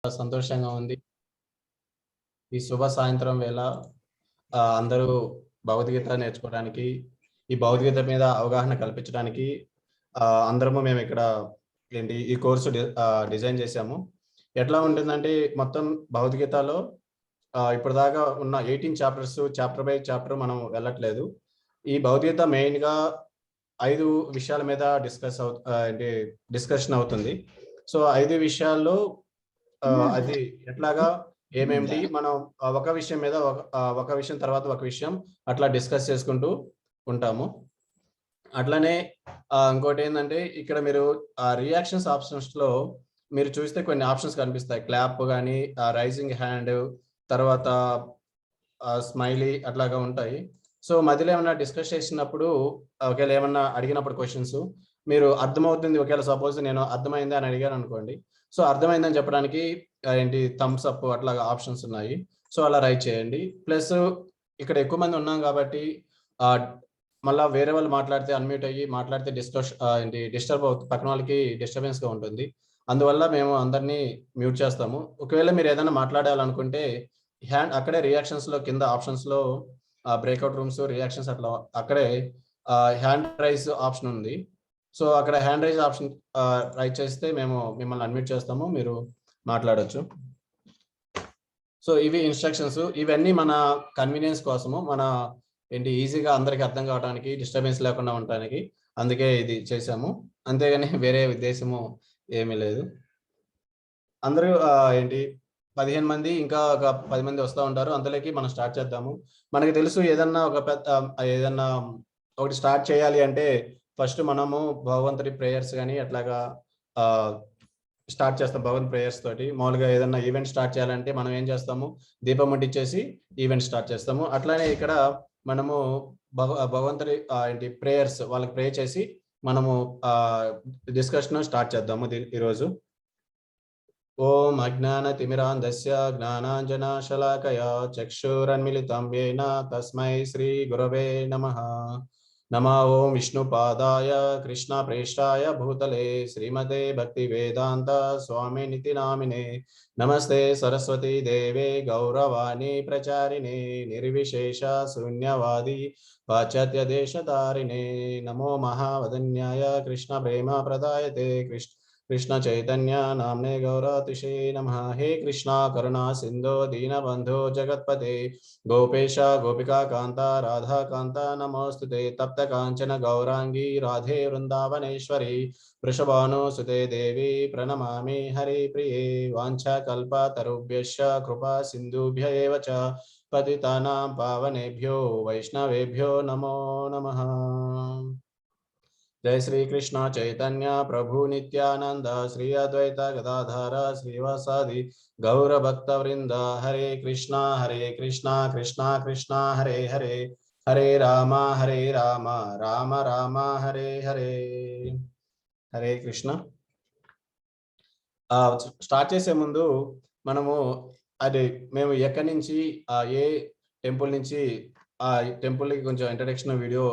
సంతోషంగా ఉంది. ఈ శుభ సాయంత్రం వేళ అందరూ భగవద్గీత నేర్చుకోవడానికి, ఈ భగవద్గీత మీద అవగాహన కల్పించడానికి అందరము మేమిక్కడ ఈ కోర్సు డిజైన్ చేశాము. ఎట్లా ఉంటుందంటే మొత్తం భగవద్గీతలో ఇప్పటిదాకా ఉన్న 18 చాప్టర్స్ చాప్టర్ బై చాప్టర్ మనం వెళ్ళట్లేదు. ఈ భగవద్గీత మెయిన్‌గా 5 విషయాల మీద డిస్కషన్ అవుతుంది. సో 5 విషయాల్లో అది ఎట్లాగా ఏమేమిటి మనం ఒక విషయం మీద ఒక విషయం తర్వాత ఒక విషయం అట్లా డిస్కస్ చేసుకుంటూ ఉంటాము. అట్లనే ఇంకోటి ఏంటంటే ఇక్కడ మీరు రియాక్షన్స్ ఆప్షన్స్‌లో మీరు చూస్తే కొన్ని ఆప్షన్స్ కనిపిస్తాయి. క్లాప్ గాని, రైజింగ్ హ్యాండ్, తర్వాత స్మైలీ అట్లాగా ఉంటాయి. సో మధ్యలో ఏమన్నా డిస్కస్ చేసినప్పుడు ఒకవేళ ఏమన్నా అడిగినప్పుడు క్వశ్చన్స్ మీరు అర్థమవుతుంది. ఒకవేళ సపోజ్ నేను అర్థమైంది అని అడిగాను అనుకోండి. సో అర్థమైందని చెప్పడానికి థమ్స్ అప్ అట్లాగా ఆప్షన్స్ ఉన్నాయి. సో అలా రైట్ చేయండి. ప్లస్ ఇక్కడ ఎక్కువ మంది ఉన్నాం కాబట్టి మళ్ళా వేరే వాళ్ళు మాట్లాడితే అన్మ్యూట్ అయ్యి మాట్లాడితే డిస్టర్బ్ అవుతుంది, పక్కన వాళ్ళకి డిస్టర్బెన్స్ గా ఉంటుంది. అందువల్ల మేము అందరినీ మ్యూట్ చేస్తాము. ఒకవేళ మీరు ఏదైనా మాట్లాడాలనుకుంటే హ్యాండ్ అక్కడే రియాక్షన్స్ లో కింద ఆప్షన్స్ లో బ్రేక్అవుట్ రూమ్స్ రియాక్షన్స్ అట్లా అక్కడే హ్యాండ్ రైజ్ ఆప్షన్ ఉంది. సో అక్కడ హ్యాండ్ రైజ్ ఆప్షన్ రైట్ చేస్తే మేము మిమ్మల్ని అన్మ్యూట్ చేస్తాము, మీరు మాట్లాడొచ్చు. సో ఇవి ఇన్స్ట్రక్షన్స్. ఇవన్నీ మన కన్వీనియన్స్ కోసము, మన ఈజీగా అందరికి అర్థం కావడానికి, డిస్టర్బెన్స్ లేకుండా ఉండడానికి అందుకే ఇది చేశాము. అంతేగాని వేరే ఉద్దేశము ఏమీ లేదు. అందరూ 15 మంది ఇంకా ఒక 10 మంది వస్తూ ఉంటారు. అంతలోకి మనం స్టార్ట్ చేద్దాము. మనకి తెలుసు ఏదన్నా ఒకటి స్టార్ట్ చేయాలి అంటే ఫస్ట్ మనము భగవంతుడి ప్రేయర్స్ కానీ అట్లాగా స్టార్ట్ చేస్తాం. భగవంతు ప్రేయర్స్ తోటి మామూలుగా ఏదన్నా ఈవెంట్ స్టార్ట్ చేయాలంటే మనం ఏం చేస్తాము, దీపం ముట్టించేసి ఈవెంట్ స్టార్ట్ చేస్తాము. అట్లానే ఇక్కడ మనము భగవంతుడి ప్రేయర్స్ వాళ్ళకి ప్రే చేసి మనము డిస్కషన్ స్టార్ట్ చేద్దాము ఈరోజు. ఓం అజ్ఞానతిమిరాంధస్య జ్ఞానాంజనశలాకయా చక్షురన్మిళితం యేన తస్మై శ్రీ గురవే నమః. నమో ఓం విష్ణుపాదాయ కృష్ణప్రేష్ఠాయ భూతలే శ్రీమతే భక్తివేదాంత స్వామినితి నామినే. నమస్తే సరస్వతీ దేవే గౌరవాణి ప్రచారిణే నిర్విశేష శూన్యవాది పాశ్చాత్య దేశతారిణే. నమో మహావదన్యాయ కృష్ణ ప్రేమ ప్రదాయతే कृष्ण चैतन्य नामने गौरतिशे नमः. हे कृष्णा करुणा सिंधो दीनबंधो जगत्पते गोपेश गोपिका कांता राधा कांता नमोस्तुते. तप्त कांचन गौरांगी राधे वृंदावनेश्वरी वृषभानुसुते देवी प्रणमामि हरि प्रिये. वांछा कल्पतरुभ्यश्च कृपा सिन्धुभ्य एव च पतितानां पावनेभ्यो वैष्णवेभ्यो नमो नमः. जय श्री कृष्ण चैतन्य प्रभु नित्यानंद श्री अद्वैत गदाधर श्रीवासादि गौर भक्त वृंद. हरे कृष्णा कृष्णा कृष्णा हरे हरे, हरे राम राम राम हरे हरे. हरे कृष्ण. స్టార్ట్ చేసే ముందు మనము అది మేము ఎక్కడి నుంచి ఏ టెంపుల్ నుంచి ఆ టెంపుల్కి కొంచెం ఇంట్రడక్షన్ వీడియో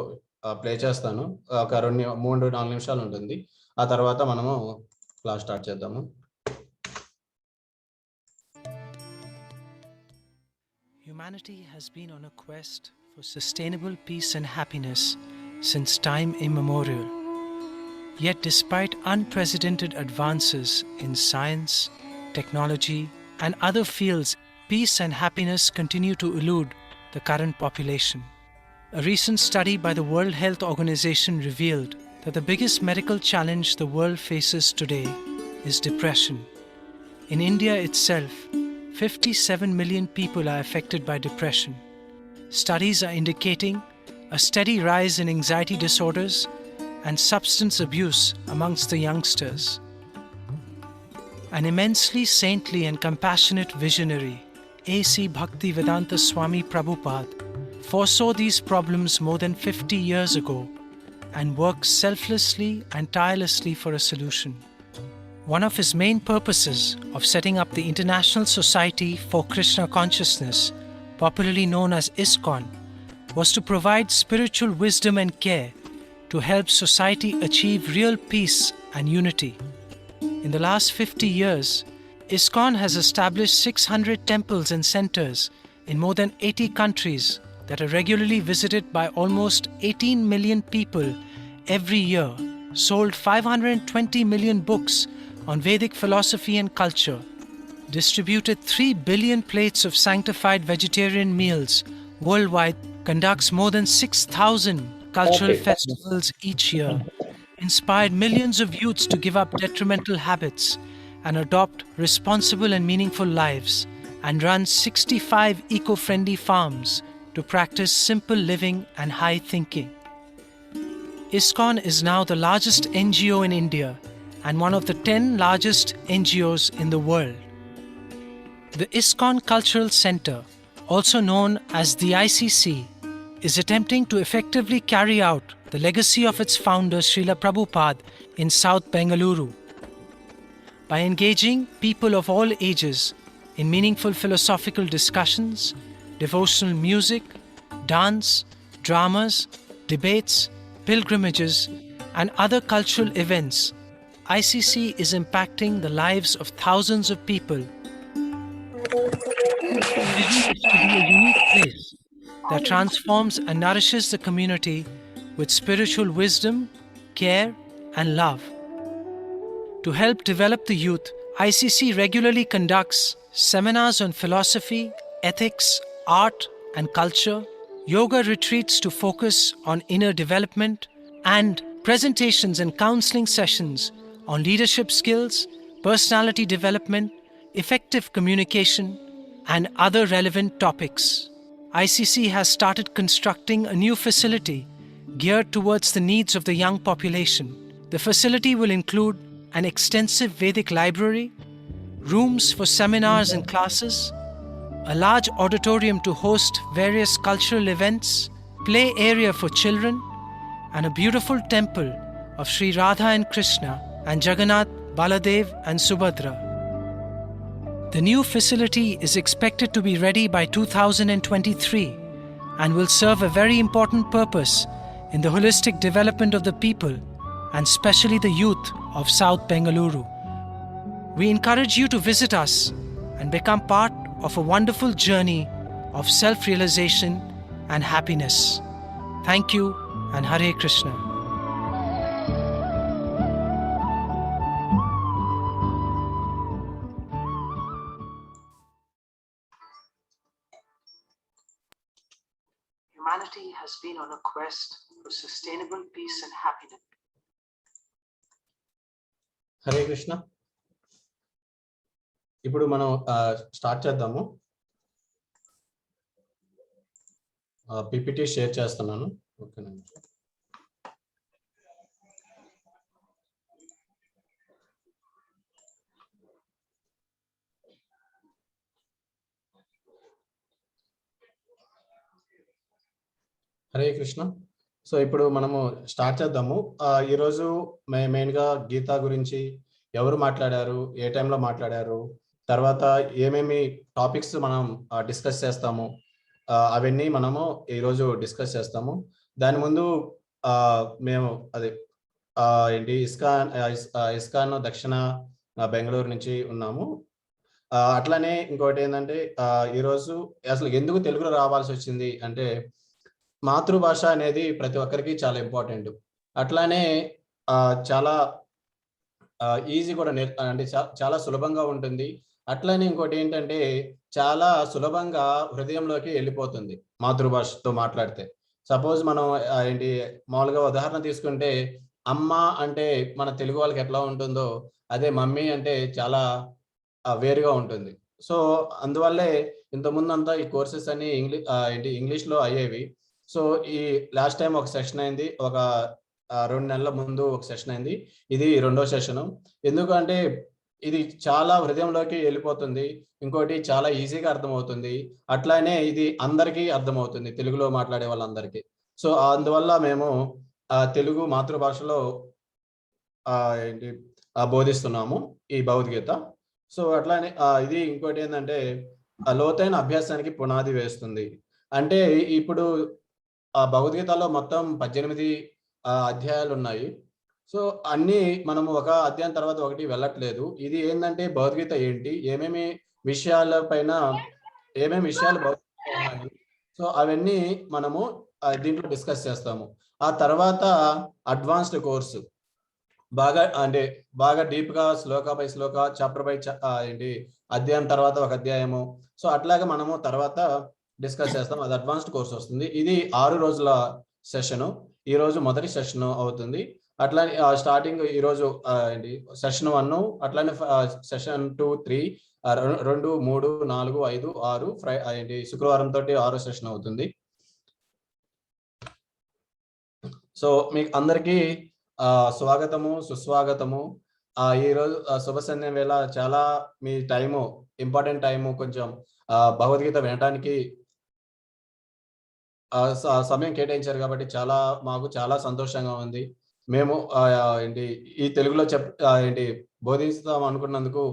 ప్లే చేస్తాను. ఒక 3-4 నిమిషాలు ఉంటుంది. ఆ తర్వాత మనము క్లాస్ స్టార్ట్ చేద్దాము. Humanity has been on a quest for sustainable peace and happiness since time immemorial. Yet despite unprecedented advances in science, technology and other fields, peace and happiness continue to elude the current population. A recent study by the World Health Organization revealed that the biggest medical challenge the world faces today is depression. In India itself, 57 million people are affected by depression. Studies are indicating a steady rise in anxiety disorders and substance abuse amongst the youngsters. An immensely saintly and compassionate visionary, A.C. Bhaktivedanta Swami Prabhupada, foresaw these problems more than 50 years ago and worked selflessly and tirelessly for a solution. One of his main purposes of setting up the International Society for Krishna Consciousness, popularly known as ISKCON, was to provide spiritual wisdom and care to help society achieve real peace and unity. In the last 50 years, ISKCON has established 600 temples and centers in more than 80 countries that are regularly visited by almost 18 million people every year, sold 520 million books on Vedic philosophy and culture, distributed 3 billion plates of sanctified vegetarian meals worldwide, conducts more than 6,000 cultural festivals each year, inspired millions of youths to give up detrimental habits and adopt responsible and meaningful lives, and runs 65 eco-friendly farms to practice simple living and high thinking. ISKCON is now the largest NGO in India and one of the 10 largest NGOs in the world. The ISKCON Cultural Center, also known as the ICC, is attempting to effectively carry out the legacy of its founder Srila Prabhupada in South Bengaluru by engaging people of all ages in meaningful philosophical discussions, devotional music, dance, dramas, debates, pilgrimages, and other cultural events. ICC is impacting the lives of thousands of people. The vision is to be a unique place that transforms and nourishes the community with spiritual wisdom, care, and love. To help develop the youth, ICC regularly conducts seminars on philosophy, ethics, art, and culture, yoga retreats to focus on inner development, and presentations and counseling sessions on leadership skills, personality development, effective communication, and other relevant topics. ICC has started constructing a new facility geared towards the needs of the young population. The facility will include an extensive Vedic library, rooms for seminars and classes, a large auditorium to host various cultural events, play area for children, and a beautiful temple of Sri Radha and Krishna and Jagannath, Baladev and Subhadra. The new facility is expected to be ready by 2023 and will serve a very important purpose in the holistic development of the people and especially the youth of South Bengaluru. We encourage you to visit us and become part of a wonderful journey of self-realization and happiness. Thank you and Hare Krishna. Humanity has been on a quest for sustainable peace and happiness. Hare Krishna. ఇప్పుడు మనం start చేద్దాము. PPT share చేస్తున్నాను. ఓకేనండి. Hare Krishna. So ఇప్పుడు మనము start చేద్దాము. ఈరోజు మెయిన్గా గీత గురించి ఎవరు మాట్లాడారు, ఏ టైంలో మాట్లాడారు, తర్వాత ఏమేమి టాపిక్స్ మనం డిస్కస్ చేస్తాము, అవన్నీ మనము ఈరోజు డిస్కస్ చేస్తాము. దాని ముందు మేము అది ఏంటి ఇస్కాన్ దక్షిణ బెంగళూరు నుంచి ఉన్నాము. అట్లానే ఇంకోటి ఏంటంటే ఈరోజు అసలు ఎందుకు తెలుగులో రావాల్సి వచ్చింది అంటే మాతృభాష అనేది ప్రతి ఒక్కరికి చాలా ఇంపార్టెంట్. అట్లానే చాలా ఈజీ కూడా అంటే చాలా సులభంగా ఉంటుంది. అట్లానే ఇంకోటి ఏంటంటే చాలా సులభంగా హృదయంలోకి వెళ్ళిపోతుంది మాతృభాషతో మాట్లాడితే. సపోజ్ మనం ఏంటి మామూలుగా ఉదాహరణ తీసుకుంటే అమ్మ అంటే మన తెలుగు వాళ్ళకి ఎట్లా ఉంటుందో అదే మమ్మీ అంటే చాలా వేరుగా ఉంటుంది. సో అందువల్లే ఇంతకుముందు అంతా ఈ కోర్సెస్ అన్ని ఇంగ్లీష్లో అయ్యేవి. సో ఈ లాస్ట్ టైం ఒక సెషన్ అయింది, ఒక 2 నెలల ముందు ఒక సెషన్ అయింది, ఇది 2వ సెషను. ఎందుకంటే ఇది చాలా హృదయంలోకి వెళ్ళిపోతుంది, ఇంకోటి చాలా ఈజీగా అర్థమవుతుంది, అట్లానే ఇది అందరికీ అర్థమవుతుంది, తెలుగులో మాట్లాడే వాళ్ళందరికీ. సో అందువల్ల మేము తెలుగు మాతృభాషలో బోధిస్తున్నాము ఈ భగవద్గీత. సో అట్లానే ఇది ఇంకోటి ఏంటంటే లోతైన అభ్యాసానికి పునాది వేస్తుంది. అంటే ఇప్పుడు భగవద్గీతలో మొత్తం 18 అధ్యాయాలు ఉన్నాయి. సో అన్ని మనము ఒక అధ్యాయం తర్వాత ఒకటి వెళ్ళట్లేదు. ఇది ఏంటంటే భగవద్గీత ఏంటి, ఏమేమి విషయాల పైన ఏమేమి విషయాలు భగవద్గీతలో ఉన్నాయి, సో అవన్నీ మనము దీంట్లో డిస్కస్ చేస్తాము. ఆ తర్వాత అడ్వాన్స్డ్ కోర్సు బాగా డీప్ గా శ్లోక బై శ్లోక, చాప్టర్ బై ఏంటి అధ్యాయం తర్వాత ఒక అధ్యాయము, సో అట్లాగే మనము తర్వాత డిస్కస్ చేస్తాం. అది అడ్వాన్స్డ్ కోర్స్ వస్తుంది. ఇది 6 రోజుల సెషన్. ఈ రోజు మొదటి సెషన్ అవుతుంది. అట్లానే స్టార్టింగ్ ఈ రోజు ఏంటి సెషన్ 1, అట్లానే సెషన్ 2, 3, 2, 3, 4, 5, 6 ఏంటి శుక్రవారం తోటి 6 సెషన్ అవుతుంది. సో మీకు అందరికీ స్వాగతము, సుస్వాగతము. ఈ రోజు శుభ సంధ్య వేళ చాలా మీ టైము, ఇంపార్టెంట్ టైము, కొంచెం భగవద్గీత వినటానికి సమయం కేటాయించారు కాబట్టి మాకు చాలా సంతోషంగా ఉంది. మేము ఏంటి ఈ తెలుగులో బోధిస్తాం అనుకున్నందుకు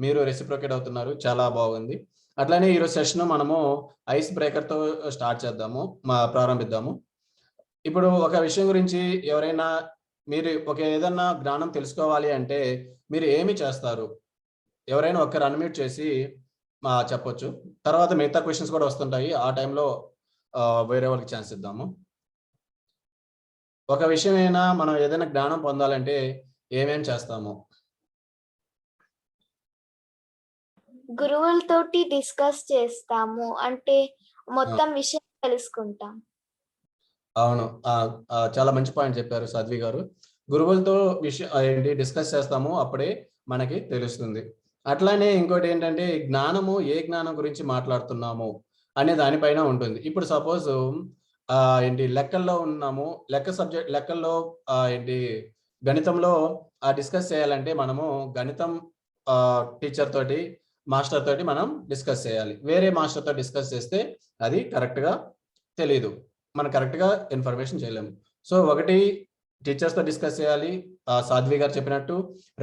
మీరు రెసిప్రొకేట్ అవుతున్నారు, చాలా బాగుంది. అట్లానే ఈరోజు సెషన్ మనము ఐస్ బ్రేకర్ తో స్టార్ట్ చేద్దాము, ప్రారంభిద్దాము. ఇప్పుడు ఒక విషయం గురించి ఎవరైనా మీరు ఏదన్నా జ్ఞానం తెలుసుకోవాలి అంటే మీరు ఏమి చేస్తారు? ఎవరైనా ఒక్కరు అన్మ్యూట్ చేసి చెప్పొచ్చు. తర్వాత మిగతా క్వశ్చన్స్ కూడా వస్తుంటాయి. ఆ టైంలో వేరే వాళ్ళకి ఛాన్స్ ఇద్దాము. ఒక విషయమైనా మనం ఏదైనా జ్ఞానం పొందాలంటే ఏమేం చేస్తాము? గురువులతోటి డిస్కస్ చేస్తాము, అంటే మొత్తం విషయం తెలుసుకుంటాం. అవును, చాలా మంచి పాయింట్ చెప్పారు సాధ్వి గారు. గురువులతో డిస్కస్ చేస్తాము, అప్పుడే మనకి తెలుస్తుంది. అట్లానే ఇంకోటి ఏంటంటే జ్ఞానము ఏ జ్ఞానం గురించి మాట్లాడుతున్నాము అనే దానిపైన ఉంటుంది. ఇప్పుడు సపోజ్ లెక్కల్లో ఉన్నాము, లెక్కల్లో గణితంలో డిస్కస్ చేయాలంటే మనము గణితం టీచర్ తోటి, మాస్టర్ తోటి మనం డిస్కస్ చేయాలి. వేరే మాస్టర్ తో డిస్కస్ చేస్తే అది కరెక్ట్ గా తెలీదు, మనం కరెక్ట్ గా ఇన్ఫర్మేషన్ చేయలేము. సో ఒకటి టీచర్స్ తో డిస్కస్ చేయాలి, సాధ్వి గారు చెప్పినట్టు.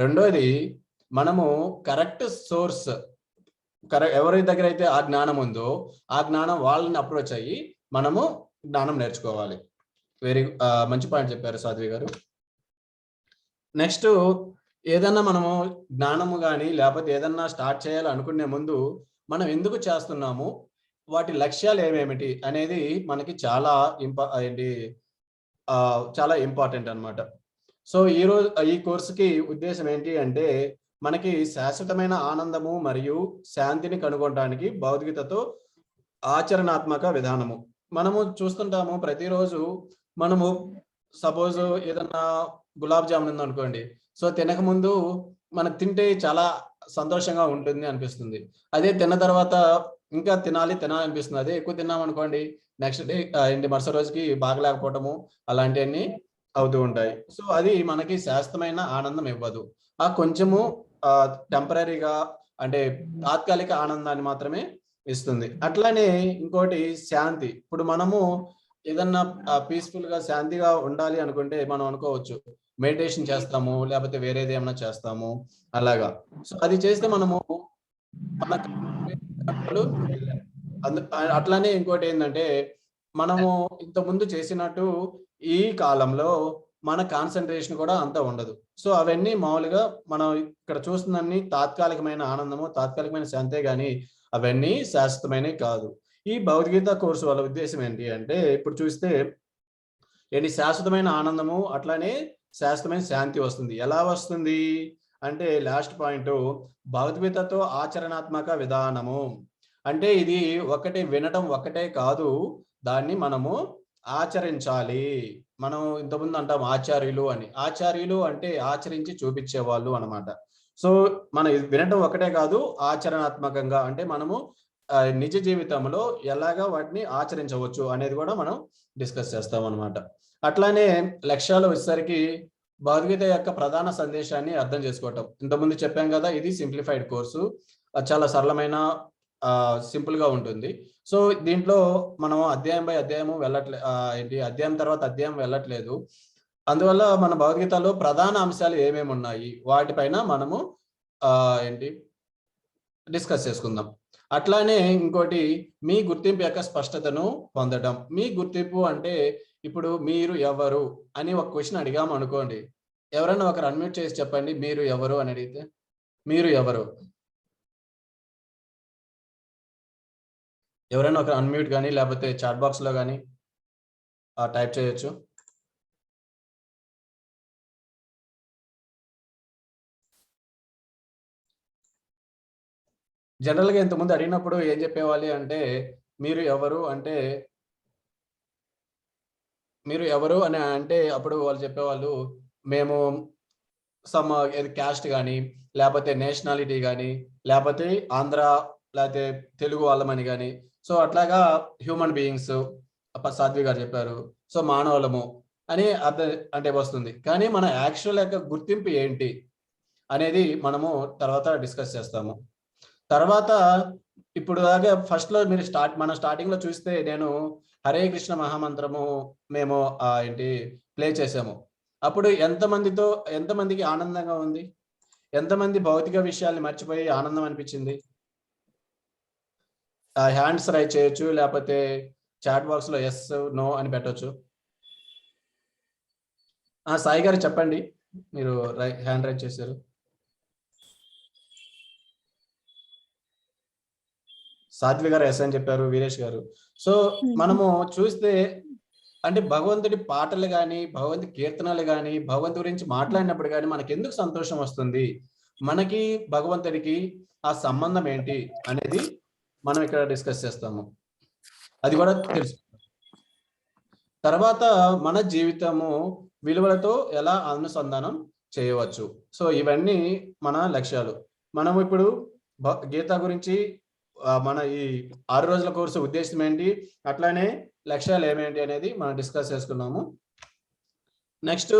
రెండోది మనము కరెక్ట్ సోర్స్, ఎవరి దగ్గర అయితే ఆ జ్ఞానం ఉందో ఆ జ్ఞానం వాళ్ళని అప్రోచ్ అయ్యి మనము జ్ఞానం నేర్చుకోవాలి. మంచి పాయింట్ చెప్పారు సాధ్వి గారు. నెక్స్ట్, ఏదన్నా మనము జ్ఞానము కానీ లేకపోతే ఏదన్నా స్టార్ట్ చేయాలి అనుకునే ముందు మనం ఎందుకు చేస్తున్నాము, వాటి లక్ష్యాలు ఏమేమిటి అనేది మనకి చాలా ఇంపార్టెంట్ అన్నమాట. సో ఈ కోర్సుకి ఉద్దేశం ఏంటి అంటే మనకి శాశ్వతమైన ఆనందము మరియు శాంతిని కనుగొనడానికి భగవద్గీతతో ఆచరణాత్మక విధానము. మనము చూస్తుంటాము ప్రతిరోజు. మనము సపోజ్ ఏదన్నా గులాబ్ జామున్ ఉంది అనుకోండి, సో తినక ముందు మనకు తింటే చాలా సంతోషంగా ఉంటుంది అనిపిస్తుంది. అదే తిన్న తర్వాత ఇంకా తినాలి అనిపిస్తుంది. అదే ఎక్కువ తిన్నాం అనుకోండి, నెక్స్ట్ డే మరుసటి రోజుకి బాగలేకపోవటము అలాంటివన్నీ అవుతూ ఉంటాయి. సో అది మనకి శాశ్వతమైన ఆనందం ఇవ్వదు. ఆ కొంచెము టెంపరీగా అంటే తాత్కాలిక ఆనందాన్ని మాత్రమే ఇస్తుంది. అట్లానే ఇంకోటి శాంతి. ఇప్పుడు మనము ఏదన్నా పీస్ఫుల్ గా శాంతిగా ఉండాలి అనుకుంటే మనం అనుకోవచ్చు మెడిటేషన్ చేస్తాము, లేకపోతే వేరేది ఏమైనా చేస్తాము అలాగా. సో అది చేస్తే మనము అట్లానే ఇంకోటి ఏంటంటే మనము ఇంత ముందు చేసినట్టు ఈ కాలంలో మన కాన్సన్ట్రేషన్ కూడా అంత ఉండదు. సో అవన్నీ మామూలుగా మనం ఇక్కడ చూస్తున్నన్ని తాత్కాలికమైన ఆనందము, తాత్కాలికమైన శాంతే గాని అవన్నీ శాశ్వతమైనవి కాదు. ఈ భగవద్గీత కోర్సు వల్ల ఉద్దేశం ఏంటి అంటే ఇప్పుడు చూస్తే శాశ్వతమైన ఆనందము అట్లానే శాశ్వతమైన శాంతి వస్తుంది. ఎలా వస్తుంది అంటే లాస్ట్ పాయింట్, భగవద్గీతతో ఆచరణాత్మక విధానము. అంటే ఇది ఒకటి వినటం ఒక్కటే కాదు, దాన్ని మనము ఆచరించాలి. మనం ఇంతకుముందు అంటాం ఆచార్యులు అని. ఆచార్యులు అంటే ఆచరించి చూపించే వాళ్ళు అన్నమాట. సో మనం వినటం ఒకటే కాదు, ఆచరణాత్మకంగా అంటే మనము నిజ జీవితంలో ఎలాగా వాటిని ఆచరించవచ్చు అనేది కూడా మనం డిస్కస్ చేస్తాం అన్నమాట. అట్లానే లక్ష్యాలు వచ్చేసరికి భగవద్గీత యొక్క ప్రధాన సందేశాన్ని అర్థం చేసుకోవటం. ఇంతకుముందు చెప్పాం కదా, ఇది సింప్లిఫైడ్ కోర్సు, చాలా సరళమైన సింపుల్ గా ఉంటుంది. సో దీంట్లో మనం అధ్యాయం బై అధ్యాయము అధ్యాయం తర్వాత అధ్యాయం వెళ్ళట్లేదు. అందువల్ల మన భగవద్గీతలో ప్రధాన అంశాలు ఏమేమి ఉన్నాయి వాటిపైన మనము డిస్కస్ చేసుకుందాం. అట్లానే ఇంకోటి, మీ గుర్తింపు యొక్క స్పష్టతను పొందడం. మీ గుర్తింపు అంటే ఇప్పుడు మీరు ఎవరు అని ఒక క్వశ్చన్ అడిగాము అనుకోండి, ఎవరైనా ఒకరు అన్మ్యూట్ చేసి చెప్పండి మీరు ఎవరు అని అడిగితే. మీరు ఎవరు? ఎవరైనా ఒకరు అన్మ్యూట్ కానీ లేకపోతే చాట్ బాక్స్ లో కానీ టైప్ చేయొచ్చు. జనరల్గా ఇంతకుముందు అడిగినప్పుడు ఏం చెప్పేవాలి అంటే మీరు ఎవరు అంటే అప్పుడు వాళ్ళు చెప్పేవాళ్ళు మేము సమ్ క్యాస్ట్ కానీ లేకపోతే నేషనాలిటీ కానీ లేకపోతే ఆంధ్ర లేకపోతే తెలుగు వాళ్ళమని కానీ. సో అట్లాగా హ్యూమన్ బీయింగ్స్ సాధ్వి గారు చెప్పారు. సో మానవులము అని అర్థం అంటే వస్తుంది. కానీ మన యాక్చువల్ యొక్క గుర్తింపు ఏంటి అనేది మనము తర్వాత డిస్కస్ చేస్తాము. తర్వాత ఇప్పుడు దాకా ఫస్ట్ లో మీరు మనం స్టార్టింగ్ లో చూస్తే నేను హరే కృష్ణ మహామంత్రము మేము ప్లే చేసాము. అప్పుడు ఎంతమందికి ఆనందంగా ఉంది? ఎంతమంది భౌతిక విషయాల్ని మర్చిపోయి ఆనందం అనిపించింది? హ్యాండ్స్ రైట్ చేయొచ్చు, లేకపోతే చాట్ బాక్స్ లో ఎస్ నో అని పెట్టొచ్చు. సాయి గారు చెప్పండి, మీరు హ్యాండ్ రైట్ చేశారు. సాధ్వి గారు ఎస్ అని చెప్పారు, వీరేష్ గారు. సో మనము చూస్తే అంటే భగవంతుడి పాటలు కానీ భగవంతుడి కీర్తనలు కానీ భగవంతు గురించి మాట్లాడినప్పుడు కానీ మనకి ఎందుకు సంతోషం వస్తుంది, మనకి భగవంతుడికి ఆ సంబంధం ఏంటి అనేది మనం ఇక్కడ డిస్కస్ చేస్తాము. అది కూడా తెలుసు. తర్వాత మన జీవితము విలువలతో ఎలా అనుసంధానం చేయవచ్చు. సో ఇవన్నీ మన లక్ష్యాలు. మనం ఇప్పుడు గీత గురించి మన ఈ 6 రోజుల కోర్సు ఉద్దేశం ఏంటి, అట్లానే లక్ష్యాలు ఏమేంటి అనేది మనం డిస్కస్ చేసుకున్నాము. నెక్స్ట్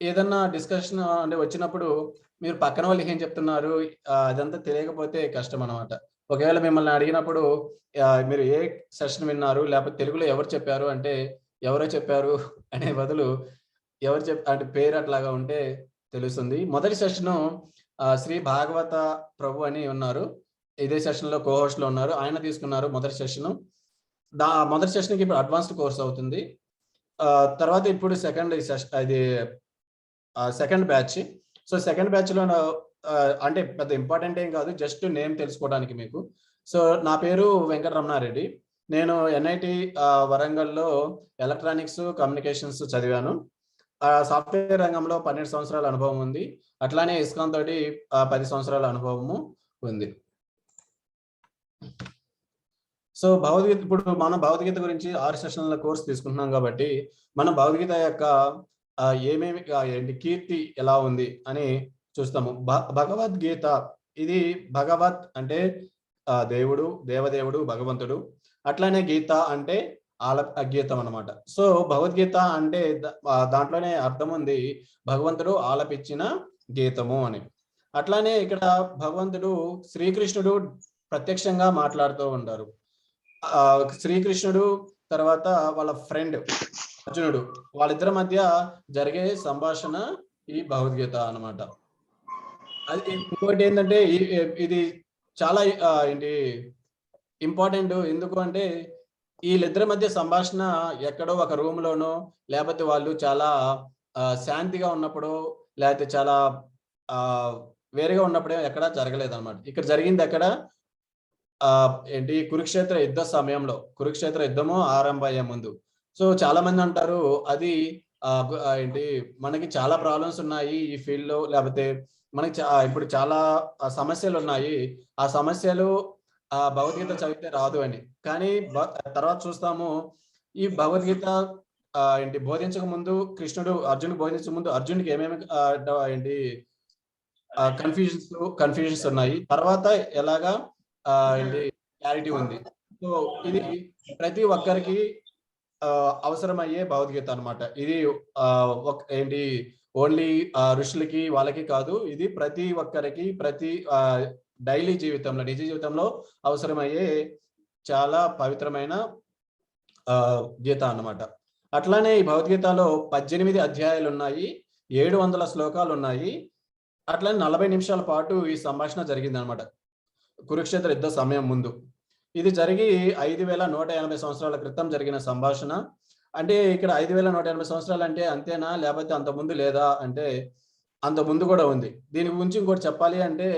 ఏదన్నా డిస్కషన్ అంటే వచ్చినప్పుడు మీరు పక్కన వాళ్ళు ఏం చెప్తున్నారు అదంతా తెలియకపోతే కష్టం అనమాట. ఒకవేళ మిమ్మల్ని అడిగినప్పుడు మీరు ఏ సెషన్ విన్నారు లేకపోతే తెలుగులో ఎవరు చెప్పారు అంటే ఎవరో చెప్పారు అనే బదులు ఎవరు అంటే పేరు అట్లాగా ఉంటే తెలుస్తుంది. మొదటి సెషను శ్రీ భాగవత ప్రభు అని ఉన్నారు, ఇదే సెషన్ లో కోహోస్ట్ లో ఉన్నారు, ఆయన తీసుకున్నారు మొదటి సెషన్. మొదటి సెషన్కి ఇప్పుడు అడ్వాన్స్డ్ కోర్స్ అవుతుంది. తర్వాత ఇప్పుడు second batch. So second batch లో అంటే పెద్ద ఇంపార్టెంట్ ఏం కాదు, జస్ట్ నేమ్ తెలుసుకోవడానికి మీకు. సో నా పేరు వెంకటరమణారెడ్డి. నేను NIT వరంగల్లో ఎలక్ట్రానిక్స్ కమ్యూనికేషన్స్ చదివాను. సాఫ్ట్వేర్ రంగంలో 12 సంవత్సరాల అనుభవం ఉంది. అట్లానే ఇస్కాన్ తోటి 10 సంవత్సరాల అనుభవము ఉంది. సో భగవద్గీత, ఇప్పుడు మనం భగవద్గీత గురించి 6 సెషన్ల కోర్స్ తీసుకుంటున్నాం కాబట్టి మనం భగవద్గీత యొక్క ఏమేమి కీర్తి ఎలా ఉంది అని చూస్తాము. భగవద్గీత ఇది భగవత్ అంటే దేవుడు, దేవదేవుడు, భగవంతుడు. అట్లానే గీత అంటే గీతం అన్నమాట. సో భగవద్గీత అంటే దాంట్లోనే అర్థం ఉంది, భగవంతుడు ఆలపించిన గీతము అని. అట్లానే ఇక్కడ భగవంతుడు శ్రీకృష్ణుడు ప్రత్యక్షంగా మాట్లాడుతూ ఉంటారు. శ్రీకృష్ణుడు తర్వాత వాళ్ళ ఫ్రెండ్ అర్జునుడు, వాళ్ళిద్దరి మధ్య జరిగే సంభాషణ ఈ భగవద్గీత అన్నమాట. అది ఇంకోటి ఏంటంటే ఇది చాలా ఇంపార్టెంట్. ఎందుకు అంటే వీళ్ళిద్దరి మధ్య సంభాషణ ఎక్కడో ఒక రూమ్ లోనో లేకపోతే వాళ్ళు చాలా శాంతిగా ఉన్నప్పుడు లేకపోతే చాలా వేరేగా ఉన్నప్పుడే ఎక్కడా జరగలేదు అనమాట. ఇక్కడ జరిగింది ఎక్కడ కురుక్షేత్ర యుద్ధ సమయంలో, కురుక్షేత్ర యుద్ధము ఆరంభమయ్యే ముందు. సో చాలా మంది అంటారు అది మనకి చాలా ప్రాబ్లమ్స్ ఉన్నాయి ఈ ఫీల్డ్ లో, లేకపోతే మనకి ఇప్పుడు చాలా సమస్యలు ఉన్నాయి, ఆ సమస్యలు భగవద్గీత చదివితే రాదు అని. కానీ తర్వాత చూస్తాము ఈ భగవద్గీత బోధించక ముందు కృష్ణుడు అర్జునుడు బోధించక ముందు అర్జునుడికి ఏమేమి కన్ఫ్యూజన్స్ ఉన్నాయి, తర్వాత ఎలాగా క్లారిటీ ఉంది. సో ఇది ప్రతి ఒక్కరికి అవసరమయ్యే భగవద్గీత అన్నమాట. ఇది ఓన్లీ ఋషులకి వాళ్ళకి కాదు, ఇది ప్రతి ఒక్కరికి ప్రతి డైలీ జీవితంలో నిజ జీవితంలో అవసరమయ్యే చాలా పవిత్రమైన గీత అన్నమాట. అట్లానే ఈ భగవద్గీతలో 18 అధ్యాయాలు ఉన్నాయి, 700 శ్లోకాలు ఉన్నాయి. అట్లానే 40 నిమిషాల పాటు ఈ సంభాషణ జరిగింది అనమాట కురుక్షేత్ర యుద్ధ సమయం ముందు. ఇది జరిగి 5180 సంవత్సరాల క్రితం జరిగిన సంభాషణ. అంటే ఇక్కడ 5180 సంవత్సరాలు అంటే అంతేనా, లేకపోతే అంత ముందు లేదా అంటే అంత ముందు కూడా ఉంది. దీని గురించి ఇంకోటి చెప్పాలి అంటే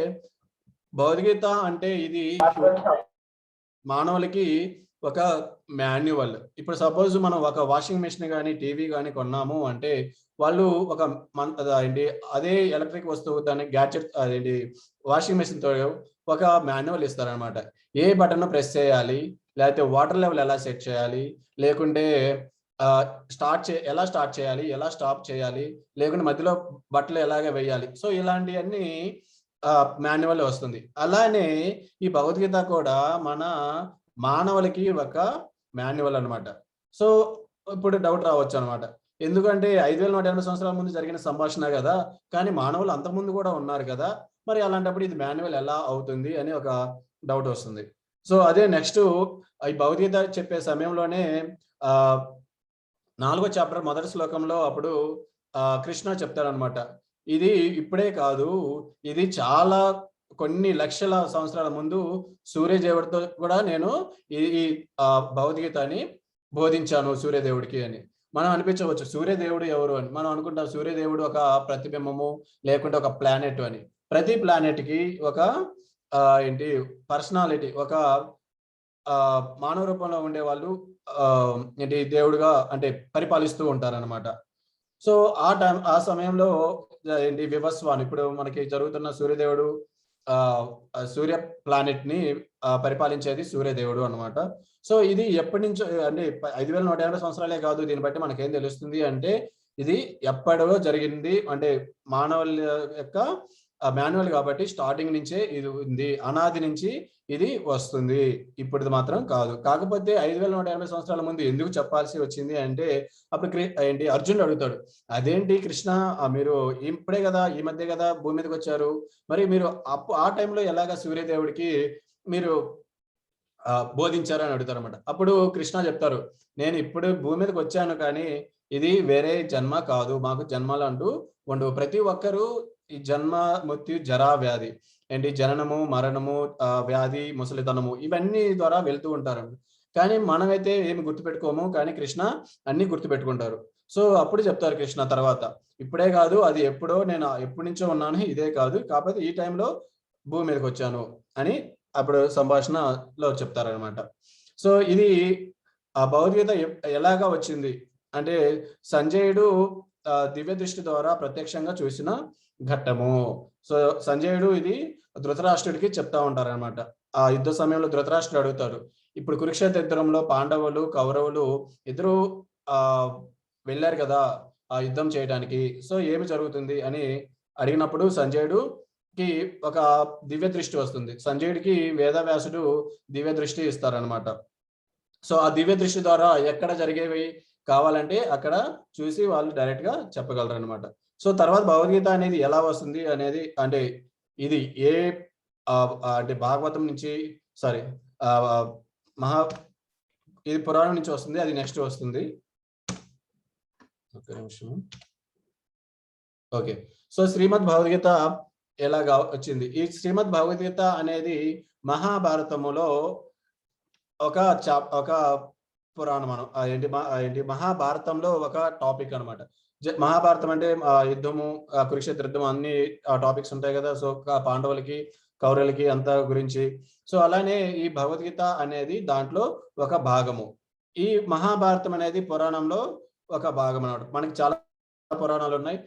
భగవద్గీత అంటే ఇది మానవులకి ఒక మాన్యువల్. ఇప్పుడు సపోజ్ మనం ఒక వాషింగ్ మెషిన్ గాని, టీవీ గాని కొన్నాము అంటే వాళ్ళు ఒక ఏంటి అదే ఎలక్ట్రిక్ వస్తువు దాన్ని గ్యాడ్జెట్ అదేంటి వాషింగ్ మెషిన్‌తో ఒక మాన్యువల్ ఇస్తారనమాట. ఏ బటన్ ప్రెస్ చేయాలి, లేకపోతే వాటర్ లెవెల్ ఎలా సెట్ చేయాలి, లేకుంటే ఆహ్, ఎలా స్టార్ట్ చేయాలి, ఎలా స్టాప్ చేయాలి, లేకుంటే మధ్యలో బట్టలు ఎలాగ వేయాలి. సో ఇలాంటియన్నీ మాన్యువల్ వస్తుంది. అలానే ఈ భగవద్గీత కూడా మన మానవులకి ఒక మాన్యువల్ అన్నమాట. సో ఇప్పుడు డౌట్ రావచ్చు అన్నమాట. ఎందుకంటే 5180 సంవత్సరాల ముందు జరిగిన సంభాషణ గదా! కానీ మానవులు అంతకుముందు కూడా ఉన్నారు కదా! మరి అలాంటప్పుడు ఇది మాన్యువల్ ఎలా అవుతుంది అని ఒక డౌట్ వస్తుంది. సో అదే నెక్స్ట్ ఈ భగవద్గీత చెప్పే సమయంలోనే ఆహ్, 4 చాప్టర్ మొదటి శ్లోకంలో అప్పుడు కృష్ణ చెప్తారనమాట. ఇది ఇప్పుడే కాదు, ఇది చాలా కొన్ని లక్షల సంవత్సరాల ముందు సూర్యదేవుడితో కూడా నేను ఈ ఈ భగవద్గీతని బోధించాను సూర్యదేవుడికి అని. మనం అనిపించవచ్చు సూర్యదేవుడు ఎవరు అని. మనం అనుకుంటాం సూర్యదేవుడు ఒక ప్రతిబింబము లేకుంటే ఒక ప్లానెట్ అని. ప్రతి ప్లానెట్‌కి ఒక ఏంటి పర్సనాలిటీ ఒక మానవ రూపంలో ఉండేవాళ్ళు ఏంటి దేవుడుగా అంటే పరిపాలిస్తూ ఉంటారనమాట. సో ఆ సమయంలో ఏంటి వివస్వాన్ ఇప్పుడు మనకి జరుగుతున్న సూర్యదేవుడు సూర్య ప్లానెట్ ని పరిపాలించేది సూర్యదేవుడు అన్నమాట. సో ఇది ఎప్పటినుంచో అంటే 5180 సంవత్సరాలే కాదు. దీన్ని బట్టి మనకేం తెలుస్తుంది అంటే ఇది ఎప్పటిలో జరిగింది. అంటే మానవుల యొక్క మాన్యువల్ కాబట్టి స్టార్టింగ్ నుంచే ఇది ఉంది. అనాది నుంచి ఇది వస్తుంది. ఇప్పుడుది మాత్రం కాదు. కాకపోతే 5180 సంవత్సరాల ముందు ఎందుకు చెప్పాల్సి వచ్చింది అంటే అప్పుడు ఏంటి అర్జునుడు అడుగుతాడు. అదేంటి కృష్ణ మీరు ఇప్పుడే కదా ఈ మధ్య కదా భూమి మీదకొచ్చారు. మరి మీరు ఆ టైంలో ఎలాగా సూర్యదేవుడికి మీరు బోధించారు అని అడుగుతారన్నమాట. అప్పుడు కృష్ణ చెప్తారు. నేను ఇప్పుడు భూమి మీదకి వచ్చాను కానీ ఇది వేరే జన్మ కాదు. మాకు జన్మలు అంటూ ఉండవు. ప్రతి ఒక్కరు ఈ జన్మ, మృత్యు, జరా, వ్యాధి ఏంటి జననము, మరణము, వ్యాధి, ముసలితనము ఇవన్నీ ద్వారా వెళ్తూ ఉంటారు. కానీ మనమైతే ఏమి గుర్తుపెట్టుకోము. కానీ కృష్ణ అన్ని గుర్తుపెట్టుకుంటారు. సో అప్పుడు చెప్తారు కృష్ణ తర్వాత. ఇప్పుడే కాదు అది ఎప్పుడో నేను ఎప్పటి నుంచో ఉన్నాను. ఇదే కాదు. కాకపోతే ఈ టైంలో భూమి మీదకి వచ్చాను అని అప్పుడు సంభాషణలో చెప్తారనమాట. సో ఇది ఆ భగవద్గీత ఎలాగా వచ్చింది అంటే సంజయుడు దివ్య దృష్టి ద్వారా ప్రత్యక్షంగా చూసిన ఘట్టము. సో సంజయుడు ఇది ధృతరాష్ట్రుడికి చెప్తా ఉంటారనమాట. ఆ యుద్ధ సమయంలో ధృతరాష్ట్రుడు అడుగుతారు. ఇప్పుడు కురుక్షేత్ర యుద్ధంలో పాండవులు, కౌరవులు ఇద్దరు వెళ్ళారు కదా ఆ యుద్ధం చేయడానికి. సో ఏమి జరుగుతుంది అని అడిగినప్పుడు సంజయుడుకి ఒక దివ్య దృష్టి వస్తుంది. సంజయుడికి వేదవ్యాసుడు దివ్య దృష్టి ఇస్తారనమాట. సో ఆ దివ్య దృష్టి ద్వారా ఎక్కడ జరిగేవి కావాలంటే అక్కడ చూసి వాళ్ళు డైరెక్ట్ గా చెప్పగలరు అనమాట. సో తర్వాత భగవద్గీత అనేది ఎలా వస్తుంది అనేది అంటే ఇది ఏ అంటే భాగవతం నుంచి సారీ మహా ఇది పురాణం నుంచి వస్తుంది. అది నెక్స్ట్ వస్తుంది. ఒక్క నిమిషం. ఓకే. సో శ్రీమద్ భగవద్గీత ఎలాగా వచ్చింది? ఈ శ్రీమద్ భగవద్గీత అనేది మహాభారతములో ఒక పురాణం ఏంటి మహాభారతంలో ఒక టాపిక్ అనమాట. మహాభారతం అంటే యుద్ధము, కురుక్షేత్ర యుద్ధం అన్ని టాపిక్స్ ఉంటాయి కదా. సో పాండవులకి, కౌరవులకి అంత గురించి. సో అలానే ఈ భగవద్గీత అనేది దాంట్లో ఒక భాగము. ఈ మహాభారతం అనేది పురాణంలో ఒక భాగం అన్నమాట. మనకి చాలా పురాణాలు ఉన్నాయి.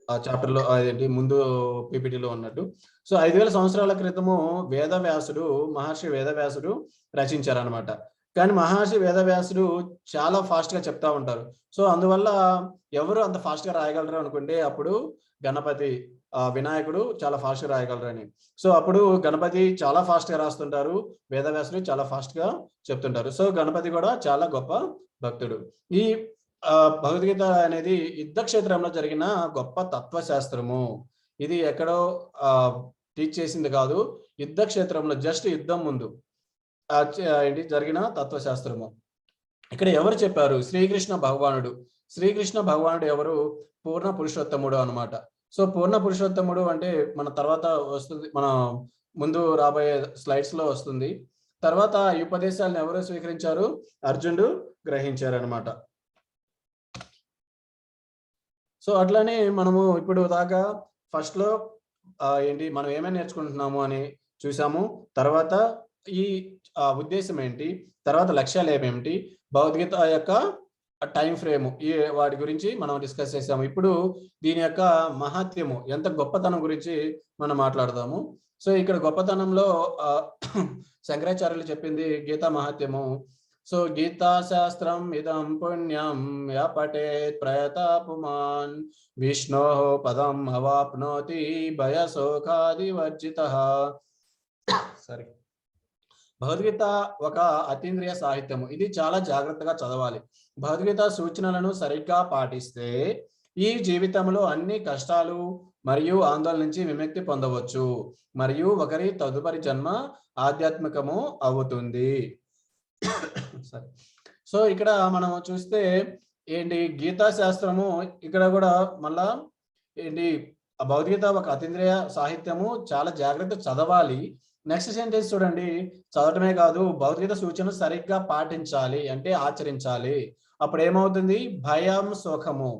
చాప్టర్‌లో అదేంటి ముందు పీపీటీలో ఉన్నట్టు. సో 5000 సంవత్సరాల క్రితము మహర్షి వేదవ్యాసుడు రచించారనమాట. కానీ మహర్షి వేదవ్యాసుడు చాలా ఫాస్ట్‌గా చెప్తా ఉంటారు. సో అందువల్ల ఎవరు అంత ఫాస్ట్‌గా రాయగలరు అనుకుంటే అప్పుడు గణపతి వినాయకుడు చాలా ఫాస్ట్‌గా రాయగలరని. సో అప్పుడు గణపతి చాలా ఫాస్ట్‌గా రాస్తుంటారు. వేదవ్యాసుడు చాలా ఫాస్ట్‌గా చెప్తుంటారు. సో గణపతి కూడా చాలా గొప్ప భక్తుడు. ఈ భగవద్గీత అనేది యుద్ధ క్షేత్రంలో జరిగిన గొప్ప తత్వశాస్త్రము. ఇది ఎక్కడో టీచ్ చేసింది కాదు. యుద్ధ క్షేత్రంలో జస్ట్ యుద్ధం ముందు జరిగిన తత్వశాస్త్రము. ఇక్కడ ఎవరు చెప్పారు? శ్రీకృష్ణ భగవానుడు. శ్రీకృష్ణ భగవానుడు ఎవరు? పూర్ణ పురుషోత్తముడు అన్నమాట. సో పూర్ణ పురుషోత్తముడు అంటే మన తర్వాత వస్తుంది, మన ముందు రాబోయే స్లైడ్స్ లో వస్తుంది. తర్వాత ఈ ఉపదేశాలను ఎవరు స్వీకరించారు? అర్జునుడు గ్రహించారు అనమాట. సో అట్లానే మనము ఇప్పుడు దాకా ఫస్ట్ లో ఏంటి మనం ఏమేమి నేర్చుకుంటున్నాము అని చూసాము. తర్వాత ఈ ఉద్దేశం ఏంటి, తర్వాత లక్ష్యాలు ఏమేమిటి, భగవద్గీత యొక్క టైం ఫ్రేమ్, ఈ వాటి గురించి మనం డిస్కస్ చేసాము. ఇప్పుడు దీని యొక్క మహాత్మ్యము, ఎంత గొప్పతనం గురించి మనం మాట్లాడదాము. సో ఇక్కడ గొప్పతనంలో శంకరాచార్యులు చెప్పింది గీతా మహాత్మ్యము. సో గీతా శాస్త్రం ఇదం పుణ్యం యః పఠేత్ ప్రయతాపుమాన్ విష్ణోః పదం అవాప్నోతి భయశోకాదివర్జితః. సరే, భగవద్గీత ఒక అతీంద్రియ సాహిత్యము. ఇది చాలా జాగ్రత్తగా చదవాలి. భగవద్గీత సూచనలను సరిగ్గా పాటిస్తే ఈ జీవితంలో అన్ని కష్టాలు మరియు ఆందోళన నుంచి విముక్తి పొందవచ్చు, మరియు ఒకరి తదుపరి జన్మ ఆధ్యాత్మికము అవుతుంది. సరే, సో ఇక్కడ మనం చూస్తే ఏంటి, గీతా శాస్త్రము ఇక్కడ కూడా మళ్ళా ఏంటి, భగవద్గీత ఒక అతీంద్రియ సాహిత్యము, చాలా జాగ్రత్త చదవాలి. నెక్స్ట్ సెంటెన్స్ చూడండి, చదవటమే కాదు భగవద్గీత సూచనలు సరిగ్గా పాటించాలి, అంటే ఆచరించాలి. అప్పుడు ఏమవుతుంది? భయం సుఖము.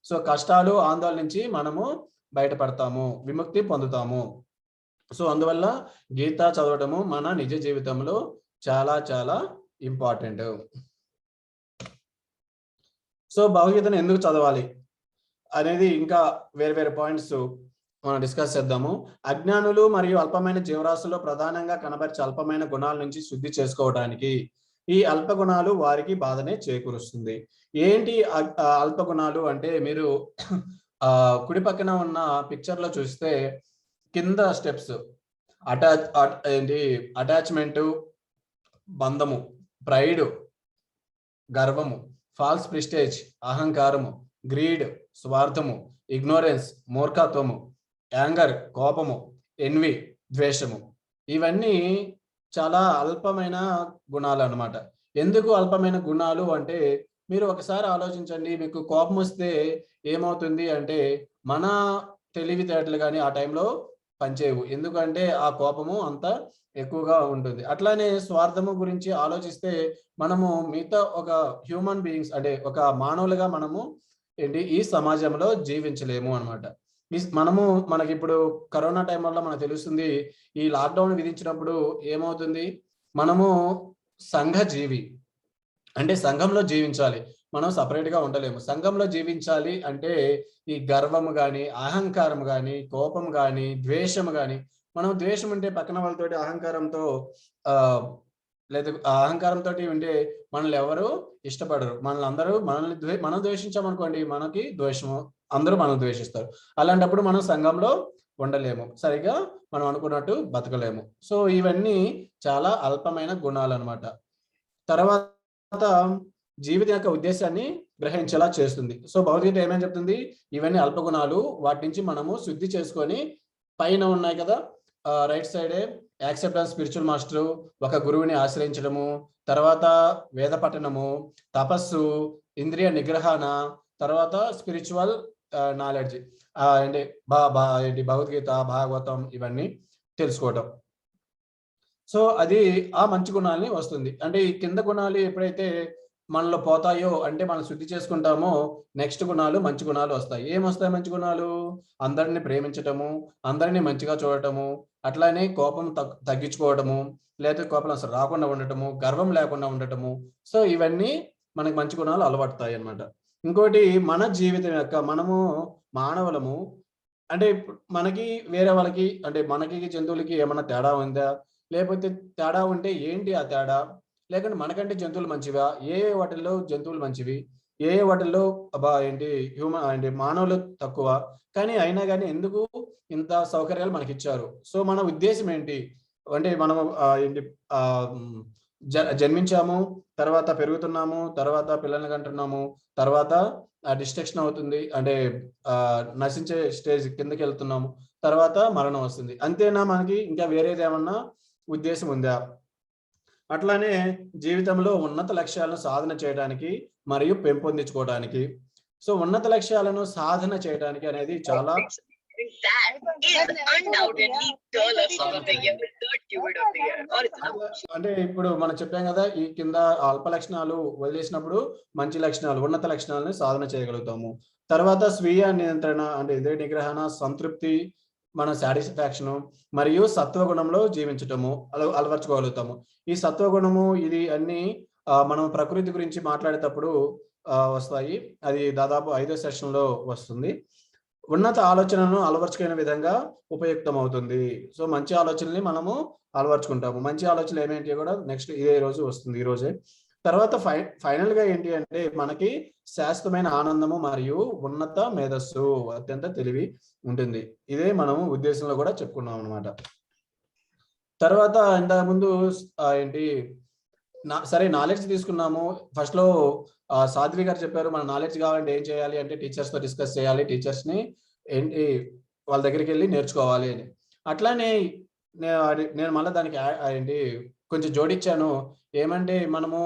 సో కష్టాలు ఆందోళన నుంచి మనము బయటపడతాము, విముక్తి పొందుతాము. సో అందువల్ల గీత చదవటము మన నిజ జీవితంలో చాలా చాలా ఇంపార్టెంట్. సో భగవద్గీతను ఎందుకు చదవాలి అనేది ఇంకా వేరే వేరే పాయింట్స్ మనం డిస్కస్ చేద్దాము. అజ్ఞానులు మరియు అల్పమైన జీవరాశుల్లో ప్రధానంగా కనబరిచే అల్పమైన గుణాల నుంచి శుద్ధి చేసుకోవడానికి ఈ అల్ప గుణాలు వారికి బాధనే చేకూరుస్తుంది. ఏంటి అల్ప గుణాలు అంటే, మీరు కుడి పక్కన ఉన్న పిక్చర్ లో చూస్తే కింద స్టెప్స్ అటాచ్మెంట్, బంధము, ప్రైడ్, గర్వము, ఫాల్స్ ప్రిస్టేజ్, అహంకారము, గ్రీడ్, స్వార్థము, ఇగ్నోరెన్స్, మూర్ఖత్వము, యాంగర్, కోపము, ఎన్వి, ద్వేషము. ఇవన్నీ చాలా అల్పమైన గుణాలు అన్నమాట. ఎందుకు అల్పమైన గుణాలు అంటే, మీరు ఒకసారి ఆలోచించండి, మీకు కోపం వస్తే ఏమవుతుంది అంటే మన తెలివితేటలు కానీ ఆ టైంలో పనిచేయవు, ఎందుకంటే ఆ కోపము అంత ఎక్కువగా ఉంటుంది. అట్లానే స్వార్థము గురించి ఆలోచిస్తే మనము మిగతా ఒక హ్యూమన్ బీయింగ్స్ అంటే ఒక మానవులుగా మనము ఏంటి ఈ సమాజంలో జీవించలేము అనమాట. మనకి ఇప్పుడు కరోనా టైం వల్ల మనకు తెలుస్తుంది, ఈ లాక్డౌన్ విధించినప్పుడు ఏమవుతుంది, మనము సంఘ జీవి అంటే సంఘంలో జీవించాలి, మనం సపరేట్ గా ఉండలేము. సంఘంలో జీవించాలి అంటే ఈ గర్వము కానీ, అహంకారం కానీ, కోపం కానీ, ద్వేషము కానీ, మనం ద్వేషం ఉంటే పక్కన వాళ్ళతోటి అహంకారంతో లేదా అహంకారంతో ఉంటే మనల్ని ఎవరు ఇష్టపడరు. మనం ద్వేషించామనుకోండి, మనకి ద్వేషము, అందరూ మనం ద్వేషిస్తారు. అలాంటప్పుడు మనం సంఘంలో ఉండలేము, సరిగా మనం అనుకున్నట్టు బతకలేము. సో ఇవన్నీ చాలా అల్పమైన గుణాలు అన్నమాట. తర్వాత జీవితం యొక్క ఉద్దేశాన్ని గ్రహించేలా చేస్తుంది. సో భగవద్గీత ఏమేమి చెప్తుంది, ఇవన్నీ అల్ప గుణాలు, వాటి నుంచి మనము శుద్ధి చేసుకొని, పైన ఉన్నాయి కదా రైట్ సైడే, యాక్సెప్టెన్స్, స్పిరిచువల్ మాస్టరు, ఒక గురువుని ఆశ్రయించడము, తర్వాత వేద పఠనము, తపస్సు, ఇంద్రియ నిగ్రహణ, తర్వాత స్పిరిచువల్ నాలెడ్జ్ అంటే ఏంటి భగవద్గీత, భాగవతం, ఇవన్నీ తెలుసుకోవటం. సో అది ఆ మంచి గుణాలని వస్తుంది. అంటే ఈ కింద గుణాలు ఎప్పుడైతే మనలో పోతాయో, అంటే మనం శుద్ధి చేసుకుంటామో, నెక్స్ట్ గుణాలు, మంచి గుణాలు వస్తాయి. ఏమొస్తాయి మంచి గుణాలు? అందరిని ప్రేమించటము, అందరినీ మంచిగా చూడటము, అట్లానే కోపం తగ్గించుకోవడము, లేదా కోపం అసలు రాకుండా ఉండటము, గర్వం లేకుండా ఉండటము. సో ఇవన్నీ మనకి మంచి గుణాలు అలవడతాయి అన్నమాట. ఇంకోటి, మన జీవితం యొక్క, మనము మానవులము అంటే మనకి వేరే వాళ్ళకి అంటే మనకి జంతువులకి ఏమన్నా తేడా ఉందా, లేకపోతే తేడా ఉంటే ఏంటి ఆ తేడా, లేకుంటే మనకంటే జంతువులు మంచివా, ఏ వాటిల్లో జంతువులు మంచివి, ఏ వాటిల్లో ఏంటి అంటే మానవులు తక్కువ, కానీ అయినా కానీ ఎందుకు ఇంత సౌకర్యాలు మనకి ఇచ్చారు. సో మన ఉద్దేశం ఏంటి అంటే, మనము ఏంటి జన్మించాము, తర్వాత పెరుగుతున్నాము, తర్వాత పిల్లల్ని కంటున్నాము, తర్వాత డిస్ట్రక్షన్ అవుతుంది, అంటే నశించే స్టేజ్ కిందకి వెళ్తున్నాము, తర్వాత మరణం వస్తుంది. అంతేనా? మనకి ఇంకా వేరేది ఏమన్నా ఉద్దేశం ఉందా? అట్లానే జీవితంలో ఉన్నత లక్ష్యాలను సాధన చేయడానికి మరియు పెంపొందించుకోవడానికి సో ఉన్నత లక్ష్యాలను సాధన చేయడానికి అనేది చాలా That is undoubtedly dull of some of the year, third keyword of the year. Or it's అంటే ఇప్పుడు మనం చెప్పాం కదా, ఈ కింద అల్ప లక్షణాలు వదిలేసినప్పుడు మంచి లక్షణాలు, ఉన్నత లక్షణాలను సాధన చేయగలుగుతాము. తర్వాత స్వీయ నియంత్రణ అంటే ఇదే నిగ్రహణ, సంతృప్తి, మన సాటిస్ఫాక్షన్ మరియు సత్వగుణంలో జీవించటము అలవర్చుకోగలుగుతాము. ఈ సత్వగుణము ఇది అన్ని మనం ప్రకృతి గురించి మాట్లాడేటప్పుడు వస్తాయి. అది దాదాపు 5వ సెషన్లో వస్తుంది. ఉన్నత ఆలోచనను అలవర్చుకునే విధంగా ఉపయుక్తం అవుతుంది. సో మంచి ఆలోచనల్ని మనము అలవర్చుకుంటాము. మంచి ఆలోచనలు ఏమేంటి కూడా నెక్స్ట్ ఇదే రోజు వస్తుంది, ఈ రోజే. తర్వాత ఫైనల్ గా ఏంటి అంటే మనకి శాశ్వతమైన ఆనందము మరియు ఉన్నత మేధస్సు, అత్యంత తెలివి ఉంటుంది. ఇదే మనము ఉద్దేశంలో కూడా చెప్పుకున్నాం అనమాట. తర్వాత ఇంతకు ముందు ఏంటి సరే నాలెడ్జ్ తీసుకున్నాము. ఫస్ట్ లో సాధ్వి గారు చెప్పారు మన నాలెడ్జ్ కావాలంటే ఏం చేయాలి అంటే టీచర్స్ తో డిస్కస్ చేయాలి, టీచర్స్ ని ఏంటి వాళ్ళ దగ్గరికి వెళ్ళి నేర్చుకోవాలి అని. అట్లానే నేను మళ్ళీ దానికి ఏంటి కొంచెం జోడించాను. ఏమంటే మనము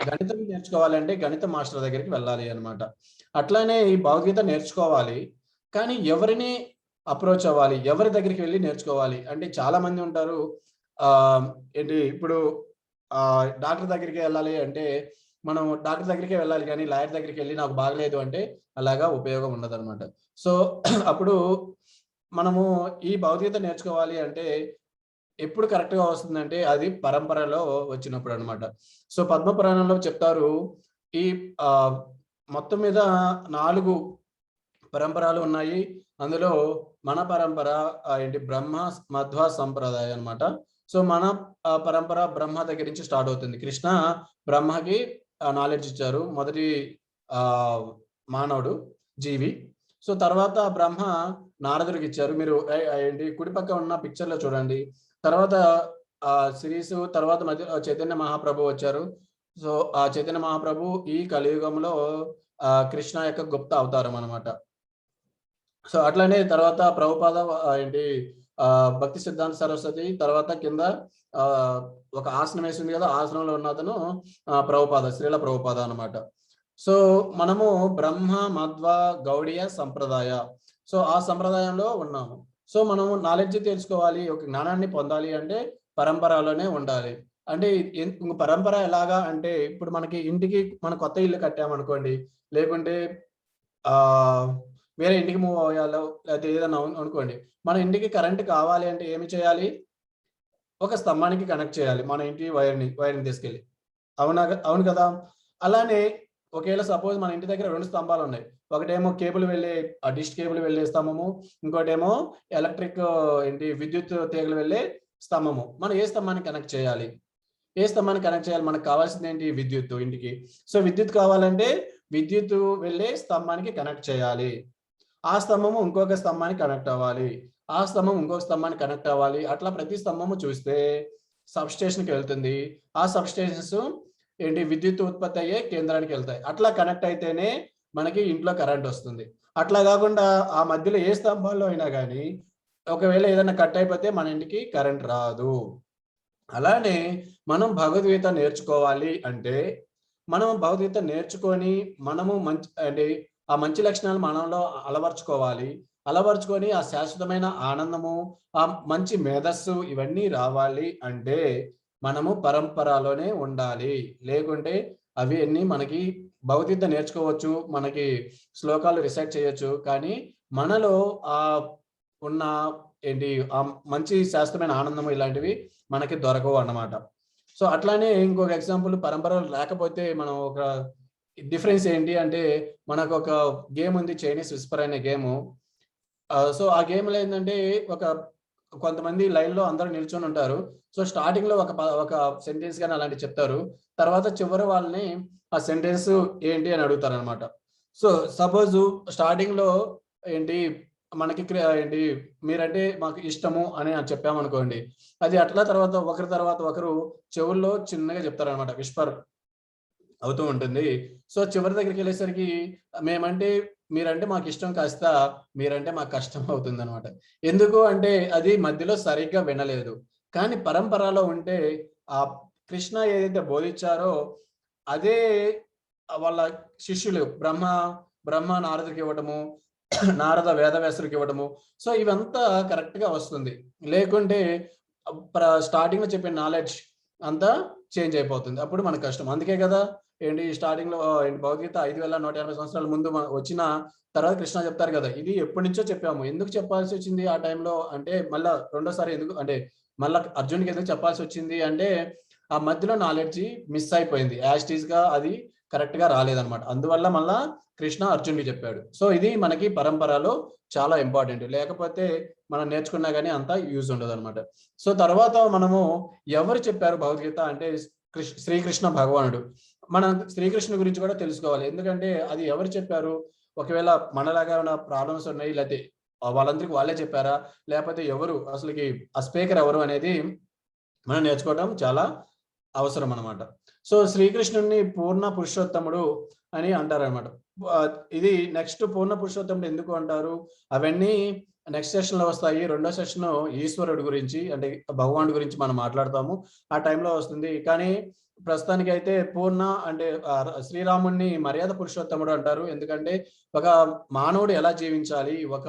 గణితం నేర్చుకోవాలంటే గణిత మాస్టర్ దగ్గరికి వెళ్ళాలి అనమాట. అట్లానే ఈ భగవద్గీత నేర్చుకోవాలి, కానీ ఎవరిని అప్రోచ్ అవ్వాలి, ఎవరి దగ్గరికి వెళ్ళి నేర్చుకోవాలి అంటే చాలా మంది ఉంటారు. ఏంటి ఇప్పుడు డాక్టర్ దగ్గరికి వెళ్ళాలి అంటే మనం డాక్టర్ దగ్గరికి వెళ్ళాలి, కానీ లాయర్ దగ్గరికి వెళ్ళి నాకు బాగలేదు అంటే అలాగా ఉపయోగం ఉండదు అనమాట. సో అప్పుడు మనము ఈ భౌతికత నేర్చుకోవాలి అంటే ఎప్పుడు కరెక్ట్ గా వస్తుందంటే అది పరంపరలో వచ్చినప్పుడు అనమాట. సో పద్మపురాణంలో చెప్తారు, ఈ మొత్తం మీద 4 పరంపరలు ఉన్నాయి. అందులో మన పరంపర ఏంటి బ్రహ్మ మధ్వ సంప్రదాయం అనమాట. సో మన పరంపర బ్రహ్మ దగ్గర నుంచి స్టార్ట్ అవుతుంది. కృష్ణ బ్రహ్మకి నాలెడ్జ్ ఇచ్చారు, మొదటి మానవుడు జీవి. సో తర్వాత బ్రహ్మ నారదుడికి ఇచ్చారు. మీరు ఏంటి కుడి పక్క ఉన్న పిక్చర్ లో చూడండి. తర్వాత సిరీస్ తర్వాత మధ్య చైతన్య మహాప్రభు వచ్చారు. సో ఆ చైతన్య మహాప్రభు ఈ కలియుగంలో కృష్ణ యొక్క గుప్త అవతారం అనమాట. సో అట్లనే తర్వాత ప్రభుపాద ఏంటి భక్తి సిద్ధాంత సరస్వతి, తర్వాత కింద ఒక ఆసనం వేసింది కదా, ఆసనంలో ఉన్న అతను ప్రభుపాద, శ్రీల ప్రభుపాద అనమాట. సో మనము బ్రహ్మ మధ్వ గౌడీయ సంప్రదాయ, సో ఆ సంప్రదాయంలో ఉన్నాము. సో మనము నాలెడ్జ్ తెలుసుకోవాలి, ఒక జ్ఞానాన్ని పొందాలి అంటే పరంపరలోనే ఉండాలి. అంటే పరంపర ఎలాగా అంటే ఇప్పుడు మనకి ఇంటికి మన కొత్త ఇల్లు కట్టామనుకోండి, లేకుంటే వేరే ఇంటికి మూవ్ అవ్వాలో లేకపోతే ఏదైనా అనుకోండి, మన ఇంటికి కరెంట్ కావాలి అంటే ఏమి చేయాలి, ఒక స్తంభానికి కనెక్ట్ చేయాలి మన ఇంటి వైర్ని తీసుకెళ్ళి. అవును కదా. అలానే ఒకవేళ సపోజ్ మన ఇంటి దగ్గర 2 స్తంభాలు ఉన్నాయి, ఒకటేమో కేబుల్ వెళ్ళే డిష్ కేబుల్ వెళ్ళే స్తంభము, ఇంకోటేమో ఎలక్ట్రిక్ ఏంటి విద్యుత్ తీగలు వెళ్ళే స్తంభము. మనం ఏ స్తంభానికి కనెక్ట్ చేయాలి, ఏ స్తంభానికి కనెక్ట్ చేయాలి, మనకు కావాల్సింది ఏంటి విద్యుత్ ఇంటికి. సో విద్యుత్ కావాలంటే విద్యుత్ వెళ్ళే స్తంభానికి కనెక్ట్ చేయాలి, ఆ స్తంభము ఇంకొక స్తంభానికి కనెక్ట్ అవ్వాలి, ఆ స్తంభం ఇంకొక స్తంభానికి కనెక్ట్ అవ్వాలి. అట్లా ప్రతి స్తంభము చూస్తే సబ్ స్టేషన్కి వెళ్తుంది, ఆ సబ్ స్టేషన్స్ ఏంటి విద్యుత్ ఉత్పత్తి అయ్యే కేంద్రానికి వెళ్తాయి. అట్లా కనెక్ట్ అయితేనే మనకి ఇంట్లో కరెంట్ వస్తుంది. అట్లా కాకుండా ఆ మధ్యలో ఏ స్తంభాల్లో అయినా కానీ ఒకవేళ ఏదైనా కట్ అయిపోతే మన ఇంటికి కరెంట్ రాదు. అలానే మనం భగవద్గీత నేర్చుకోవాలి అంటే మనం భగవద్గీత నేర్చుకొని మనము మంచి అంటే ఆ మంచి లక్షణాలు మనలో అలవర్చుకొని ఆ శాశ్వతమైన ఆనందము, ఆ మంచి మేధస్సు ఇవన్నీ రావాలి అంటే మనము పరంపరలోనే ఉండాలి. లేకుంటే అవి అన్ని మనకి భగవద్గీత నేర్చుకోవచ్చు, మనకి శ్లోకాలు రిసైట్ చేయొచ్చు, కానీ మనలో ఆ ఉన్న ఏంటి ఆ మంచి శాశ్వతమైన ఆనందము ఇలాంటివి మనకి దొరకవు అన్నమాట. సో అట్లానే ఇంకొక ఎగ్జాంపుల్, పరంపరలు లేకపోతే మనం ఒక డిఫరెన్స్ ఏంటి అంటే మనకు ఒక గేమ్ ఉంది, చైనీస్ విస్పర్ అనే గేమ్. సో ఆ గేమ్లో ఏంటంటే కొంతమంది లైన్ లో అందరూ నిల్చొని ఉంటారు. సో స్టార్టింగ్ లో ఒక సెంటెన్స్ కానీ అలాంటివి చెప్తారు, తర్వాత చివరి వాళ్ళని ఆ సెంటెన్స్ ఏంటి అని అడుగుతారు అనమాట. సో సపోజ్ స్టార్టింగ్ లో ఏంటి మనకి ఏంటి మీరంటే మాకు ఇష్టము అని చెప్పామనుకోండి, అది అట్లా తర్వాత ఒకరు చెవుల్లో చిన్నగా చెప్తారు అనమాట, విస్పర్ అవుతూ ఉంటుంది. సో చివరి దగ్గరికి వెళ్ళేసరికి మీరంటే మాకు ఇష్టం కాస్త మీరంటే మాకు కష్టం అవుతుంది అనమాట. ఎందుకు అంటే అది మధ్యలో సరిగ్గా వినలేదు. కానీ పరంపరలో ఉంటే ఆ కృష్ణ ఏదైతే బోధించారో అదే వాళ్ళ శిష్యులు బ్రహ్మ బ్రహ్మ నారదుడికి ఇవ్వటము, నారద వేదవ్యాసుడికి ఇవ్వటము. సో ఇవంతా కరెక్ట్ గా వస్తుంది. లేకుంటే స్టార్టింగ్ లో చెప్పిన నాలెడ్జ్ అంతా చేంజ్ అయిపోతుంది. అప్పుడు మనకు కష్టం. అందుకే కదా ఏంటి స్టార్టింగ్ లో భగవద్గీత 5180 సంవత్సరాల ముందు వచ్చిన తర్వాత కృష్ణ చెప్తారు కదా, ఇది ఎప్పటి నుంచో చెప్పాము, ఎందుకు చెప్పాల్సి వచ్చింది ఆ టైంలో అంటే, మళ్ళా రెండోసారి ఎందుకు అంటే మళ్ళా అర్జున్కి ఎందుకు చెప్పాల్సి వచ్చింది అంటే, ఆ మధ్యలో నాలెడ్జ్ మిస్ అయిపోయింది, యాజ్ టీజ్ గా అది కరెక్ట్ గా రాలేదన్నమాట. అందువల్ల మళ్ళా కృష్ణ అర్జున్కి చెప్పాడు. సో ఇది మనకి పరంపరలో చాలా ఇంపార్టెంట్. లేకపోతే మనం నేర్చుకున్నా కానీ అంత యూజ్ ఉండదు అనమాట. సో తర్వాత మనము ఎవరు చెప్పారు భగవద్గీత అంటే శ్రీకృష్ణ భగవానుడు. మనం శ్రీకృష్ణ గురించి కూడా తెలుసుకోవాలి. ఎందుకంటే అది ఎవరు చెప్పారు, ఒకవేళ మనలాగా ఏమైనా ప్రాబ్లమ్స్ ఉన్నాయి, లేకపోతే వాళ్ళందరికీ వాళ్ళే చెప్పారా, లేకపోతే ఎవరు అసలుకి ఆ స్పీకర్ ఎవరు అనేది మనం నేర్చుకోవడం చాలా అవసరం అనమాట. సో శ్రీకృష్ణుడిని పూర్ణ పురుషోత్తముడు అని అంటారనమాట. ఇది నెక్స్ట్ పూర్ణ పురుషోత్తముడు ఎందుకు అంటారు అవన్నీ నెక్స్ట్ సెషన్ లో వస్తాయి. రెండో సెషన్ ఈశ్వరుడు గురించి అంటే భగవానుడి గురించి మనం మాట్లాడతాము, ఆ టైంలో వస్తుంది. కానీ ప్రస్తుతానికి అయితే పూర్ణ అంటే శ్రీరాముడిని మర్యాద పురుషోత్తముడు అంటారు. ఎందుకంటే ఒక మానవుడు ఎలా జీవించాలి, ఒక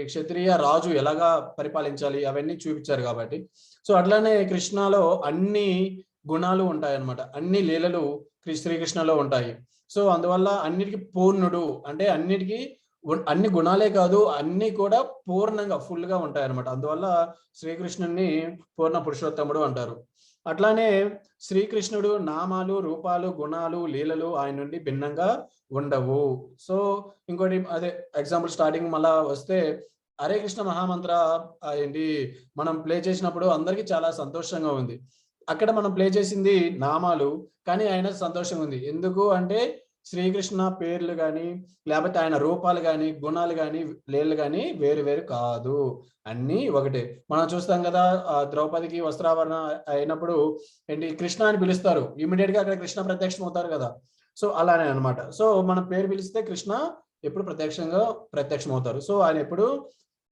క్షత్రియ రాజు ఎలాగా పరిపాలించాలి అవన్నీ చూపించారు కాబట్టి. సో అట్లానే కృష్ణలో అన్ని గుణాలు ఉంటాయి అన్నమాట, అన్ని లీలలు శ్రీకృష్ణలో ఉంటాయి. సో అందువల్ల అన్నిటికీ పూర్ణుడు అంటే అన్నిటికీ అన్ని గుణాలే కాదు, అన్ని కూడా పూర్ణంగా ఫుల్ గా ఉంటాయి అనమాట. అందువల్ల శ్రీకృష్ణుని పూర్ణ పురుషోత్తముడు అంటారు. అట్లానే శ్రీకృష్ణుడు నామాలు, రూపాలు, గుణాలు, లీలలు ఆయన నుండి భిన్నంగా ఉండవు. సో ఇంకోటి అదే ఎగ్జాంపుల్ స్టార్టింగ్ మళ్ళా వస్తే హరే కృష్ణ మహామంత్ర ఏంటి మనం ప్లే చేసినప్పుడు అందరికీ చాలా సంతోషంగా ఉంది. అక్కడ మనం ప్లే చేసింది నామాలు, కానీ ఆయన సంతోషంగా ఉంది. ఎందుకు అంటే శ్రీకృష్ణ పేర్లు కానీ లేకపోతే ఆయన రూపాలు కానీ గుణాలు కానీ లీలలు కానీ వేరు వేరు కాదు, అన్నీ ఒకటే. మనం చూస్తాం కదా ద్రౌపదికి వస్త్రాభరణ అయినప్పుడు ఏంటి కృష్ణ అని పిలుస్తారు, ఇమీడియట్ గా అక్కడ కృష్ణ ప్రత్యక్షం అవుతారు కదా. సో అలానే అనమాట. సో మన పేరు పిలిస్తే కృష్ణ ఎప్పుడు ప్రత్యక్షం అవుతారు. సో ఆయన ఎప్పుడు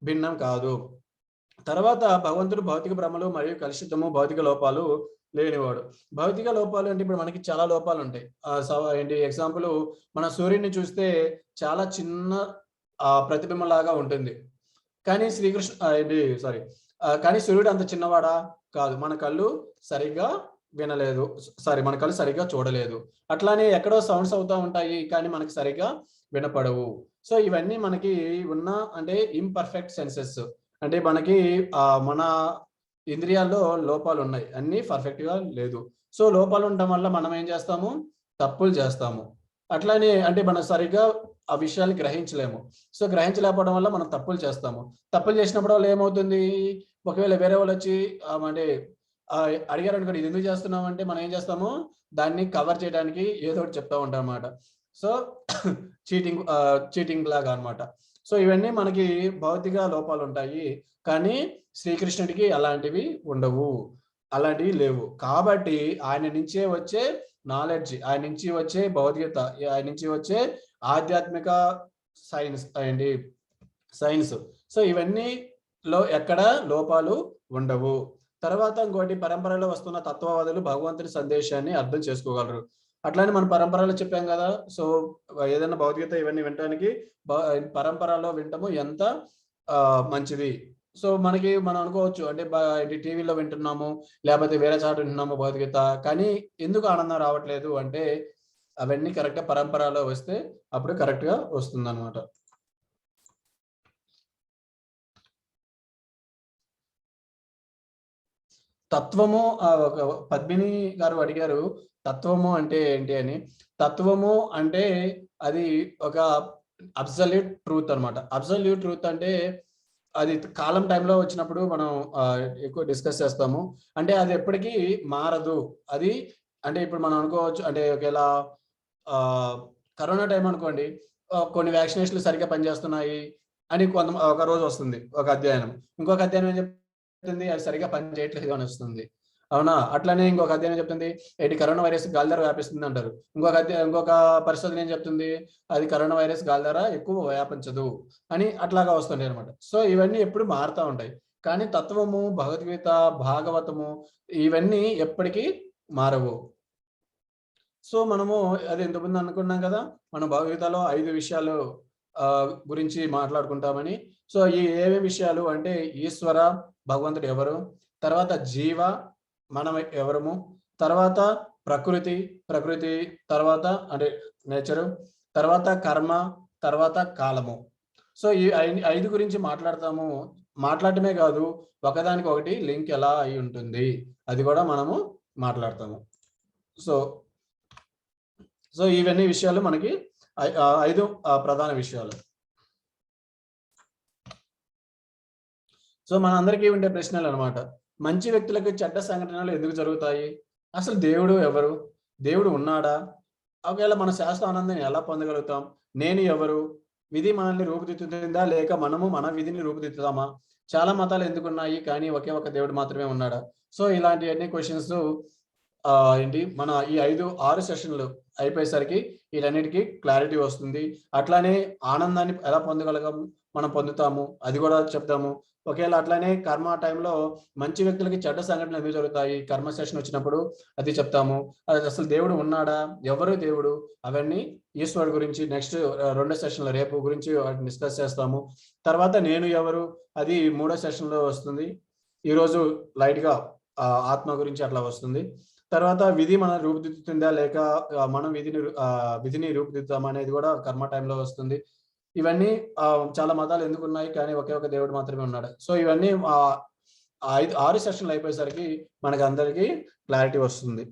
భిన్నం కాదు. తర్వాత భగవంతుడు భౌతిక భ్రమలు మరియు కలుషితము భౌతిక లోపాలు లేనివాడు. భౌతిక లోపాలు అంటే ఇప్పుడు మనకి చాలా లోపాలు ఉంటాయి. ఏంటి ఎగ్జాంపుల్ మన సూర్యుడిని చూస్తే చాలా చిన్న ప్రతిబింబం లాగా ఉంటుంది, కానీ కానీ సూర్యుడు అంత చిన్నవాడా కాదు. మన కళ్ళు సరిగ్గా వినలేదు, మన కళ్ళు సరిగ్గా చూడలేదు. అట్లానే ఎక్కడో సౌండ్స్ అవుతూ ఉంటాయి కానీ మనకి సరిగ్గా వినపడవు. సో ఇవన్నీ మనకి ఉన్న అంటే ఇంపర్ఫెక్ట్ సెన్సెస్, అంటే మనకి మన ఇంద్రియాల్లో లోపాలు ఉన్నాయి, అన్ని పర్ఫెక్ట్ గా లేదు. సో లోపాలు ఉండటం వల్ల మనం ఏం చేస్తాము, తప్పులు చేస్తాము. అట్లానే అంటే మనం సరిగ్గా ఆ విషయాలు గ్రహించలేము. సో గ్రహించలేకపోవడం వల్ల మనం తప్పులు చేస్తాము. తప్పులు చేసినప్పుడు వాళ్ళు ఏమవుతుంది, ఒకవేళ వేరే వాళ్ళు వచ్చి అంటే అడిగారు అనుకోండి ఇది ఎందుకు చేస్తున్నాం అంటే మనం ఏం చేస్తాము, దాన్ని కవర్ చేయడానికి ఏదో ఒకటి చెప్తా ఉంటాం అన్నమాట. సో చీటింగ్ లాగా అనమాట. సో ఇవన్నీ మనకి భౌతిక లోపాలు ఉంటాయి, కానీ శ్రీకృష్ణుడికి అలాంటివి ఉండవు, అలాంటివి లేవు. కాబట్టి ఆయన నుంచే వచ్చే నాలెడ్జ్, ఆయన నుంచి వచ్చే భౌతికత, ఆయన నుంచి వచ్చే ఆధ్యాత్మిక సైన్స్. సో ఇవన్నీలో ఎక్కడ లోపాలు ఉండవు. తర్వాత ఇంకోటి పరంపరలో వస్తున్న తత్వవాదులు భగవంతుని సందేశాన్ని అర్థం చేసుకోగలరు. అట్లానే మన పరంపరలో చెప్పాం కదా. సో ఏదైనా భౌతికత ఇవన్నీ వినటానికి పరంపరలో వింటము ఎంత మంచిది. సో మనం అనుకోవచ్చు అంటే టీవీలో వింటున్నాము లేకపోతే వేరే చాటు వింటున్నాము భౌతికత, కానీ ఎందుకు ఆనందం రావట్లేదు అంటే అవన్నీ కరెక్ట్ గా పరంపరలో వస్తే అప్పుడు కరెక్ట్ గా వస్తుంది అనమాట. తత్వము పద్మిని గారు అడిగారు తత్వము అంటే ఏంటి అని. తత్వము అంటే అది ఒక అబ్సల్యూట్ ట్రూత్ అనమాట. అబ్సల్యూట్ ట్రూత్ అంటే అది కాలం టైంలో వచ్చినప్పుడు మనం ఎక్కువ డిస్కస్ చేస్తాము. అంటే అది ఎప్పటికీ మారదు. అది అంటే ఇప్పుడు మనం అనుకోవచ్చు అంటే ఒకవేళ కరోనా టైం అనుకోండి, కొన్ని వ్యాక్సినేషన్లు సరిగ్గా పనిచేస్తున్నాయి అని ఒక రోజు వస్తుంది ఒక అధ్యయనం, ఇంకొక అధ్యయనం ఏం చెప్తుంది అది సరిగ్గా పని చేయట్లేదు అని వస్తుంది, అవునా? అట్లానే ఇంకొక అధ్యయనం చెప్తుంది కరోనా వైరస్ గాలి ద్వారా వ్యాపిస్తుంది అంటారు. ఇంకొక పరిశోధన ఏం చెప్తుంది అది కరోనా వైరస్ గాలి ద్వారా ఎక్కువ వ్యాపించదు అని అట్లాగా వస్తుంది అనమాట. సో ఇవన్నీ ఎప్పుడు మారుతూ ఉంటాయి, కానీ తత్వము, భగవద్గీత, భాగవతము ఇవన్నీ ఎప్పటికీ మారవు. సో మనము అది ఇంతకుముందు అనుకున్నాం కదా, మన భగవద్గీతలో 5 విషయాలు గురించి మాట్లాడుకుంటామని. సో ఈ ఏమేమి విషయాలు అంటే ఈశ్వర, భగవంతుడు ఎవరు, తర్వాత జీవ, మనం ఎవరము, తర్వాత ప్రకృతి తర్వాత అంటే నేచరు, తర్వాత కర్మ, తర్వాత కాలము. సో ఈ 5 గురించి మాట్లాడతాము. మాట్లాడటమే కాదు, ఒకదానికి ఒకటి లింక్ ఎలా అయి ఉంటుంది అది కూడా మనము మాట్లాడతాము. సో ఇవన్నీ విషయాలు మనకి 5 ప్రధాన విషయాలు. సో మనందరికీ ఉండే ప్రశ్నలు అనమాట. మంచి వ్యక్తులకు చెడ్డ సంఘటనలు ఎందుకు జరుగుతాయి? అసలు దేవుడు ఎవరు? దేవుడు ఉన్నాడా? ఒకవేళ మన శాశ్వత ఆనందాన్ని ఎలా పొందగలుగుతాం? నేను ఎవరు? విధి మనల్ని రూపుదిద్దుతుందా లేక మనము మన విధిని రూపుదిద్దుతామా? చాలా మతాలు ఎందుకున్నాయి కానీ ఒకే ఒక దేవుడు మాత్రమే ఉన్నాడా? సో ఇలాంటి అన్ని క్వశ్చన్స్ ఏంటి మన ఈ 5-6 సెషన్లు అయిపోయేసరికి వీటన్నిటికీ క్లారిటీ వస్తుంది. అట్లానే ఆనందాన్ని ఎలా మనం పొందుతాము అది కూడా చెప్తాము. ఒకవేళ అట్లానే కర్మ టైంలో మంచి వ్యక్తులకి చెడ్డ సంఘటనలు ఎందుకు జరుగుతాయి, కర్మ సెషన్ వచ్చినప్పుడు అది చెప్తాము. అసలు దేవుడు ఉన్నాడా, ఎవరు దేవుడు, అవన్నీ ఈశ్వరుడు గురించి నెక్స్ట్ 2వ సెషన్లో రేపు గురించి వాటిని డిస్కస్ చేస్తాము. తర్వాత నేను ఎవరు అది 3వ సెషన్లో వస్తుంది. ఈరోజు లైట్గా ఆత్మ గురించి అట్లా వస్తుంది. తర్వాత విధి మనం రూపుదిద్దుతుందా లేక మనం విధిని రూపుదిద్దుతామా అనేది కూడా కర్మ టైంలో వస్తుంది. ఇవన్నీ చాలా మతాలు ఎందుకు ఉన్నాయి కానీ ఒకే ఒక దేవుడు మాత్రమే ఉన్నాడు. సో ఇవన్నీ 5-6 సెషన్లు అయిపోయేసరికి మనకి అందరికీ క్లారిటీ వస్తుంది.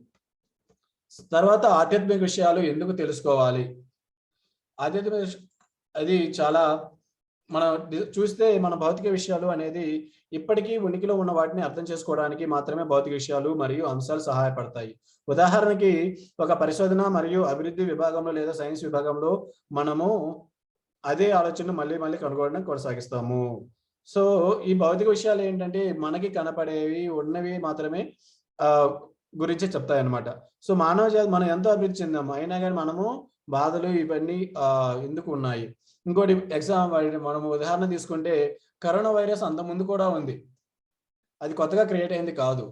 తర్వాత ఆధ్యాత్మిక విషయాలు ఎందుకు తెలుసుకోవాలి? ఆధ్యాత్మిక అది చాలా మనం చూస్తే మన భౌతిక విషయాలు అనేది ఇప్పటికీ ఉనికిలో ఉన్న వాటిని అర్థం చేసుకోవడానికి మాత్రమే భౌతిక విషయాలు మరియు అంశాలు సహాయపడతాయి. ఉదాహరణకి ఒక పరిశోధన మరియు అభివృద్ధి విభాగంలో లేదా సైన్స్ విభాగంలో మనము అదే ఆలోచన మళ్ళీ కనుగొనడం కొనసాగిస్తాము. సో ఈ భౌతిక విషయాలు ఏంటంటే మనకి కనపడేవి ఉన్నవి మాత్రమే గురించి చెప్తాయన్నమాట. సో మానవ జాతి మనం ఎంతో అభివృద్ధి చెందాము, అయినా కానీ మనము బాధలు ఇవన్నీ ఎందుకు ఉన్నాయి? ఇంకోటి మనము ఉదాహరణ తీసుకుంటే కరోనా వైరస్ అంత ముందు కూడా ఉంది, అది కొత్తగా క్రియేట్ అయింది కాదు.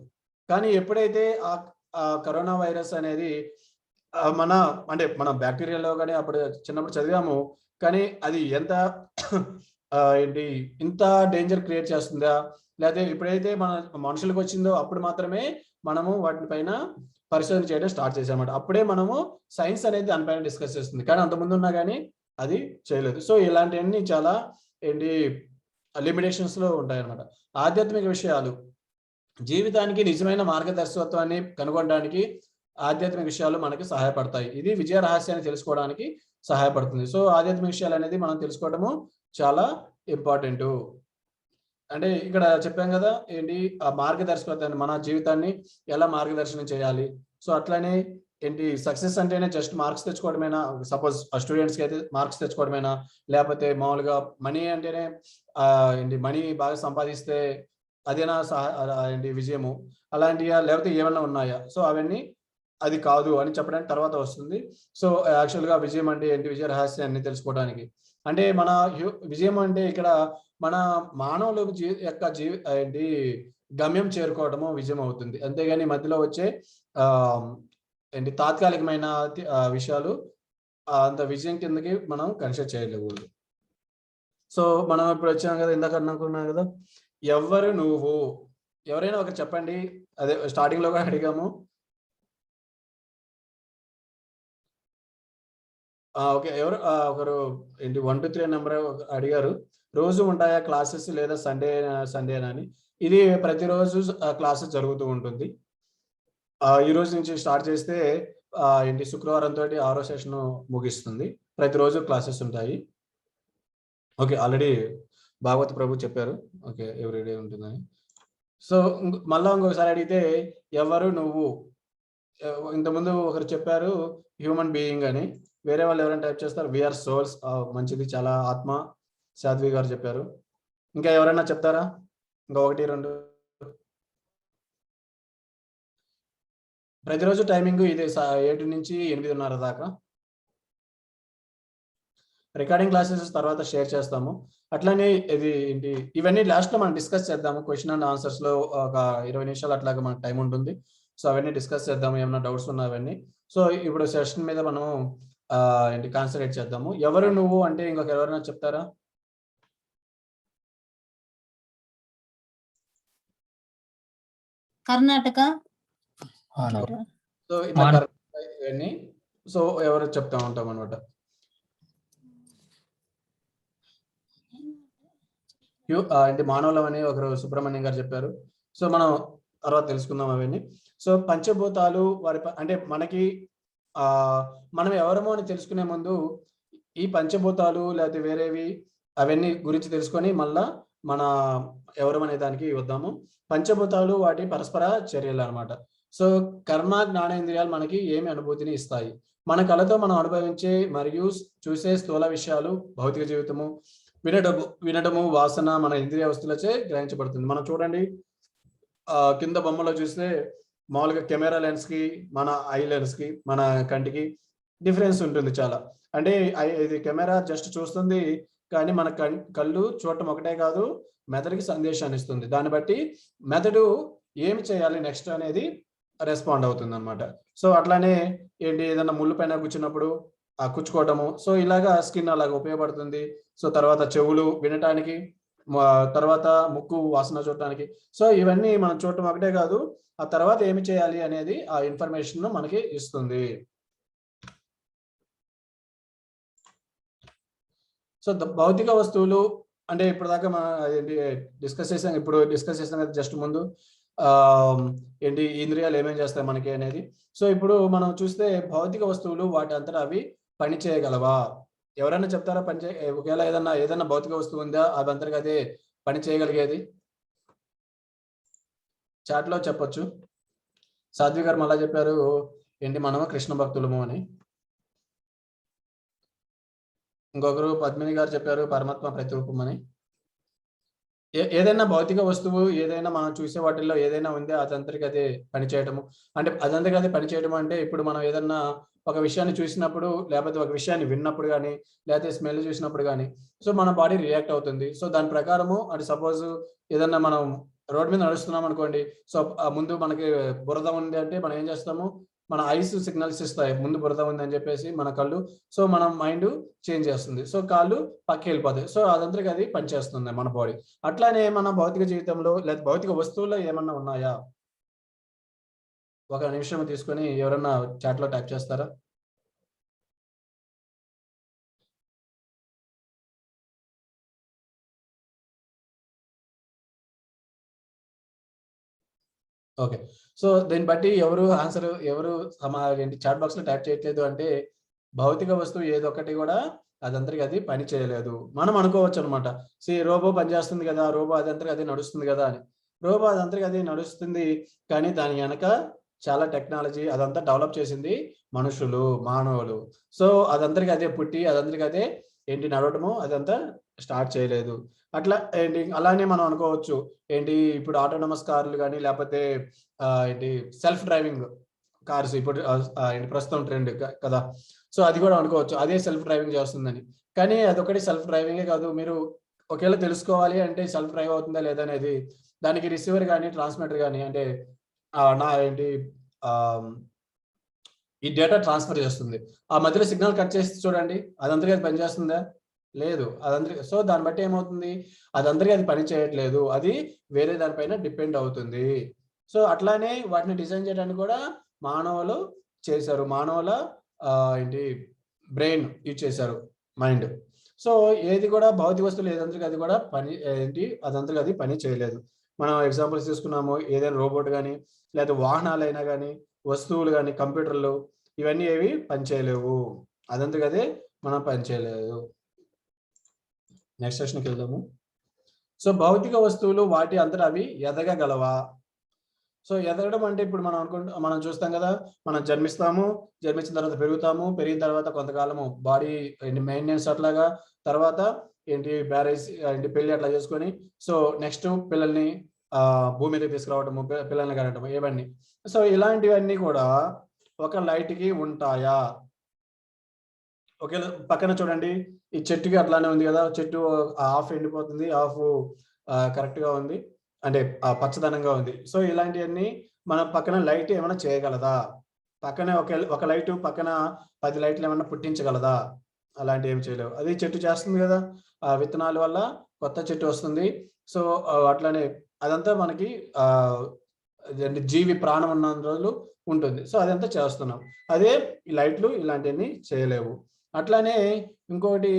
కానీ ఎప్పుడైతే ఆ కరోనా వైరస్ అనేది మన బ్యాక్టీరియాలో కానీ అప్పుడు చిన్నప్పుడు చదివాము, కానీ అది ఎంత ఇంత డేంజర్ క్రియేట్ చేస్తుందా, లేకపోతే ఇప్పుడైతే మన మనుషులకు వచ్చిందో అప్పుడు మాత్రమే మనము వాటిపైన పరిశోధన చేయడం స్టార్ట్ చేసామన్నమాట. అప్పుడే మనము సైన్స్ అనేది దానిపైన డిస్కస్ చేస్తుంది, కానీ అంతకుముందు ఉన్నా కానీ అది చేయలేదు. సో ఇలాంటివన్నీ చాలా లిమిటేషన్స్ లో ఉంటాయన్నమాట. ఆధ్యాత్మిక విషయాలు జీవితానికి నిజమైన మార్గదర్శకత్వాన్ని కనుగొనడానికి ఆధ్యాత్మిక విషయాలు మనకి సహాయపడతాయి. ఇది విజయ రహస్యాన్ని తెలుసుకోవడానికి సహాయపడుతుంది. సో ఆధ్యాత్మిక విషయాలు అనేది మనం తెలుసుకోవడము చాలా ఇంపార్టెంట్. అంటే ఇక్కడ చెప్పాం కదా ఆ మార్గదర్శకత్వాన్ని, మన జీవితాన్ని ఎలా మార్గదర్శనం చేయాలి. సో అట్లానే సక్సెస్ అంటేనే జస్ట్ మార్క్స్ తెచ్చుకోవడమేనా? సపోజ్ స్టూడెంట్స్కి అయితే మార్క్స్ తెచ్చుకోవడమేనా, లేకపోతే మామూలుగా మనీ అంటేనే మనీ బాగా సంపాదిస్తే అదేనా విజయము, అలాంటివా లేకపోతే ఏమన్నా ఉన్నాయా? సో అవన్నీ అది కాదు అని చెప్పడానికి తర్వాత వస్తుంది. సో యాక్చువల్గా విజయం అంటే ఏంటి, విజయ రహస్యాన్ని తెలుసుకోవడానికి అంటే మన విజయం అంటే ఇక్కడ మన మానవుల యొక్క గమ్యం చేరుకోవడము విజయం అవుతుంది. అంతేగాని మధ్యలో వచ్చే తాత్కాలికమైన విషయాలు అంత విజయం కిందకి మనం కన్సిడర్ చేయలేకూడదు. సో మనం ఇప్పుడు వచ్చాం కదా, ఇందాక అనుకున్నాం కదా, ఎవరు నువ్వు, ఎవరైనా ఒకరు చెప్పండి. అదే స్టార్టింగ్ లో కూడా అడిగాము. ఓకే, ఎవరు ఒకరు 1 to 3 నెంబర్ అడిగారు. రోజు ఉంటాయా క్లాసెస్ లేదా సండేనా అని. ఇది ప్రతిరోజు క్లాసెస్ జరుగుతూ ఉంటుంది. ఈ రోజు నుంచి స్టార్ట్ చేస్తే శుక్రవారం తోటి 6వ సెషన్ ముగిస్తుంది. ప్రతిరోజు క్లాసెస్ ఉంటాయి. ఓకే, ఆల్రెడీ భాగవత ప్రభు చెప్పారు. ఓకే, ఎవ్రీడే ఉంటుందని. సో మళ్ళా ఇంకొకసారి అడిగితే ఎవరు నువ్వు, ఇంతకుముందు ఒకరు చెప్పారు హ్యూమన్ బీయింగ్ అని, వేరే వాళ్ళు ఎవరైనా టైప్ చేస్తారు వీఆర్ సోల్స్. మంచిది, చాలా ఆత్మ. సాధ్వి గారు చెప్పారు. ఇంకా ఎవరైనా చెప్తారా? ఇంకా 1, 2. ప్రతిరోజు టైమింగ్ ఇది 7 నుంచి 8:30 దాకా. రికార్డింగ్ క్లాసెస్ తర్వాత షేర్ చేస్తాము. అట్లానే ఇవన్నీ లాస్ట్ లో మనం డిస్కస్ చేద్దాము. క్వశ్చన్ అండ్ ఆన్సర్స్ లో ఒక 20 నిమిషాలు అట్లాగా మనకు టైం ఉంటుంది. సో అవన్నీ డిస్కస్ చేద్దాము, ఏమైనా డౌట్స్ ఉన్నా అవన్నీ. సో ఇప్పుడు సెషన్ మీద మనం ఏంటి కాన్సన్ట్రేట్ చేద్దాము. ఎవరు నువ్వు అంటే ఇంకొక ఎవరైనా చెప్తారా? కర్ణాటక. సో ఇట్లా ఇవన్నీ సో ఎవరు చెప్తా ఉంటాం అనమాట. అంటే మానవులం అని ఒకరు సుబ్రహ్మణ్యం గారు చెప్పారు. సో మనం తర్వాత తెలుసుకుందాం అవన్నీ. సో పంచభూతాలు వారి అంటే మనకి మనం ఎవరమో అని తెలుసుకునే ముందు ఈ పంచభూతాలు లేకపోతే వేరేవి అవన్నీ గురించి తెలుసుకొని మళ్ళా మన ఎవరమనే దానికి వద్దాము. పంచభూతాలు వాటి పరస్పర చర్యలు అనమాట. సో కర్మ జ్ఞానేంద్రియాలు మనకి ఏమి అనుభూతిని ఇస్తాయి? మన కళతో మనం అనుభవించే మరియు చూసే స్థూల విషయాలు, భౌతిక జీవితము, వినడము వాసన మన ఇంద్రియ వస్తువులచే గ్రహించబడుతుంది. మనం చూడండి కింద బొమ్మలో చూస్తే మామూలుగా కెమెరా లెన్స్ కి మన ఐ లెన్స్ కి మన కంటికి డిఫరెన్స్ ఉంటుంది చాలా. అంటే ఇది కెమెరా జస్ట్ చూస్తుంది కానీ మన కళ్ళు చూడటం ఒకటే కాదు, మెదడుకి సందేశాన్ని ఇస్తుంది. దాన్ని బట్టి మెదడు ఏమి చేయాలి నెక్స్ట్ అనేది రెస్పాండ్ అవుతుంది అనమాట. సో అట్లానే ఏంటి ఏదైనా ముళ్ళు పైన కూర్చున్నప్పుడు కుచ్చుకోవటము, సో ఇలాగా స్కిన్ అలాగా ఉపయోగపడుతుంది. సో తర్వాత చెవులు వినటానికి, తర్వాత ముక్కు వాసన చూడటానికి. సో ఇవన్నీ మనం చూడటం ఒకటే కాదు, ఆ తర్వాత ఏమి చేయాలి అనేది ఆ ఇన్ఫర్మేషన్ మనకి ఇస్తుంది. సో భౌతిక వస్తువులు అంటే ఇప్పటిదాకా మనం డిస్కస్ చేసాం. ఇప్పుడు డిస్కస్ చేసాం కదా జస్ట్ ముందు ఏంటి ఇంద్రియాలు ఏమేం చేస్తాయి మనకి అనేది. సో ఇప్పుడు మనం చూస్తే భౌతిక వస్తువులు వాటి అంతటా అవి పని చేయగలవా? ఎవరైనా చెప్తారా? ఒకవేళ ఏదైనా భౌతిక వస్తువు ఉందా అవి అంతగా అదే పని చేయగలిగేది? చాట్ లో చెప్పొచ్చు. సాధ్వి గారు మళ్ళా చెప్పారు ఏంటి మనము కృష్ణ భక్తులము అని. ఇంకొకరు పద్మిని గారు చెప్పారు పరమాత్మ ప్రతిరూపం అని. ఏదైనా భౌతిక వస్తువు ఏదైనా మనం చూసే వాటిల్లో ఏదైనా ఉందే అదంతరికి అదే పనిచేయటము. అంటే అదంతరికి అదే పనిచేయడం అంటే ఇప్పుడు మనం ఏదన్నా ఒక విషయాన్ని చూసినప్పుడు లేకపోతే ఒక విషయాన్ని విన్నప్పుడు కానీ లేకపోతే స్మెల్ చూసినప్పుడు కానీ సో మన బాడీ రియాక్ట్ అవుతుంది. సో దాని ప్రకారము అంటే సపోజ్ ఏదన్నా మనం రోడ్ మీద నడుస్తున్నాం అనుకోండి, సో ముందు మనకి బురద ఉంది అంటే మనం ఏం చేస్తాము, మన ఐస్ సిగ్నల్స్ ఇస్తాయి ముందు బురద ఉంది అని చెప్పేసి మన కళ్ళు. సో మన మైండ్ చేంజ్ చేస్తుంది, సో కాళ్ళు పక్కకి వెళ్ళిపోతాయి. సో అదంతరికి అది పనిచేస్తుంది మన బాడీ. అట్లానే మన భౌతిక జీవితంలో లేదా భౌతిక వస్తువుల్లో ఏమన్నా ఉన్నాయా? ఒక నిమిషం తీసుకొని ఎవరన్నా చాట్ లో టైప్ చేస్తారా? ఓకే. సో దీన్ని బట్టి ఎవరు చాట్ బాక్స్ లో టైప్ చేయట్లేదు అంటే భౌతిక వస్తువు ఏదో ఒకటి కూడా అదంతరికి అది పని చేయలేదు. మనం అనుకోవచ్చు అనమాట, రోబో పనిచేస్తుంది కదా, రోబో అదంతరికి అది నడుస్తుంది కదా అని. రోబో అదంతరికి అది నడుస్తుంది కానీ దాని వెనక చాలా టెక్నాలజీ అదంతా డెవలప్ చేసింది మనుషులు, మానవులు. సో అదంతరికి అదే పుట్టి అదంతరికి అదే ఏంటి నడవటము అదంతా స్టార్ట్ చేయలేదు. అట్లా ఏంటి అలానే మనం అనుకోవచ్చు ఏంటి ఇప్పుడు ఆటోనమస్ కార్లు కానీ లేకపోతే ఏంటి సెల్ఫ్ డ్రైవింగ్ కార్స్ ఇప్పుడు ఏంటి ప్రస్తుతం ట్రెండ్ కదా. సో అది కూడా అనుకోవచ్చు అదే సెల్ఫ్ డ్రైవింగ్ చేస్తుందని. కానీ అదొకటి సెల్ఫ్ డ్రైవింగే కాదు, మీరు ఒకవేళ తెలుసుకోవాలి అంటే సెల్ఫ్ డ్రైవ్ అవుతుందా లేదా అనేది దానికి రిసీవర్ కానీ ట్రాన్స్మిటర్ కానీ అంటే ఈ డేటా ట్రాన్స్ఫర్ చేస్తుంది. ఆ మధ్యలో సిగ్నల్ కట్ చేసి చూడండి అదంతగా అది పనిచేస్తుందా? లేదు. అదంతగా. సో దాన్ని బట్టి ఏమవుతుంది, అదంతగా అది పని చేయట్లేదు, అది వేరే దానిపైన డిపెండ్ అవుతుంది. సో అట్లానే వాటిని డిజైన్ చేయడానికి కూడా మానవులు చేశారు. మానవుల బ్రెయిన్ యూజ్ చేశారు, మైండ్. సో ఏది కూడా భౌతిక వస్తువులు ఏదంతగా అది కూడా అదంతగా అది పని చేయలేదు. మనం ఎగ్జాంపుల్స్ తీసుకున్నాము, ఏదైనా రోబోట్ కానీ లేదా వాహనాలైనా కానీ వస్తువులు కానీ కంప్యూటర్లు ఇవన్నీ ఏవి పనిచేయలేవు, అదంతగా అదే మనం పనిచేయలేదు. నెక్స్ట్ సెషన్కి వెళ్దాము. సో భౌతిక వస్తువులు వాటి అంతటా అవి ఎదగగలవా? సో ఎదగడం అంటే ఇప్పుడు మనం చూస్తాం కదా, మనం జన్మిస్తాము, జన్మించిన తర్వాత పెరుగుతాము, పెరిగిన తర్వాత కొంతకాలము బాడీ మెయింటెనెన్స్ అట్లాగా, తర్వాత మ్యారేజ్ పెళ్లి అట్లా చేసుకొని సో నెక్స్ట్ పిల్లల్ని భూమి మీద తీసుకురావటము, పిల్లల్ని కనటము ఇవన్నీ. సో ఇలాంటివన్నీ కూడా ఒక లైట్కి ఉంటాయా? ఒకేలా పక్కన చూడండి, ఈ చెట్టుకి అట్లానే ఉంది కదా, చెట్టు హాఫ్ ఎండిపోతుంది, హాఫ్ కరెక్ట్ గా ఉంది, అంటే పచ్చదనంగా ఉంది. సో ఇలాంటివన్నీ మన పక్కన లైట్ ఏమైనా చేయగలదా, పక్కన ఒక లైట్ పక్కన 10 లైట్లు ఏమైనా పుట్టించగలదా, అలాంటివి ఏమి చేయలేవు. అది చెట్టు చేస్తుంది కదా, ఆ విత్తనాల వల్ల కొత్త చెట్టు వస్తుంది. సో అట్లానే అదంతా మనకి జీవి ప్రాణం ఉన్న రోజులు ఉంటుంది. సో అదంతా చేస్తున్నాం. అదే ఈ లైట్లు ఇలాంటివన్నీ చేయలేవు. అట్లానే ఇంకొకటి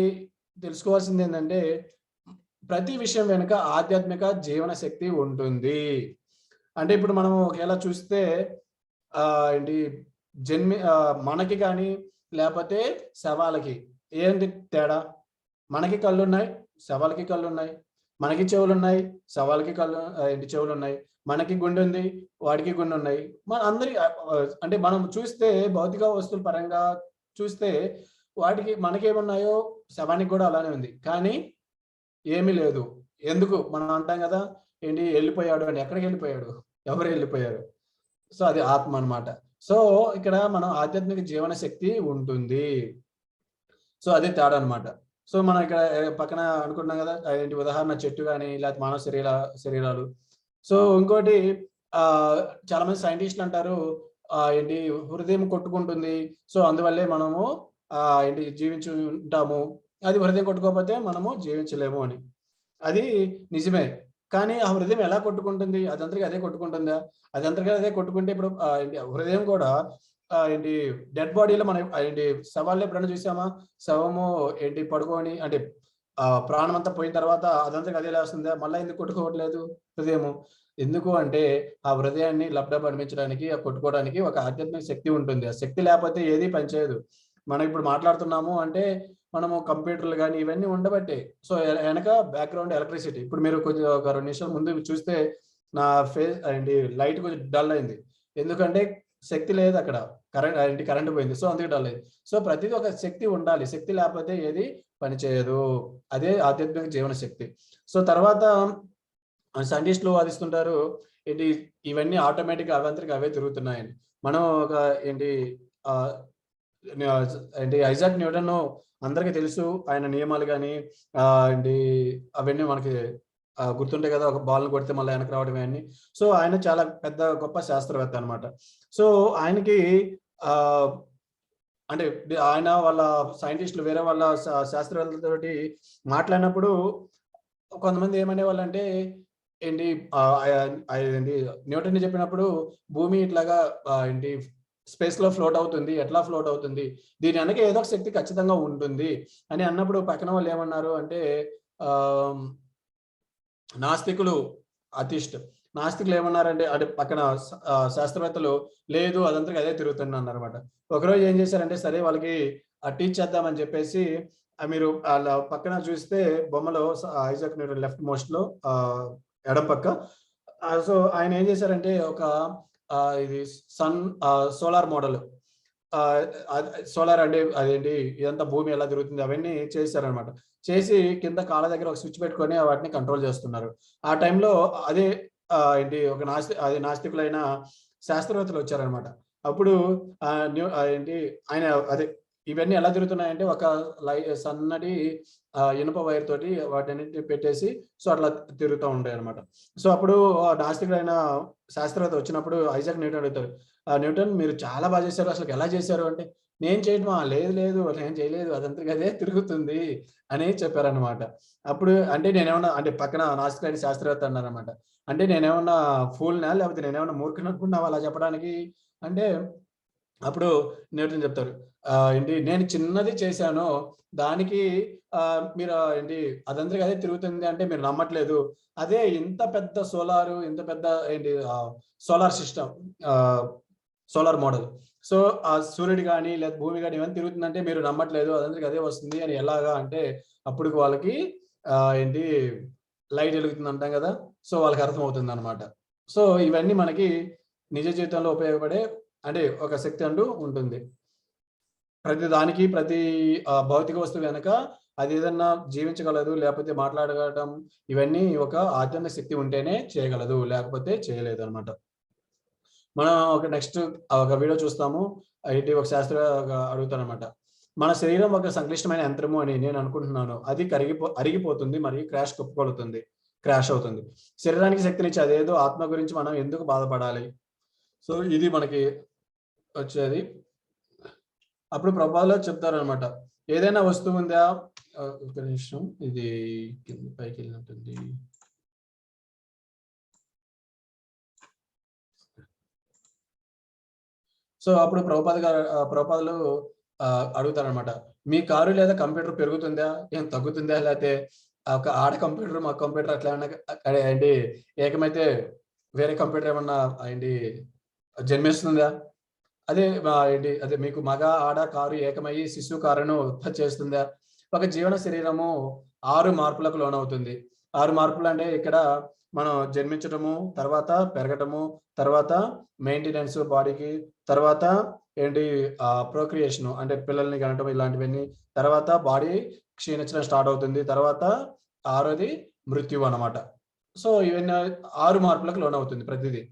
తెలుసుకోవాల్సింది ఏంటంటే, ప్రతి విషయం వెనుక ఆధ్యాత్మిక జీవన శక్తి ఉంటుంది. అంటే ఇప్పుడు మనం ఒకవేళ చూస్తే ఏంటి మనకి కానీ లేకపోతే శవాలకి ఏంటి తేడా? మనకి కళ్ళున్నాయి, శవాలకి కళ్ళున్నాయి. మనకి చెవులున్నాయి, శవాలకి చెవులున్నాయి. మనకి గుండె ఉంది, వాడికి గుండె ఉన్నాయి. మన అందరి అంటే మనం చూస్తే భౌతిక వస్తువుల పరంగా చూస్తే వాటికి మనకేమున్నాయో శవానికి కూడా అలానే ఉంది. కానీ ఏమీ లేదు. ఎందుకు మనం అంటాం కదా, ఏంటి వెళ్ళిపోయాడు అని. ఎక్కడికి వెళ్ళిపోయాడు? ఎవరు వెళ్ళిపోయారు? సో అది ఆత్మ అన్నమాట. సో ఇక్కడ మనం ఆధ్యాత్మిక జీవన శక్తి ఉంటుంది. సో అదే తేడా అన్నమాట. సో మనం ఇక్కడ పక్కన అనుకుంటున్నాం కదా, ఏంటి ఉదాహరణ చెట్టు కానీ లేకపోతే మానవ శరీరాలు. సో ఇంకోటి చాలా మంది సైంటిస్టులు అంటారు ఏంటి హృదయం కొట్టుకుంటుంది, సో అందువల్లే మనము ఏంటి జీవించి ఉంటాము. అది హృదయం కొట్టుకోకపోతే మనము జీవించలేము అని. అది నిజమే. కానీ ఆ హృదయం ఎలా కొట్టుకుంటుంది? అదంతటికి అదే కొట్టుకుంటుందా? అదంతటికి అదే కొట్టుకుంటే ఇప్పుడు ఏంటి హృదయం కూడా ఏంటి డెడ్ బాడీలో మనం ఏంటి శవాల్లో ఎప్పుడైనా చూసామా? శవము ఏంటి పడుకొని అంటే ప్రాణం అంతా పోయిన తర్వాత అదంతటికి అదే లేస్తుందా? మళ్ళా ఎందుకు కొట్టుకోవట్లేదు హృదయము? ఎందుకు అంటే ఆ హృదయాన్ని లబ్డబ్ అనిపించడానికి, కొట్టుకోవడానికి ఒక ఆధ్యాత్మిక శక్తి ఉంటుంది. ఆ శక్తి లేకపోతే ఏది పనిచేయదు. మనం ఇప్పుడు మాట్లాడుతున్నాము అంటే మనము కంప్యూటర్లు కానీ ఇవన్నీ ఉండబట్టే. సో వెనక బ్యాక్గ్రౌండ్ ఎలక్ట్రిసిటీ. ఇప్పుడు మీరు కొంచెం ఒక 2 నిమిషాల ముందు చూస్తే నా ఫేస్ ఏంటి లైట్ కొంచెం డల్ అయింది. ఎందుకంటే శక్తి లేదు అక్కడ. కరెంట్ పోయింది. సో అందుకే డల్ అయింది. సో ప్రతిదీ ఒక శక్తి ఉండాలి. శక్తి లేకపోతే ఏది పనిచేయదు. అదే ఆధ్యాత్మిక జీవన శక్తి. సో తర్వాత సైంటిస్టులు వాదిస్తుంటారు ఏంటి ఇవన్నీ ఆటోమేటిక్‌గా అవంతరికి అవే తిరుగుతున్నాయని. మనం ఒక ఏంటి ఏంటి ఐజాక్ న్యూటన్ అందరికీ తెలుసు. ఆయన నియమాలు గాని ఏంటి అవన్నీ మనకి గుర్తుంటాయి కదా, ఒక బాల్‌ని కొడితే మళ్ళీ వెనక్కి రావడం ఇవన్నీ. సో ఆయన చాలా పెద్ద గొప్ప శాస్త్రవేత్త అన్నమాట. సో ఆయనకి అంటే ఆయన వాళ్ళ సైంటిస్టులు వేరే వాళ్ళ శాస్త్రవేత్తలతోటి మాట్లాడినప్పుడు కొంతమంది ఏమనేవాళ్ళంటే ఏంటి ఏంటి న్యూటన్ చెప్పినప్పుడు భూమి ఇట్లాగా ఏంటి స్పేస్ లో ఫ్లోట్ అవుతుంది, ఎట్లా ఫ్లోట్ అవుతుంది, దీని వెనక ఏదో ఒక శక్తి ఖచ్చితంగా ఉంటుంది అని అన్నప్పుడు పక్కన వాళ్ళు ఏమన్నారు అంటే నాస్తికులు నాస్తికులు ఏమన్నారంటే అంటే పక్కన శాస్త్రవేత్తలు లేదు అదంతా అదే తిరుగుతుంది అన్నారన్నమాట. ఒకరోజు ఏం చేశారంటే సరే వాళ్ళకి టీచ్ చేద్దామని చెప్పేసి మీరు వాళ్ళ పక్కన చూస్తే బొమ్మలో ఐజాక్ న్యూటన్ లెఫ్ట్ మోస్ట్ లో ఎడం పక్క. సో ఆయన ఏం చేశారంటే ఒక ఇది సోలార్ మోడల్, సోలార్ అంటే అదేంటి ఇదంతా భూమి ఎలా తిరుగుతుంది అవన్నీ చేశారనమాట. చేసి కింద కాళ్ళ దగ్గర ఒక స్విచ్ పెట్టుకొని వాటిని కంట్రోల్ చేస్తున్నారు. ఆ టైంలో అదే ఏంటి ఒక నాస్తికులైన శాస్త్రవేత్తలు వచ్చారనమాట. అప్పుడు ఏంటి ఆయన అదే ఇవన్నీ ఎలా తిరుగుతున్నాయంటే ఒక సన్నటి ఇనుప వైర్ తోటి వాటిని పెట్టేసి సో అట్లా తిరుగుతూ ఉంటాయి అనమాట. సో అప్పుడు నాస్తికులైన శాస్త్రవేత్త వచ్చినప్పుడు ఐజాక్ న్యూటన్ అడుగుతారు, న్యూటన్ మీరు చాలా బాగా చేశారు, అసలు ఎలా చేశారు అంటే నేను చేయటమా, లేదు నేను చేయలేదు, అదంతా అదే తిరుగుతుంది అని చెప్పారనమాట. అప్పుడు అంటే నేనేమన్నా అంటే పక్కన నాస్తికులైన శాస్త్రవేత్త అన్నారనమాట. అంటే నేనేమన్నా ఫూల్నా లేకపోతే నేనేమన్నా మూర్ఖుని అనుకున్నావా అలా చెప్పడానికి అంటే అప్పుడు న్యూటన్ చెప్తారు ఏంటి నేను చిన్నది చేశాను దానికి మీరు ఏంటి అదంతా అదే తిరుగుతుంది అంటే మీరు నమ్మట్లేదు. అదే ఇంత పెద్ద ఇంత పెద్ద ఏంటి solar system, solar model, so ఆ సూర్యుడు కానీ లేదా భూమి కానీ ఇవన్నీ తిరుగుతుందంటే మీరు నమ్మట్లేదు, అదంతా అదే వస్తుంది అని ఎలాగా అంటే అప్పుడు వాళ్ళకి ఏంటి లైట్ వెలుగుతుంది అంటాం కదా, సో వాళ్ళకి అర్థమవుతుంది అనమాట. సో ఇవన్నీ మనకి నిజ జీవితంలో ఉపయోగపడే అంటే ఒక శక్తి అంటూ ఉంటుంది. ప్రతి దానికి ప్రతి భౌతిక వస్తువు వెనక అది ఏదన్నా జీవించగలదు లేకపోతే మాట్లాడగలడం ఇవన్నీ ఒక ఆధ్యాత్మిక శక్తి ఉంటేనే చేయగలదు, లేకపోతే చేయలేదు అనమాట. మనం ఒక నెక్స్ట్ ఒక వీడియో చూస్తాము. అయితే ఒక శాస్త్ర అడుగుతారనమాట, మన శరీరం ఒక సంక్లిష్టమైన యంత్రము అని నేను అనుకుంటున్నాను, అది అరిగిపోతుంది మరియు క్రాష్ అవుతుంది. శరీరానికి శక్తినిచ్చి అదేదో ఆత్మ గురించి మనం ఎందుకు బాధపడాలి? సో ఇది మనకి వచ్చేది. అప్పుడు ప్రభుపాదులు చెప్తారనమాట, ఏదైనా వస్తువు ఉందా, ఒక నిమిషం, ఇది కింద పైకి వెళ్ళినట్టుంది. సో అప్పుడు ప్రభుపాదులు అడుగుతారనమాట, మీ కారు లేదా కంప్యూటర్ పెరుగుతుందా, ఏం తగ్గుతుందా, లేకపోతే ఒక ఆడ కంప్యూటర్ మా కంప్యూటర్ అట్లా ఏమన్నా ఏంటి ఏకమైతే వేరే కంప్యూటర్ ఏమన్నా ఏంటి జన్మిస్తుందా, అదే ఏంటి అదే మీకు మగ ఆడ కారు ఏకమయ్యి శిశువు కారును ఉత్పత్తి చేస్తుందా. ఒక జీవన శరీరము 6 మార్పులకు లోనవుతుంది. 6 మార్పులు అంటే ఇక్కడ మనం జన్మించటము, తర్వాత పెరగటము, తర్వాత మెయింటెనెన్స్ బాడీకి, తర్వాత ఏంటి ప్రోక్రియేషన్ అంటే పిల్లల్ని కనటం ఇలాంటివన్నీ, తర్వాత బాడీ క్షీణించడం స్టార్ట్ అవుతుంది, తర్వాత 6వది మృత్యువు అన్నమాట. సో ఇవన్నీ 6 మార్పులకు లోనవుతుంది ప్రతిదీ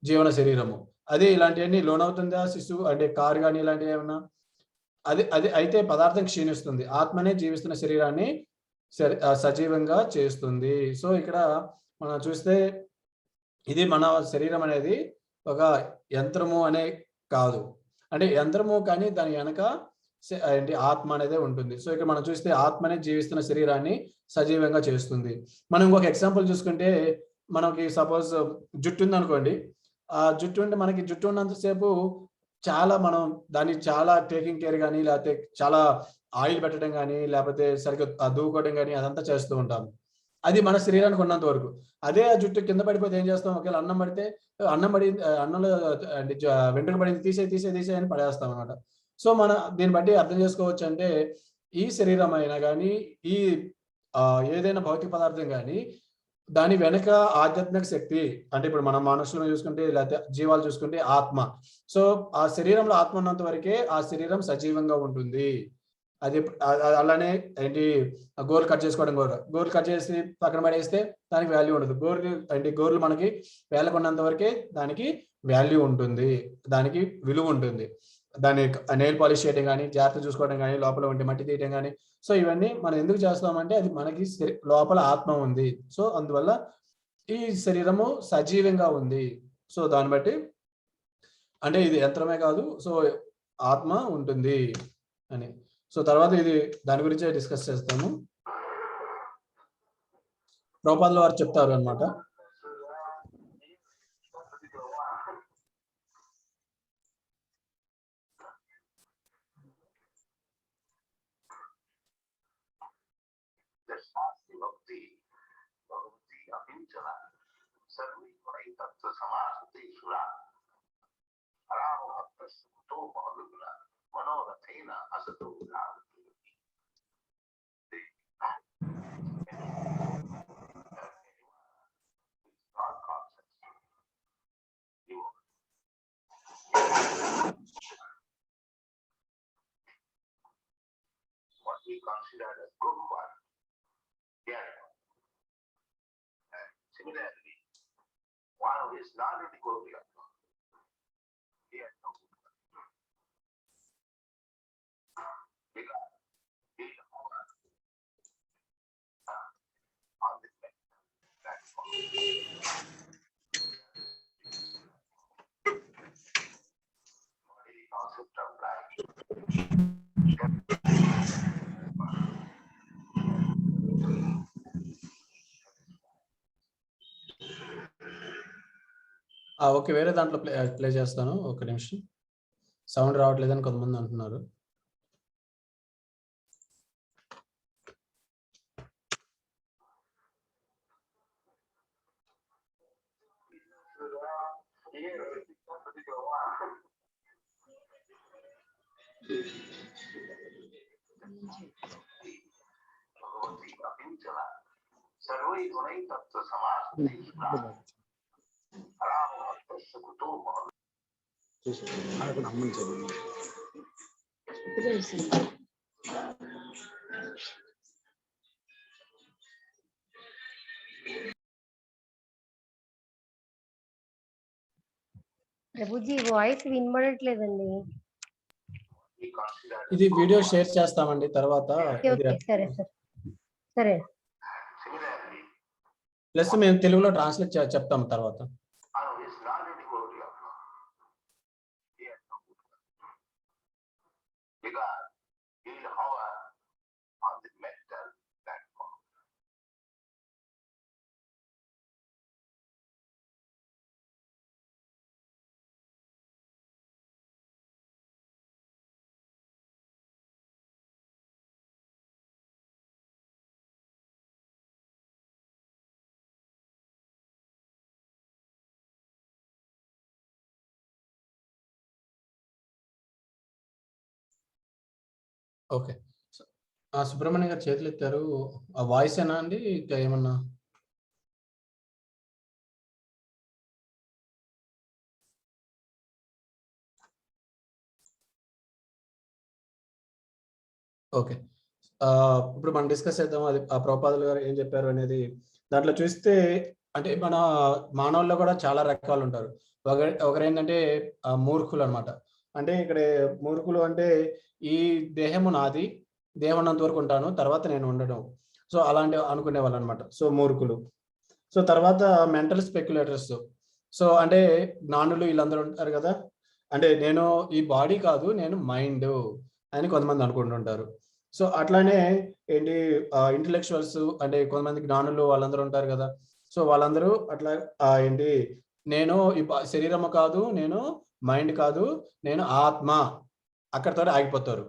జీవన శరీరము. అదే ఇలాంటివన్నీ లోనవుతుందా శిశువు అంటే కారు కానీ ఇలాంటివి ఏమన్నా, అది అది అయితే పదార్థం క్షీణిస్తుంది, ఆత్మనే జీవిస్తున్న శరీరాన్ని సజీవంగా చేస్తుంది. సో ఇక్కడ మనం చూస్తే ఇది మన శరీరం అనేది ఒక యంత్రము అనే కాదు, అంటే యంత్రము కానీ దాని వెనక ఏంటి ఆత్మ అనేది ఉంటుంది. సో ఇక్కడ మనం చూస్తే ఆత్మనే జీవిస్తున్న శరీరాన్ని సజీవంగా చేస్తుంది. మనం ఇంకొక ఎగ్జాంపుల్ చూసుకుంటే, మనకి సపోజ్ జుట్టు ఉంది అనుకోండి, ఆ జుట్టు ఉంటే మనకి జుట్టు ఉన్నంతసేపు చాలా మనం దాన్ని చాలా టేకింగ్ కేర్ కానీ, లేకపోతే చాలా ఆయిల్ పెట్టడం కానీ, లేకపోతే సరిగ్గా దూకోవడం కానీ అదంతా చేస్తూ ఉంటాం. అది మన శరీరానికి ఉన్నంత వరకు. అదే ఆ జుట్టు కింద పడిపోతే ఏం చేస్తాం, ఒకవేళ అన్నం పడితే అన్నంలో అంటే వెంట్రుక పడింది తీసే అని పడేస్తాం అనమాట. సో మన దీన్ని బట్టి అర్థం చేసుకోవచ్చు అంటే, ఈ శరీరం అయినా కానీ, ఈ ఏదైనా భౌతిక పదార్థం కానీ, దాని వెనక ఆధ్యాత్మిక శక్తి అంటే ఇప్పుడు మనం మనుషులను చూసుకుంటే, లేకపోతే జీవాలు చూసుకుంటే ఆత్మ. సో ఆ శరీరంలో ఆత్మ ఉన్నంత వరకే ఆ శరీరం సజీవంగా ఉంటుంది. అది అలానే ఏంటి గోర్లు కట్ చేసుకోవడం, గోర్లు కట్ చేసి పక్కన పడేస్తే దానికి వాల్యూ ఉండదు. గోర్లు మనకి వేలకున్నంత వరకే దానికి వాల్యూ ఉంటుంది, దానికి విలువ ఉంటుంది. దాన్ని నెయిల్ పాలిష్ చేయడం కానీ, జాగ్రత్త చూసుకోవడం కానీ, లోపల ఉంటే మట్టి తీయడం కానీ, సో ఇవన్నీ మనం ఎందుకు చేస్తామంటే అది మనకి లోపల ఆత్మ ఉంది. సో అందువల్ల ఈ శరీరము సజీవంగా ఉంది. సో దాన్ని బట్టి అంటే ఇది యంత్రమే కాదు, సో ఆత్మ ఉంటుంది అని. సో తర్వాత ఇది దాని గురించే డిస్కస్ చేస్తాము. ప్రభుపాదుల వారు చెప్తారు అన్నమాట. What we consider as good one, yeah. And similarly, one who is not in the good one, he has no good one. Because he is on this platform. What is the concept of life? Okay, వేరే దాంట్లో play చేస్తాను, ఒక నిమిషం. Sound రావట్లేదని కొంతమంది అంటున్నారు. Prabhuji voice వినబడట్లేదండి. ఇది video share చేస్తామండి తర్వాత. సరే సరే. ప్లస్ మేము తెలుగులో ట్రాన్స్లేట్ చెప్తాం తర్వాత. because it is hover on the mental platform. Okay. Subrahmanyam గారు చేతులు ఎత్తారు. ఆ వాయిస్ ఏనా అండి ఇంకా ఏమన్నా? ఓకే. ఇప్పుడు మనం డిస్కస్ చేద్దాం. అది ఆ ప్రభుపాదులు గారు ఏం చెప్పారు అనేది. దాంట్లో చూస్తే అంటే మన మానవుల్లో కూడా చాలా రకాలు ఉంటారు. ఒకరేంటంటే మూర్ఖులు అనమాట. అంటే ఇక్కడ మూర్ఖులు అంటే ఈ దేహము నాది, దేహం ఉన్నంత వరకు ఉంటాను, తర్వాత నేను ఉండడం. సో అలాంటి అనుకునే వాళ్ళు అనమాట. సో మూర్ఖులు. సో తర్వాత మెంటల్ స్పెక్యులేటర్స్. సో అంటే జ్ఞానులు వీళ్ళందరూ ఉంటారు కదా. అంటే నేను ఈ బాడీ కాదు, నేను మైండ్ అని కొంతమంది అనుకుంటుంటారు. సో అట్లానే ఏంటి ఇంటలెక్చువల్స్ అంటే కొంతమంది జ్ఞానులు వాళ్ళందరూ ఉంటారు కదా. సో వాళ్ళందరూ అట్లా ఏంటి నేను ఈ శరీరము కాదు, నేను మైండ్ కాదు, నేను ఆత్మ, అక్కడితో ఆగిపోతారు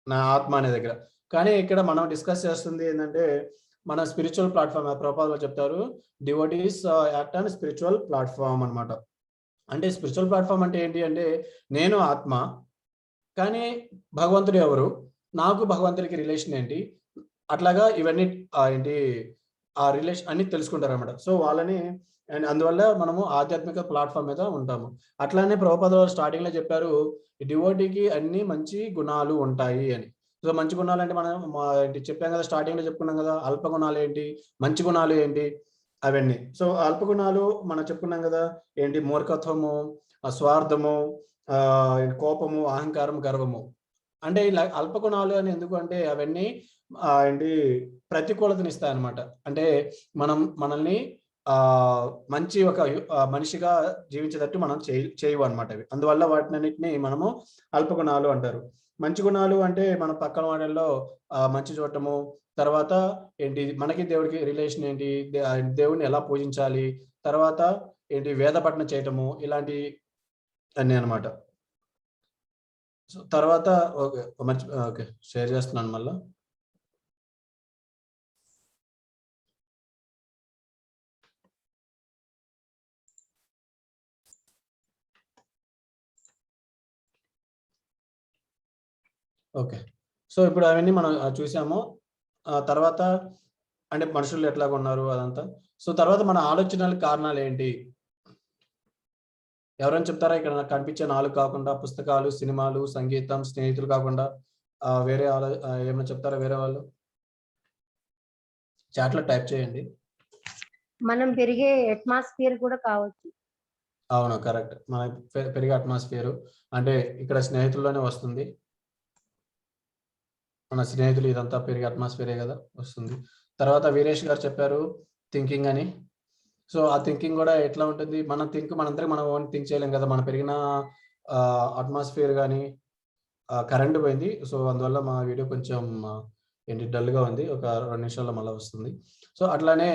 నా ఆత్మ అనే దగ్గర. కానీ ఇక్కడ మనం డిస్కస్ చేస్తుంది ఏంటంటే మన స్పిరిచువల్ ప్లాట్ఫామ్. ప్రభుపాదులు చెప్తారు devotees act on spiritual platform అనమాట. అంటే స్పిరిచువల్ ప్లాట్ఫామ్ అంటే ఏంటి అంటే నేను ఆత్మ, కానీ భగవంతుడు ఎవరు, నాకు భగవంతుడికి రిలేషన్ ఏంటి, అట్లాగా ఇవన్నీ ఏంటి ఆ రిలేషన్ అన్ని తెలుసుకుంటారు అనమాట. సో వాళ్ళని అండ్ అందువల్ల మనము ఆధ్యాత్మిక ప్లాట్ఫామ్ మీద ఉంటాము. అట్లానే ప్రభుపాదులు స్టార్టింగ్ లో చెప్పారు డివోటీకి అన్ని మంచి గుణాలు ఉంటాయి అని. సో మంచి గుణాలు అంటే మనం చెప్పాం కదా, స్టార్టింగ్ లో చెప్పుకున్నాం కదా, అల్ప గుణాలు ఏంటి, మంచి గుణాలు ఏంటి అవన్నీ. సో అల్ప గుణాలు మనం చెప్పుకున్నాం కదా, ఏంటి మూర్ఖత్వము, స్వార్థము, కోపము, అహంకారం, గర్వము. అంటే ఇలా అల్ప గుణాలు అని ఎందుకు అంటే అవన్నీ ఏంటి ప్రతికూలతనిస్తాయి అనమాట. అంటే మనల్ని మంచి ఒక మనిషిగా జీవించేటట్టు మనం చేయవు అనమాట అవి. అందువల్ల వాటినన్నిటిని మనము అల్ప గుణాలు అంటారు. మంచి గుణాలు అంటే మన పక్కన వాళ్ళల్లో మంచి చూడటము, తర్వాత ఏంటి మనకి దేవుడికి రిలేషన్ ఏంటి, దేవుడిని ఎలా పూజించాలి, తర్వాత ఏంటి వేద పఠనం చేయటము, ఇలాంటి అన్నీ అనమాట. సో తర్వాత ఓకే షేర్ చేస్తున్నాను మళ్ళా. ఓకే. సో ఇప్పుడు అవన్నీ మనం చూసాము. తర్వాత అంటే మనుషులు ఎట్లాగా ఉన్నారు అదంతా. సో తర్వాత మన ఆలోచనల కారణాలు ఏంటి ఎవరైనా చెప్తారా? ఇక్కడ నాకు కనిపించే 4 కాకుండా పుస్తకాలు, సినిమాలు, సంగీతం, స్నేహితులు కాకుండా వేరే ఏమైనా చెప్తారా వేరే వాళ్ళు? చాట్లో టైప్ చేయండి. మనం పెరిగే అట్మాస్ఫియర్ కూడా కావచ్చు. అవును కరెక్ట్. మన పెరిగే అట్మాస్ఫియర్ అంటే ఇక్కడ స్నేహితుల్లోనే వస్తుంది. మన స్నేహితులు ఇదంతా పెరిగే అట్మాస్ఫియరే కదా వస్తుంది. తర్వాత వీరేష్ గారు చెప్పారు థింకింగ్ అని. సో ఆ థింకింగ్ కూడా ఎట్లా ఉంటుంది, మనందరం మనం ఓన్ థింక్ చేయలేం కదా. మన పెరిగిన అట్మాస్ఫియర్ కానీ కరెంట్ పోయింది. సో అందువల్ల మా వీడియో కొంచెం ఏంటి డల్గా ఉంది. ఒక 2 నిమిషాల్లో మళ్ళీ వస్తుంది. సో అట్లానే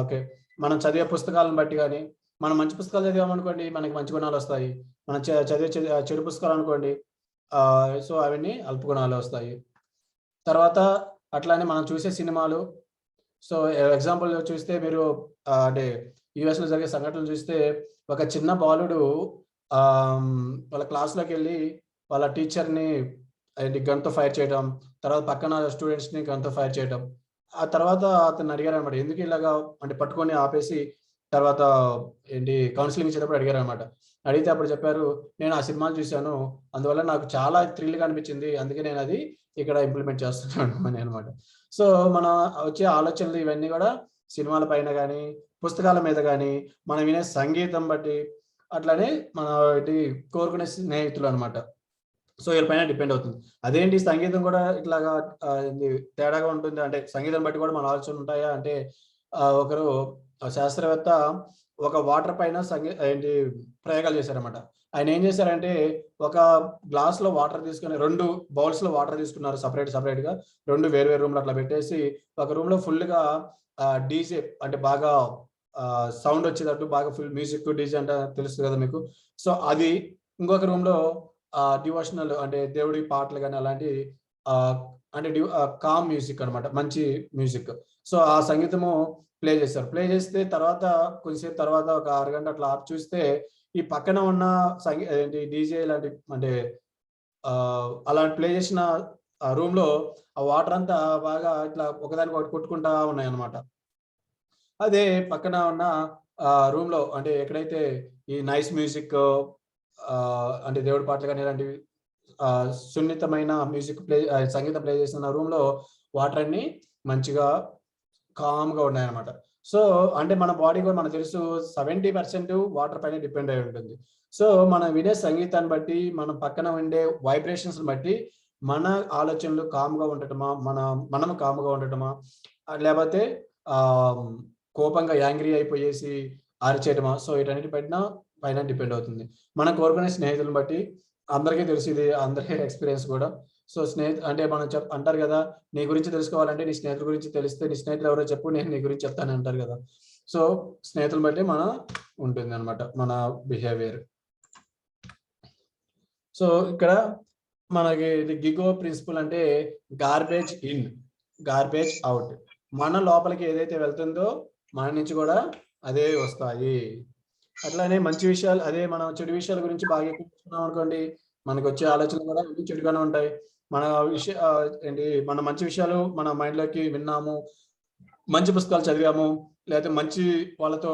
ఓకే మనం చదివే పుస్తకాలను బట్టి కానీ, మనం మంచి పుస్తకాలు చదివామనుకోండి మనకి మంచి గుణాలు వస్తాయి. మనం చదివే చెడు పుస్తకాలు అనుకోండి సో అవన్నీ అల్ప గుణాలు వస్తాయి. తర్వాత అట్లానే మనం చూసే సినిమాలు. సో ఎగ్జాంపుల్ చూస్తే మీరు అంటే యుఎస్లో జరిగే సంఘటనలు చూస్తే ఒక చిన్న బాలుడు వాళ్ళ క్లాస్లోకి వెళ్ళి వాళ్ళ టీచర్ని గన్తో ఫైర్ చేయడం, తర్వాత పక్కన స్టూడెంట్స్ని గన్తో ఫైర్ చేయడం. ఆ తర్వాత అతను అడిగారు అనమాట ఎందుకు ఇలాగా అంటే పట్టుకొని ఆపేసి తర్వాత ఏంటి కౌన్సిలింగ్ ఇచ్చేటప్పుడు అడిగారు అనమాట. అడిగితే అప్పుడు చెప్పారు నేను ఆ సినిమాలు చూశాను, అందువల్ల నాకు చాలా థ్రిల్గా అనిపించింది, అందుకే నేను అది ఇక్కడ ఇంప్లిమెంట్ చేస్తున్నాను అని అనమాట. సో మన వచ్చే ఆలోచనలు ఇవన్నీ కూడా సినిమాల పైన కానీ, పుస్తకాల మీద కానీ, మనం వినే సంగీతం బట్టి, అట్లానే మన కోరుకునే స్నేహితులు అనమాట. సో వీళ్ళపైన డిపెండ్ అవుతుంది. అదేంటి సంగీతం కూడా ఇట్లాగా తేడాగా ఉంటుంది అంటే సంగీతం బట్టి కూడా మన ఆలోచనలు ఉంటాయా అంటే ఒకరు శాస్త్రవేత్త ఒక వాటర్ పైన ప్రయోగాలు చేశారన్నమాట. ఆయన ఏం చేశారంటే ఒక గ్లాస్ లో వాటర్ తీసుకుని 2 బౌల్స్ లో వాటర్ తీసుకున్నారు సపరేట్ గా 2 వేరు రూమ్ లో అట్లా పెట్టేసి ఒక రూమ్ లో ఫుల్ గా డీజే అంటే బాగా సౌండ్ వచ్చేటట్టు బాగా ఫుల్ మ్యూజిక్ డీజే అంటే తెలుస్తుంది కదా మీకు. సో అది ఇంకొక రూమ్ లో డివోషనల్ అంటే దేవుడి పాటలు కానీ అలాంటి అంటే కామ్ మ్యూజిక్ అనమాట, మంచి మ్యూజిక్. సో ఆ సంగీతము ప్లే చేస్తారు. ప్లే చేస్తే తర్వాత కొంచెంసేపు తర్వాత ఒక అరగంట అట్లా ఆపి చూస్తే ఈ పక్కన ఉన్న ఏంటి డీజే లాంటి అంటే అలాంటి ప్లే చేసిన రూమ్ లో ఆ వాటర్ అంతా బాగా ఇట్లా ఒకదానికి ఒకటి కొట్టుకుంటా ఉన్నాయి అనమాట. అదే పక్కన ఉన్న రూమ్ లో అంటే ఎక్కడైతే ఈ నైస్ మ్యూజిక్ అంటే దేవుడి పాటలు కానీ ఇలాంటివి సున్నితమైన మ్యూజిక్ సంగీతం ప్లే చేసిన రూమ్ లో వాటర్ అన్ని మంచిగా కామ్ గా ఉన్నాయన్నమాట. సో అంటే మన బాడీ కూడా మనకు తెలుసు 70% వాటర్ పైన డిపెండ్ అయి ఉంటుంది. సో మనం వినే సంగీతాన్ని బట్టి మనం పక్కన ఉండే వైబ్రేషన్స్ బట్టి మన ఆలోచనలు కామ్గా ఉండటమా, మనము కామ్గా ఉండటమా, లేకపోతే కోపంగా యాంగ్రీ అయిపోయేసి అరిచేయటమా. సో వీటన్నిటి పైన డిపెండ్ అవుతుంది. మనం కోరుకునే స్నేహితులను బట్టి అందరికీ తెలుసు, ఇది అందరికీ ఎక్స్పీరియన్స్ కూడా. సో అంటే మనం అంటారు కదా, నీ గురించి తెలుసుకోవాలంటే నీ స్నేహితుల గురించి తెలిస్తే నీ స్నేహితులు ఎవరో చెప్పు, నేను నీ గురించి చెప్తాను అంటారు కదా. సో స్నేహితులను బట్టి ఉంటుంది అనమాట మన బిహేవియర్. సో ఇక్కడ మనకి గిగో ప్రిన్సిపల్ అంటే గార్బేజ్ ఇన్ గార్బేజ్ అవుట్. మన లోపలికి ఏదైతే వెళ్తుందో మన నుంచి కూడా అదే వస్తాయి. అట్లానే మంచి విషయాలు, అదే మనం చెడు విషయాల గురించి బాగా ఎక్కువ అనుకోండి, మనకు వచ్చే ఆలోచనలు కూడా చెడుగానే ఉంటాయి. మన మన మంచి విషయాలు మన మైండ్ లోకి విన్నాము, మంచి పుస్తకాలు చదివాము, లేకపోతే మంచి వాళ్ళతో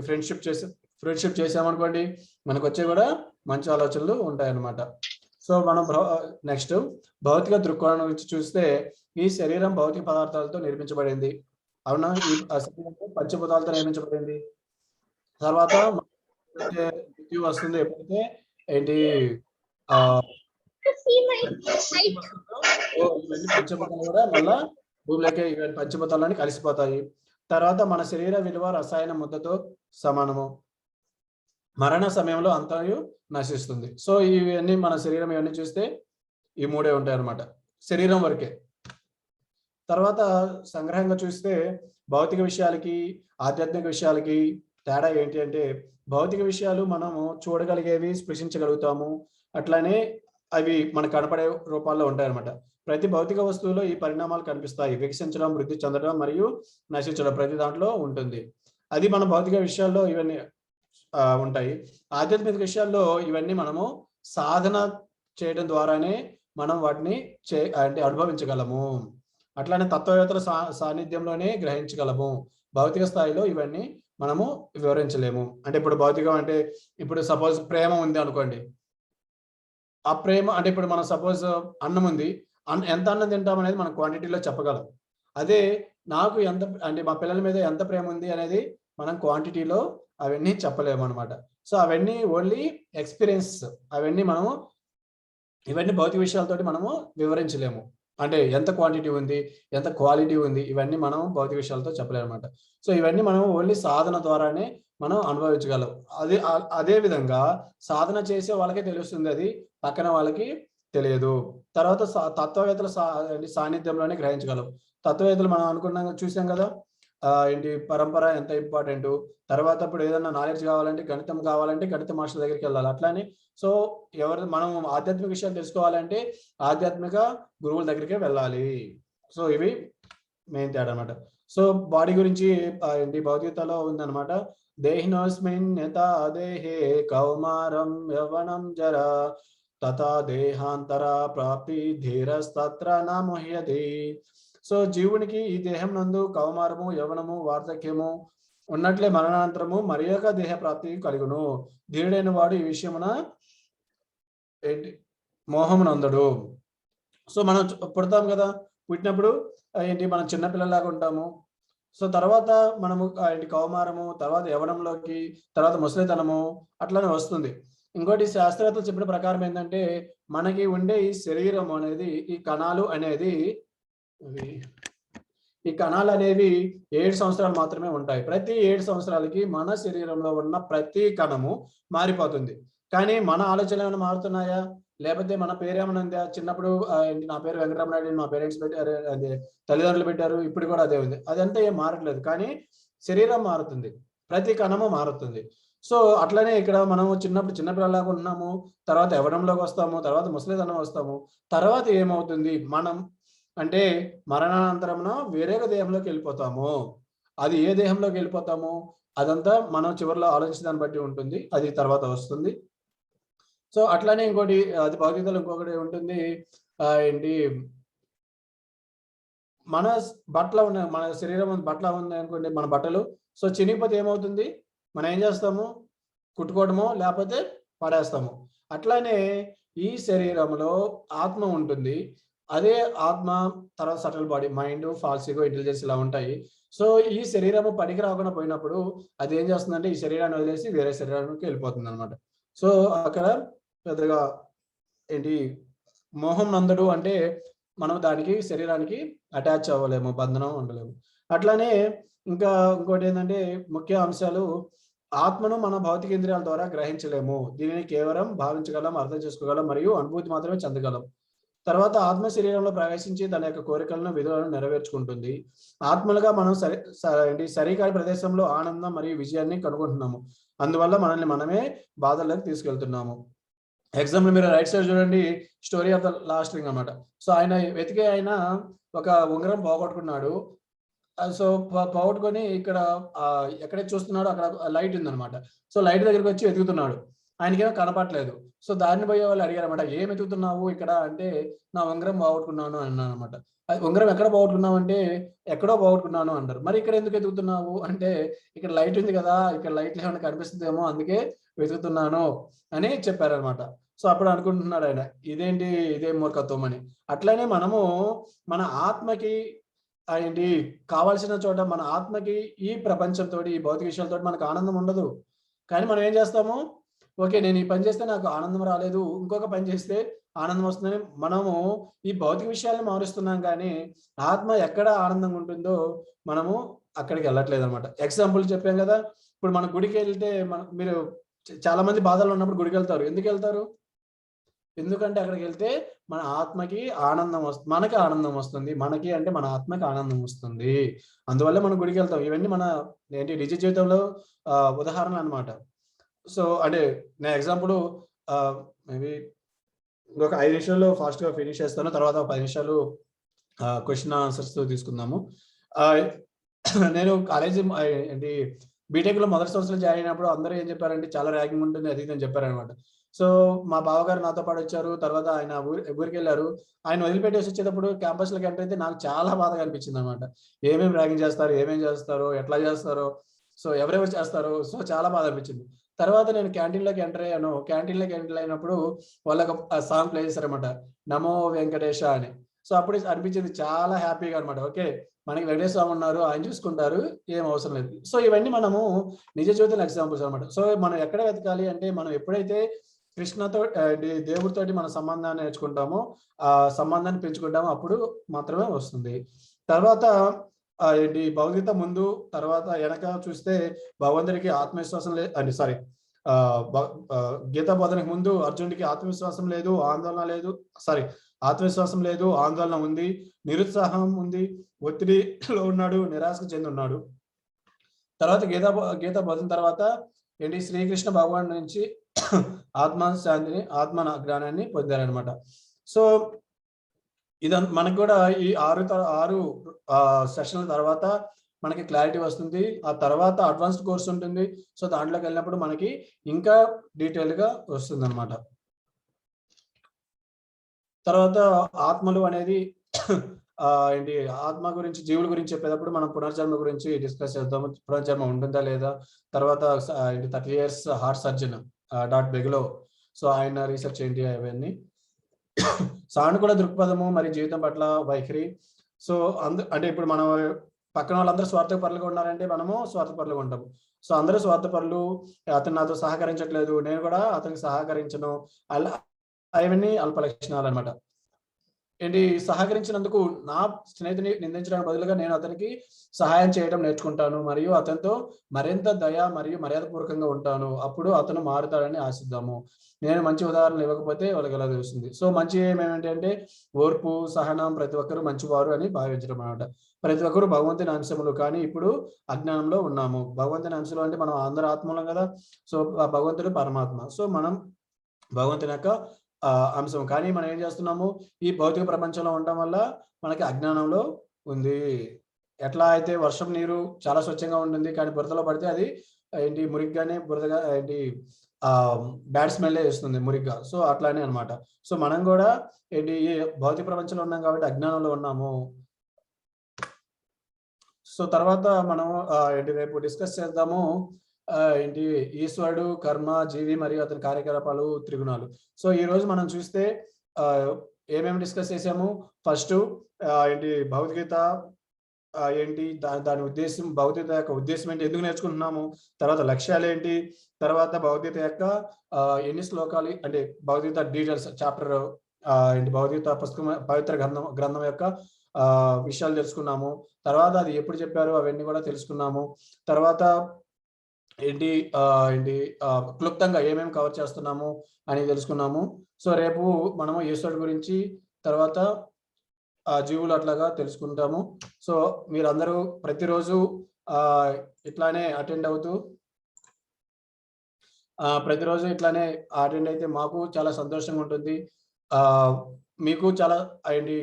ఫ్రెండ్షిప్ చేసామనుకోండి, మనకు వచ్చే కూడా మంచి ఆలోచనలు ఉంటాయి అన్నమాట. సో మనం నెక్స్ట్ భౌతిక దృక్కోణం నుంచి చూస్తే ఈ శరీరం భౌతిక పదార్థాలతో నిర్మించబడింది. అవునా? ఈ శరీరం పంచభూతాలతో నిర్మించబడింది. తర్వాత వస్తుంది ఎప్పుడైతే ఏంటి పంచభూతాలు కూడా మళ్ళా భూమిలోకి పంచభూతాలని కలిసిపోతాయి. తర్వాత మన శరీర విలువ రసాయన ముద్దతో సమానము. మరణ సమయంలో అంతయు నశిస్తుంది. సో ఇవన్నీ మన శరీరం ఇవన్నీ చూస్తే ఈ 3 ఉంటాయి అన్నమాట, శరీరం వరకే. తర్వాత సంగ్రహంగా చూస్తే భౌతిక విషయాలకి ఆధ్యాత్మిక విషయాలకి తేడా ఏంటి అంటే, భౌతిక విషయాలు మనము చూడగలిగేవి, స్పృశించగలుగుతాము. అట్లానే అవి మనకు కనపడే రూపాల్లో ఉంటాయి అన్నమాట. ప్రతి భౌతిక వస్తువులో ఈ పరిణామాలు కనిపిస్తాయి. వికసించడం, వృద్ధి చెందడం మరియు నశించడం ప్రతి దాంట్లో ఉంటుంది. అది మన భౌతిక విషయాల్లో ఇవన్నీ ఉంటాయి. ఆధ్యాత్మిక విషయాల్లో ఇవన్నీ మనము సాధన చేయడం ద్వారానే మనం వాటిని అంటే అనుభవించగలము. అట్లానే తత్వవేత్తల సాన్నిధ్యంలోనే గ్రహించగలము. భౌతిక స్థాయిలో ఇవన్నీ మనము వివరించలేము. అంటే ఇప్పుడు భౌతికం అంటే ఇప్పుడు సపోజ్ ప్రేమ ఉంది అనుకోండి, ఆ ప్రేమ అంటే ఇప్పుడు మనం సపోజ్ అన్నం ఉంది, ఎంత అన్నం తింటాం అనేది మనం క్వాంటిటీలో చెప్పగలం. అదే నాకు ఎంత అంటే మా పిల్లల మీద ఎంత ప్రేమ ఉంది అనేది మనం క్వాంటిటీలో అవన్నీ చెప్పలేము అనమాట. సో అవన్నీ ఓన్లీ ఎక్స్పీరియన్స్. ఇవన్నీ భౌతిక విషయాలతోటి మనము వివరించలేము. అంటే ఎంత క్వాంటిటీ ఉంది, ఎంత క్వాలిటీ ఉంది, ఇవన్నీ మనం భౌతిక విషయాలతో చెప్పలేము అనమాట. సో ఇవన్నీ మనం ఓన్లీ సాధన ద్వారానే మనం అనుభవించగలం. అదే విధంగా సాధన చేసే వాళ్ళకే తెలుస్తుంది, అది పక్కన వాళ్ళకి తెలియదు. తర్వాత తత్వవేత్తల సాన్నిధ్యంలోనే గ్రహించగలం. తత్వవేత్తలు మనం చూసాం కదా, ఏంటి పరంపర ఎంత ఇంపార్టెంట్. తర్వాత ఇప్పుడు ఏదైనా నాలెడ్జ్ కావాలంటే, గణితం కావాలంటే గణిత మాస్టర్ దగ్గరికి వెళ్ళాలి. అట్లానే సో మనం ఆధ్యాత్మిక విషయాలు తెలుసుకోవాలంటే ఆధ్యాత్మిక గురువుల దగ్గరికే వెళ్ళాలి. సో ఇవి మెయిన్ తేడా అనమాట. సో బాడీ గురించి ఏంటి భౌతికతలో ఉందన్నమాట. దేహినోస్మిన్ యథా దేహే కౌమారం యవ్వనం జరా తథా దేహాంతర ప్రాప్తి ధీరస్తత్ర న ముహ్యతి. సో జీవునికి ఈ దేహం నందు కౌమారము, యవ్వనము, వార్ధక్యము ఉన్నట్లే మరణానంతరము మరి యొక్క దేహ ప్రాప్తి కలుగును. ధీరుడైన వాడు ఈ విషయమున మోహమునందడు. సో మనం పుడతాం కదా, పుట్టినప్పుడు మనం చిన్నపిల్లలాగా ఉంటాము. సో తర్వాత మనము కౌమారము, తర్వాత యవ్వనంలోకి, తర్వాత ముసలితనము అట్లానే వస్తుంది. ఇంకోటి శాస్త్రవేత్తలు చెప్పిన ప్రకారం ఏంటంటే, మనకి ఉండే ఈ శరీరం అనేది, ఈ కణాలు అనేవి 7 సంవత్సరాలు మాత్రమే ఉంటాయి. ప్రతి 7 సంవత్సరాలకి మన శరీరంలో ఉన్న ప్రతి కణము మారిపోతుంది. కానీ మన ఆలోచనలు ఏమైనా మారుతున్నాయా? లేకపోతే మన పేరు ఏమైనా ఉందా? చిన్నప్పుడు నా పేరు వెంకటరమణారెడ్డి, మా పేరెంట్స్ పెట్టారు, అదే తల్లిదండ్రులు పెట్టారు, ఇప్పుడు కూడా అదే ఉంది. అదంతా ఏం మారట్లేదు, కానీ శరీరం మారుతుంది, ప్రతి కణము మారుతుంది. సో అట్లనే ఇక్కడ మనము చిన్నప్పుడు చిన్నపిల్లలాగా ఉన్నాము, తర్వాత యవ్వనంలోకి వస్తాము, తర్వాత ముసలితనం వస్తాము. తర్వాత ఏమవుతుంది? మనం అంటే మరణానంతరమున వేరే దేహంలోకి వెళ్ళిపోతాము. అది ఏ దేహంలోకి వెళ్ళిపోతాము అదంతా మనం చివరిలో ఆలోచించిన దాన్ని బట్టి ఉంటుంది, అది తర్వాత వస్తుంది. సో అట్లానే ఇంకోటి, అది భౌతికతలో ఇంకొకటి ఉంటుంది. ఏంటి, మన బట్టలు ఉన్నాయి, మన శరీరం బట్టలు ఉన్నాయి అనుకోండి, మన బట్టలు. సో చినిగిపోతే ఏమవుతుంది? మనం ఏం చేస్తాము? కుట్టుకోవడమో లేకపోతే పడేస్తాము. అట్లానే ఈ శరీరంలో ఆత్మ ఉంటుంది. అదే ఆత్మ తర్వాత subtle body, mind, falls ego, intelligence ఇలా ఉంటాయి. సో ఈ శరీరము పనికి రాకుండా పోయినప్పుడు అది ఏం చేస్తుందంటే ఈ శరీరాన్ని వదిలేసి వేరే శరీరానికి వెళ్ళిపోతుంది అనమాట. సో అక్కడ పెద్దగా ఏంటి మోహం నందడు అంటే మనం దానికి శరీరానికి అటాచ్ అవ్వలేము, బంధనం ఉండలేము. అట్లానే ఇంకా ఇంకోటి ఏంటంటే ముఖ్య అంశాలు, ఆత్మను మన భౌతిక ఇంద్రియాల ద్వారా గ్రహించలేము. దీనిని కేవలం భావించగలం, అర్థం చేసుకోగలం మరియు అనుభూతి మాత్రమే చెందగలం. తర్వాత ఆత్మ శరీరంలో ప్రవేశించి తన యొక్క కోరికలను, విధులను నెరవేర్చుకుంటుంది. ఆత్మలుగా మనం శరీర ప్రదేశంలో ఆనందం మరియు విజయాన్ని కనుగొంటున్నాము. అందువల్ల మనల్ని మనమే బాధల్లోకి తీసుకెళ్తున్నాము. ఎగ్జాంపుల్ మీరు రైట్ సైడ్ చూడండి, story of the last ring అనమాట. సో ఆయన వెతికే ఆయన ఒక ఉంగరం పోగొట్టుకున్నాడు. సో పోగొట్టుకొని ఇక్కడ ఎక్కడైతే చూస్తున్నాడో అక్కడ లైట్ ఉందన్నమాట. సో లైట్ దగ్గరికి వచ్చి వెతుకుతున్నాడు, ఆయనకేమో కనపట్లేదు. సో దారిని పోయే వాళ్ళు అడిగారన్నమాట, ఏం వెతుకుతున్నావు ఇక్కడ అంటే, నా ఉంగరం పోగొట్టుకున్నాను అన్నాను అనమాట. ఉంగరం ఎక్కడ పోగొట్టుకున్నావు అంటే, ఎక్కడో పోగొట్టుకున్నాను అంటారు. మరి ఇక్కడ ఎందుకు వెతుకుతున్నావు అంటే, ఇక్కడ లైట్ ఉంది కదా, ఇక్కడ లైట్ ఏమైనా కనిపిస్తుందేమో అందుకే వెతుకుతున్నాను అని చెప్పారనమాట. సో అప్పుడు అనుకుంటున్నాడు ఆయన, ఇదేం మూర్ఖత్వం అని. అట్లనే మనము మన ఆత్మకి ఏంటి కావాల్సిన చోట, మన ఆత్మకి ఈ ప్రపంచంతో, ఈ భౌతిక విషయాలతో మనకు ఆనందం ఉండదు. కానీ మనం ఏం చేస్తాము? ఓకే, నేను ఈ పని చేస్తే నాకు ఆనందం రాలేదు, ఇంకొక పని చేస్తే ఆనందం వస్తుందని మనము ఈ భౌతిక విషయాలను మారుస్తున్నాం. కానీ ఆత్మ ఎక్కడ ఆనందంగా ఉంటుందో మనము అక్కడికి వెళ్ళట్లేదు అనమాట. ఎగ్జాంపుల్ చెప్పాం కదా, ఇప్పుడు మన గుడికి వెళ్తే మీరు చాలా మంది బాధలు ఉన్నప్పుడు గుడికి వెళ్తారు. ఎందుకు వెళ్తారు? ఎందుకంటే అక్కడికి వెళ్తే మన ఆత్మకి ఆనందం వస్తుంది, మనకి ఆనందం వస్తుంది. మనకి అంటే మన ఆత్మకి ఆనందం వస్తుంది, అందువల్ల మనం గుడికి వెళ్తాం. ఇవన్నీ మన నిజ జీవితంలో ఉదాహరణలు అనమాట. సో అంటే నేను ఎగ్జాంపుల్ మేబీ ఇంకొక 5 నిమిషాల్లో ఫాస్ట్ గా ఫినిష్ చేస్తాను, తర్వాత 10 నిమిషాలు క్వశ్చన్ ఆన్సర్స్ తీసుకుందాము. నేను కాలేజీ ఏంటి బీటెక్ లో మొదటి సంవత్సరం జాయిన్ అయినప్పుడు అందరూ ఏం చెప్పారంటే, చాలా ర్యాగింగ్ ఉంటుంది అది అని చెప్పారనమాట. సో మా బావగారు నాతో పాటు వచ్చారు, తర్వాత ఆయన ఊరికి వెళ్ళారు. ఆయన వదిలిపెట్టేసి వచ్చేటప్పుడు క్యాంపస్ లోకి ఎంటర్ అయితే నాకు చాలా బాధగా అనిపించింది అనమాట. ఏమేమి ర్యాగింగ్ చేస్తారు, ఏమేమి చేస్తారో, ఎట్లా చేస్తారో, సో ఎవరెవరు చేస్తారో, సో చాలా బాధ అనిపించింది. తర్వాత నేను క్యాంటీన్లోకి ఎంటర్ అయ్యాను. క్యాంటీన్లోకి ఎంటర్ అయినప్పుడు వాళ్ళకి సాంగ్ ప్లే చేశారనమాట, నమో వెంకటేశ అని. సో అప్పుడు అనిపించింది చాలా హ్యాపీగా అనమాట. ఓకే, మనకి వెంకటేశ్వర స్వామి ఉన్నారు, ఆయన చూసుకుంటారు, ఏం అవసరం లేదు. సో ఇవన్నీ మనము నిజ జీవితంలో ఎగ్జాంపుల్స్ అనమాట. సో మనం ఎక్కడ వెతకాలి అంటే, మనం ఎప్పుడైతే కృష్ణతో దేవుడితోటి మన సంబంధాన్ని నేర్చుకుంటామో, ఆ సంబంధాన్ని పెంచుకుంటామో అప్పుడు మాత్రమే వస్తుంది. తర్వాత ఏంటి భగవద్గీత ముందు తర్వాత వెనక చూస్తే భగవంతుడికి ఆత్మవిశ్వాసం లేదు అంటే సారీ గీతా బోధనకు ముందు అర్జునుడికి ఆత్మవిశ్వాసం లేదు, ఆందోళన లేదు, ఆత్మవిశ్వాసం లేదు, ఆందోళన ఉంది, నిరుత్సాహం ఉంది, ఒత్తిడిలో ఉన్నాడు, నిరాశకు చెంది ఉన్నాడు. తర్వాత గీత బోధన తర్వాత ఏంటి శ్రీకృష్ణ భగవాన్ నుంచి ఆత్మశాంతిని, ఆత్మ జ్ఞానాన్ని పొందారనమాట. సో ఇదంతా మనకు కూడా ఈ 6 సెషన్ల తర్వాత మనకి క్లారిటీ వస్తుంది. ఆ తర్వాత అడ్వాన్స్డ్ కోర్స్ ఉంటుంది. సో దాంట్లోకి వెళ్ళినప్పుడు మనకి ఇంకా డీటెయిల్ గా వస్తుంది అనమాట. తర్వాత ఆత్మలు అనేది ఏంటి, ఆత్మ గురించి, జీవుల గురించి చెప్పేటప్పుడు మనం పునర్జన్మ గురించి డిస్కస్ చేద్దాము. పునర్జన్మ ఉంటుందా లేదా. తర్వాత 30 years హార్ట్ సర్జన్ డాట్ బెగ్లో, సో ఆయన రీసెర్చ్ ఏంటి అవన్నీ. సానుకూల దృక్పథము మరియు జీవితం పట్ల వైఖరి. సో అంటే ఇప్పుడు మనం పక్కన వాళ్ళందరూ స్వార్థపరులుగా ఉన్నారంటే మనము స్వార్థపరులుగా ఉంటాము. సో అందరూ స్వార్థపరులు, అతను నాతో సహకరించట్లేదు, నేను కూడా అతనికి సహకరించను, అలా అవన్నీ అల్ప లక్షణాలు అనమాట. ఏంటి సహకరించినందుకు నా స్నేహితుని నిందించడానికి బదులుగా నేను అతనికి సహాయం చేయడం నేర్చుకుంటాను మరియు అతనితో మరింత దయ మరియు మర్యాదపూర్వకంగా ఉంటాను. అప్పుడు అతను మారుతాడని ఆశిద్దాము. నేను మంచి ఉదాహరణలు ఇవ్వకపోతే వాళ్ళకి ఎలా తెలుస్తుంది? సో మంచి ఏమేంటంటే ఓర్పు, సహనం, ప్రతి ఒక్కరు మంచివారు అని భావించడం అన్నమాట. ప్రతి ఒక్కరు భగవంతుని అంశములు, కానీ ఇప్పుడు అజ్ఞానంలో ఉన్నాము. భగవంతుని అంశంలో అంటే మనం అందరు ఆత్మలం కదా. సో ఆ భగవంతుడు పరమాత్మ. సో మనం భగవంతుని యొక్క అంశం. కానీ మనం ఏం చేస్తున్నాము, ఈ భౌతిక ప్రపంచంలో ఉండటం వల్ల మనకి అజ్ఞానంలో ఉంది. ఎట్లా అయితే వర్షం నీరు చాలా స్వచ్ఛంగా ఉంటుంది, కానీ బురదలో పడితే అది ఏంటి మురిగ్గానే బురదగా ఏంటి బ్యాడ్ స్మెల్ వేస్తుంది మురిగ్గా. సో అట్లానే అన్నమాట. సో మనం కూడా ఏంటి ఈ భౌతిక ప్రపంచంలో ఉన్నాం కాబట్టి అజ్ఞానంలో ఉన్నాము. సో తర్వాత మనం ఏంటి రేపు డిస్కస్ చేద్దాము ఏంటి ఈశ్వరుడు, కర్మ, జీవి మరియు అతని కార్యకలాపాలు, త్రిగుణాలు. సో ఈ రోజు మనం చూస్తే ఏమేమి డిస్కస్ చేసాము. ఫస్ట్ ఏంటి భగవద్గీత ఏంటి, దాని ఉద్దేశం, భగవద్గీత యొక్క ఉద్దేశం ఏంటి, ఎందుకు నేర్చుకుంటున్నాము, తర్వాత లక్ష్యాలు ఏంటి, తర్వాత భగవద్గీత యొక్క ఎన్ని శ్లోకాలు అంటే భగవద్గీత డీటెయిల్స్ చాప్టర్ ఏంటి, భగవద్గీత పుస్తకం పవిత్ర గ్రంథం యొక్క విషయాలు తెలుసుకున్నాము. తర్వాత అది ఎప్పుడు చెప్పారు అవన్నీ కూడా తెలుసుకున్నాము. తర్వాత ఏంటి క్లుప్తంగా ఏమేమి కవర్ చేస్తున్నాము అని తెలుసుకున్నాము. సో రేపు మనము ఈశ్వరుడు గురించి, తర్వాత జీవులు అట్లాగా తెలుసుకుంటాము. సో మీరందరూ ప్రతిరోజు ఇట్లానే అటెండ్ అవుతూ ప్రతిరోజు ఇట్లానే అటెండ్ అయితే మాకు చాలా సంతోషంగా ఉంటుంది. మీకు చాలా ఏంటి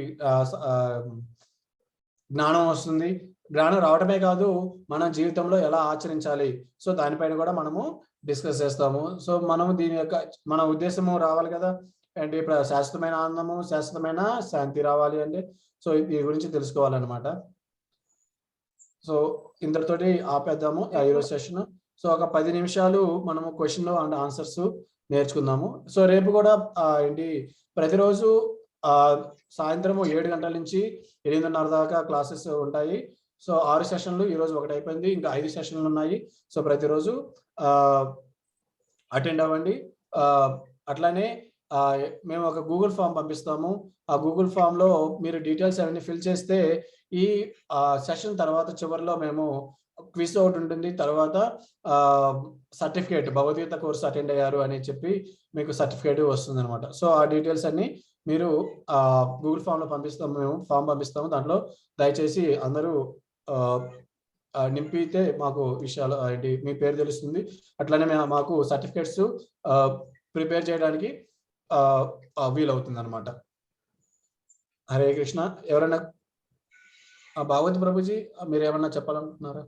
జ్ఞానం వస్తుంది. జ్ఞానం రావడమే కాదు, మన జీవితంలో ఎలా ఆచరించాలి, సో దానిపైన కూడా మనము డిస్కస్ చేస్తాము. సో మనము దీని యొక్క మన ఉద్దేశము రావాలి కదా, అంటే ఇప్పుడు శాశ్వతమైన ఆనందము, శాశ్వతమైన శాంతి రావాలి అంటే సో దీని గురించి తెలుసుకోవాలన్నమాట. సో ఇంతటితోటి ఆపేద్దాము ఈరోజు సెషన్. సో ఒక 10 నిమిషాలు మనము క్వశ్చన్ అండ్ ఆన్సర్స్ నేర్చుకుందాము. సో రేపు కూడా ఏంటి ప్రతిరోజు సాయంత్రం 7 గంటల నుంచి 8:30 దాకా క్లాసెస్ ఉంటాయి. సో 6 సెషన్లు, ఈరోజు ఒకటి అయిపోయింది, ఇంకా 5 సెషన్లు ఉన్నాయి. సో ప్రతిరోజు అటెండ్ అవ్వండి. అట్లానే మేము ఒక గూగుల్ ఫామ్ పంపిస్తాము. ఆ గూగుల్ ఫామ్ లో మీరు డీటెయిల్స్ అవన్నీ ఫిల్ చేస్తే ఈ సెషన్ తర్వాత చివరిలో మేము క్విజ్ ఒకటి ఉంటుంది. తర్వాత సర్టిఫికేట్, భగవద్గీత కోర్సు అటెండ్ అయ్యారు అని చెప్పి మీకు సర్టిఫికేట్ వస్తుంది అనమాట. సో ఆ డీటెయిల్స్ అన్ని మీరు గూగుల్ ఫామ్ లో పంపిస్తాము, మేము ఫామ్ పంపిస్తాము. దాంట్లో దయచేసి అందరూ నింపితే మాకు విషయాలు ఏంటి మీ పేరు తెలుస్తుంది. అట్లానే మాకు సర్టిఫికేట్స్ ప్రిపేర్ చేయడానికి వీలవుతుంది అనమాట. హరే కృష్ణ. ఎవరైనా భాగవత్ ప్రభుజీ మీరు ఏమన్నా చెప్పాలనుకుంటున్నారా?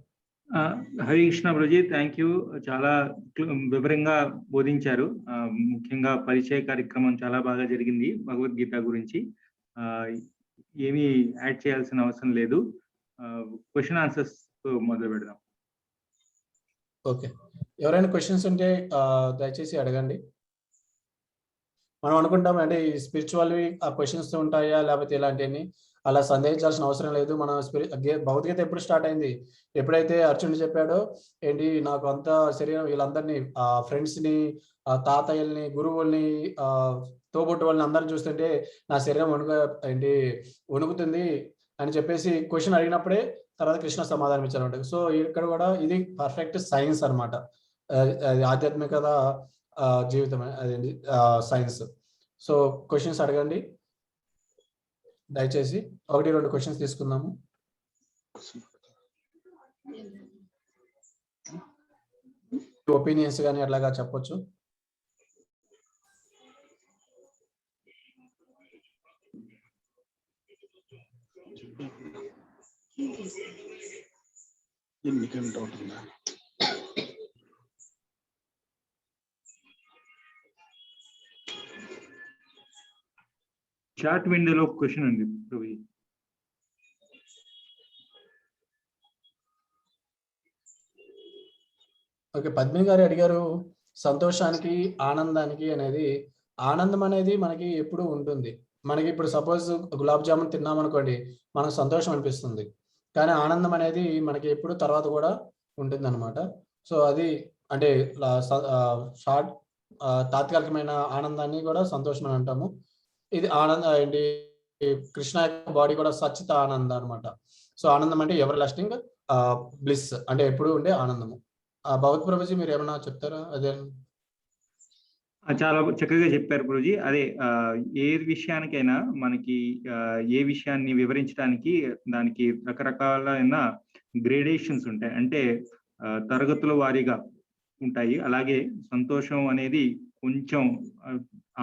Hare Krishna Prabhuji, thank you. చాలా వివరంగా బోధించారు. ముఖ్యంగా పరిచయ కార్యక్రమం చాలా బాగా జరిగింది. భగవద్గీత గురించి ఏమీ యాడ్ చేయాల్సిన అవసరం లేదు. క్వశ్చన్ ఆన్సర్స్ మొదలు పెడదాం. ఓకే, ఎవరైనా క్వశ్చన్స్ ఉంటే దయచేసి అడగండి. మనం అనుకుంటాం అంటే ఈ స్పిరిచువల్ క్వశ్చన్స్ ఉంటాయా లేకపోతే ఇలాంటివన్నీ, అలా సందేహించాల్సిన అవసరం లేదు. మన భౌతికత ఎప్పుడు స్టార్ట్ అయింది, ఎప్పుడైతే అర్జునుడు చెప్పాడో ఏంటి నాకు అంత శరీరం, వీళ్ళందరినీ ఫ్రెండ్స్ని, తాతయ్యల్ని, గురువుల్ని, తోబుట్టు వాళ్ళని అందరిని చూస్తుంటే నా శరీరం వణుకుతుంది అని చెప్పేసి క్వశ్చన్ అడిగినప్పుడే తర్వాత కృష్ణ సమాధానం ఇచ్చారంట. సో ఇక్కడ కూడా ఇది పర్ఫెక్ట్ సైన్స్ అనమాట. ఆధ్యాత్మికత జీవితం అదేంటి సైన్స్. సో క్వశ్చన్స్ అడగండి దయచేసి. 1-2 క్వశ్చన్స్ తీసుకుందాము. ఒపీనియన్స్ కానీ అట్లాగా చెప్పొచ్చు. చాట్ విండోలో క్వశ్చన్ ఉంది ప్రభు. ఓకే, పద్మిని గారు అడిగారు సంతోషానికి, ఆనందానికి అనేది. ఆనందం అనేది మనకి ఎప్పుడు ఉంటుంది. మనకి ఇప్పుడు సపోజ్ గులాబ్ జామున్ తిన్నాం అనుకోండి, మనకు సంతోషం అనిపిస్తుంది. కానీ ఆనందం అనేది మనకి ఎప్పుడు తర్వాత కూడా ఉంటుంది అనమాట. సో అది అంటే తాత్కాలికమైన ఆనందాన్ని కూడా సంతోషం అని అంటాము. ఇది ఏంటి కృష్ణ యొక్క బాడీ కూడా సచ్చిత ఆనంద అనమాట. సో ఆనందం అంటే ఎవర్ లాస్టింగ్ బ్లిస్, అంటే ఎప్పుడు ఉండే ఆనందము. భగవత్ ప్రభుజీ మీరు ఏమన్నా చెప్తారా? అదే చాలా చక్కగా చెప్పారు గురూజీ. అదే ఏ విషయానికైనా మనకి ఏ విషయాన్ని వివరించడానికి దానికి రకరకాలైన గ్రేడేషన్స్ ఉంటాయి. అంటే తరగతుల వారీగా ఉంటాయి. అలాగే సంతోషం అనేది కొంచెం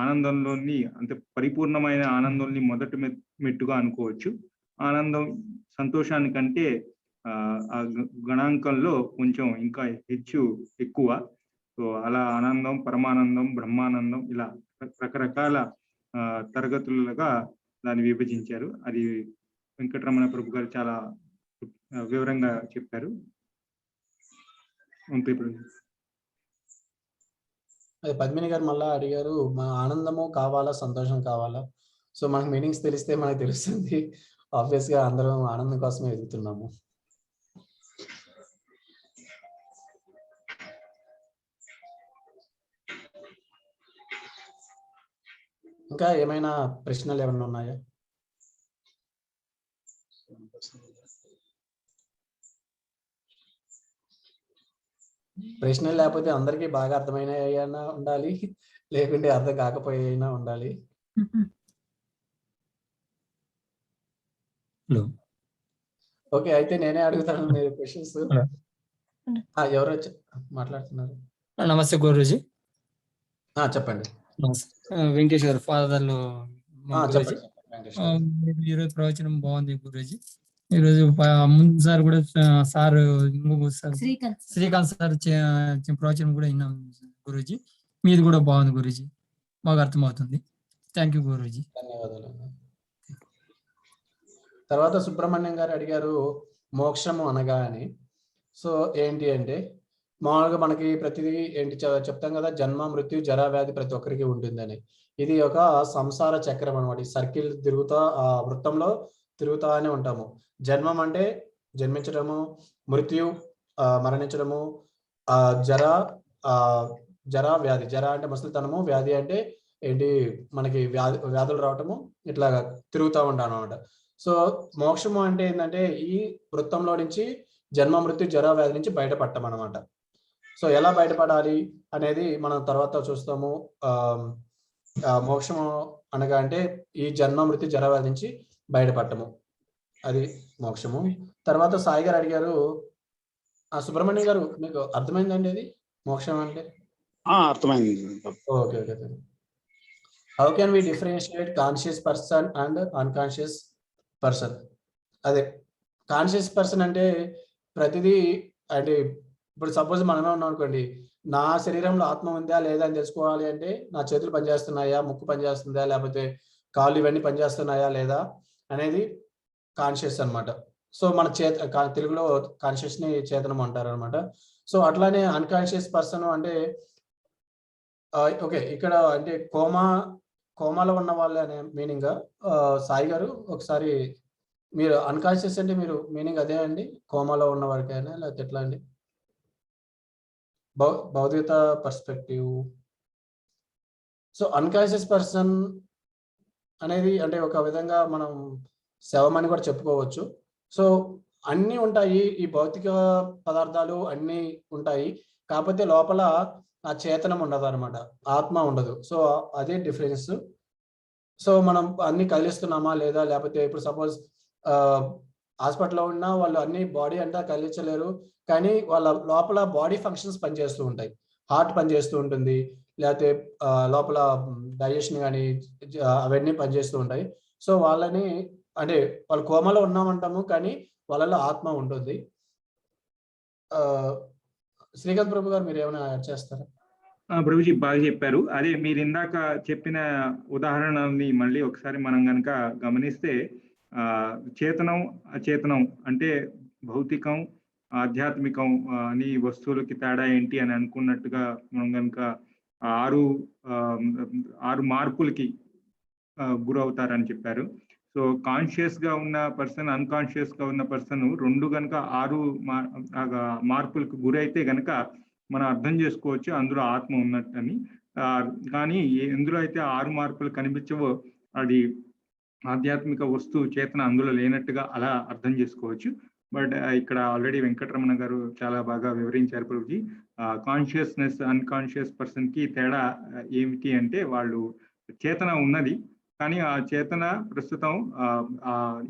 ఆనందంలోని అంటే పరిపూర్ణమైన ఆనందంని మొదటి మెట్టుగా అనుకోవచ్చు. ఆనందం సంతోషానికంటే ఆ గణాంకంలో కొంచెం ఇంకా ఎక్కువ. సో అలా ఆనందం, పరమానందం, బ్రహ్మానందం ఇలా రకరకాల తరగతులుగా దాన్ని విభజించారు. అది వెంకటరమణ ప్రభు గారు చాలా వివరంగా చెప్పారు. అదే పద్మిని గారు మళ్ళా అడిగారు, మన ఆనందము కావాలా, సంతోషం కావాలా? సో మనకు మీనింగ్స్ తెలిస్తే మనకు తెలుస్తుంది. ఆబ్వియస్ గా అందరం ఆనందం కోసమే ఎదుగుతున్నాము. ఇంకా ఏమైనా ప్రశ్నలు ఏమైనా ఉన్నాయా? ప్రశ్నలు లేకపోతే అందరికీ బాగా అర్థమైనా ఉండాలి, లేకుంటే అర్థం కాకపోయినా ఉండాలి. ఓకే, అయితే నేనే అడుగుతాను మీరు క్వశ్చన్స్. ఎవరు మాట్లాడుతున్నారు? నమస్తే గురూజీ. చెప్పండి. వెంకటేష్ గారు ఫాదర్లు గురూజీ. చెప్పండి. ఈరోజు ప్రవచనం బాగుంది గురూజీ. ఈరోజు ముందు సార్ కూడా సార్ శ్రీకాంత్ సార్ ప్రవచనం కూడా విన్నాం గురూజీ. మీది కూడా బాగుంది గురూజీ, బాగా అర్థమవుతుంది. Thank you Guruji. ధన్యవాదాలు. తర్వాత సుబ్రహ్మణ్యం గారు అడిగారు మోక్షము అనగా అని. సో ఏంటి అంటే మామూలుగా మనకి ప్రతిదీ ఏంటి చెప్తాం కదా, జన్మ, మృత్యు, జరా, వ్యాధి ప్రతి ఒక్కరికి ఉంటుందని. ఇది ఒక సంసార చక్రం అనమాట. ఈ సర్కిల్ తిరుగుతా ఆ వృత్తంలో తిరుగుతానే ఉంటాము. జన్మం అంటే జన్మించడము, మృత్యు మరణించడము, జరా వ్యాధి. జరా అంటే ముసలితనము, వ్యాధి అంటే ఏంటి మనకి వ్యాధులు రావటము, ఇట్లాగా తిరుగుతూ ఉంటాను అనమాట. సో మోక్షము అంటే ఏంటంటే ఈ వృత్తంలో నుంచి జన్మ, మృత్యు, జరా, వ్యాధి నుంచి బయటపడటం అనమాట. సో ఎలా బయటపడాలి అనేది మనం తర్వాత చూస్తాము. మోక్షము అనగా అంటే ఈ జన్మ, మృత్యు, జరా, వ్యాధి నుంచి బయటపడటము, అది మోక్షము. తర్వాత సాయి గారు అడిగారు, సుబ్రహ్మణ్యం గారు మీకు అర్థమైందండి అది మోక్షం అంటే? అర్థమైంది. Okay. How can we differentiate conscious person and unconscious person? అదే కాన్షియస్ పర్సన్ అంటే ప్రతిదీ అంటే ఇప్పుడు సపోజ్ మనమే ఉన్నాం అనుకోండి, నా శరీరంలో ఆత్మ ఉందా లేదా అని తెలుసుకోవాలి అంటే నా చేతులు పనిచేస్తున్నాయా, ముక్కు పనిచేస్తుందా, లేకపోతే కాళ్ళు ఇవన్నీ పనిచేస్తున్నాయా లేదా అనేది కాన్షియస్ అనమాట. సో మన తెలుగులో కాన్షియస్ ని చేతనం అంటారు అనమాట. సో అట్లానే అన్కాన్షియస్ పర్సన్ అంటే ఓకే, ఇక్కడ అంటే కోమాలో ఉన్న వాళ్ళు అనే మీనింగ్. సాయి గారు ఒకసారి మీరు అన్కాన్షియస్ అంటే మీరు మీనింగ్ అదే అండి, కోమాలో ఉన్న వారికైనా లేకపోతే ఎట్లా అండి? భౌతిక పర్స్పెక్టివ్. సో అన్కాన్షియస్ పర్సన్ అనేది అంటే ఒక విధంగా మనం శవమని కూడా చెప్పుకోవచ్చు. సో అన్నీ ఉంటాయి, ఈ భౌతిక పదార్థాలు అన్నీ ఉంటాయి, కాకపోతే లోపల ఆ చేతనం ఉండదు అనమాట, ఆత్మ ఉండదు. సో అదే డిఫరెన్స్. సో మనం అన్ని కదిలిస్తున్నామా లేదా, లేకపోతే ఇప్పుడు సపోజ్ హాస్పిటల్లో ఉన్నా వాళ్ళు అన్ని బాడీ అంతా కదిలించలేరు, కానీ వాళ్ళ లోపల బాడీ ఫంక్షన్స్ పనిచేస్తూ ఉంటాయి. హార్ట్ పనిచేస్తూ ఉంటుంది, లేకపోతే లోపల డైజెషన్ కానీ అవన్నీ పనిచేస్తూ ఉంటాయి. సో వాళ్ళని అంటే వాళ్ళు కోమలో ఉన్నామంటాము, కానీ వాళ్ళలో ఆత్మ ఉంటుంది. శ్రీకాంత్ ప్రభు గారు మీరు ఏమైనా యాడ్ చేస్తారా? ప్రభుజీ బాగా చెప్పారు. అదే మీరు ఇందాక చెప్పిన ఉదాహరణని మళ్ళీ ఒకసారి మనం కనుక గమనిస్తే చేతనం, అచేతనం అంటే భౌతికం, ఆధ్యాత్మికం అని వస్తువులకి తేడా ఏంటి అని అనుకున్నట్టుగా మనం కనుక ఆరు మార్పులకి గురవుతారని చెప్పారు. సో కాన్షియస్ గా ఉన్న పర్సన్, అన్కాన్షియస్ గా ఉన్న పర్సన్ రెండు కనుక 6 మార్పులకు గురైతే గనక మనం అర్థం చేసుకోవచ్చు అందులో ఆత్మ ఉన్నట్టని. కానీ ఎందులో అయితే 6 మార్పులు కనిపించవో అది ఆధ్యాత్మిక వస్తువు చేతన అందులో లేనట్టుగా అలా అర్థం చేసుకోవచ్చు. బట్ ఇక్కడ ఆల్రెడీ వెంకటరమణ గారు చాలా బాగా వివరించారు ప్రభుజీ. కాన్షియస్నెస్ అన్కాన్షియస్ పర్సన్ కి తేడా ఏమిటి అంటే, వాళ్ళు చేతన ఉన్నది కానీ ఆ చేతన ప్రస్తుతం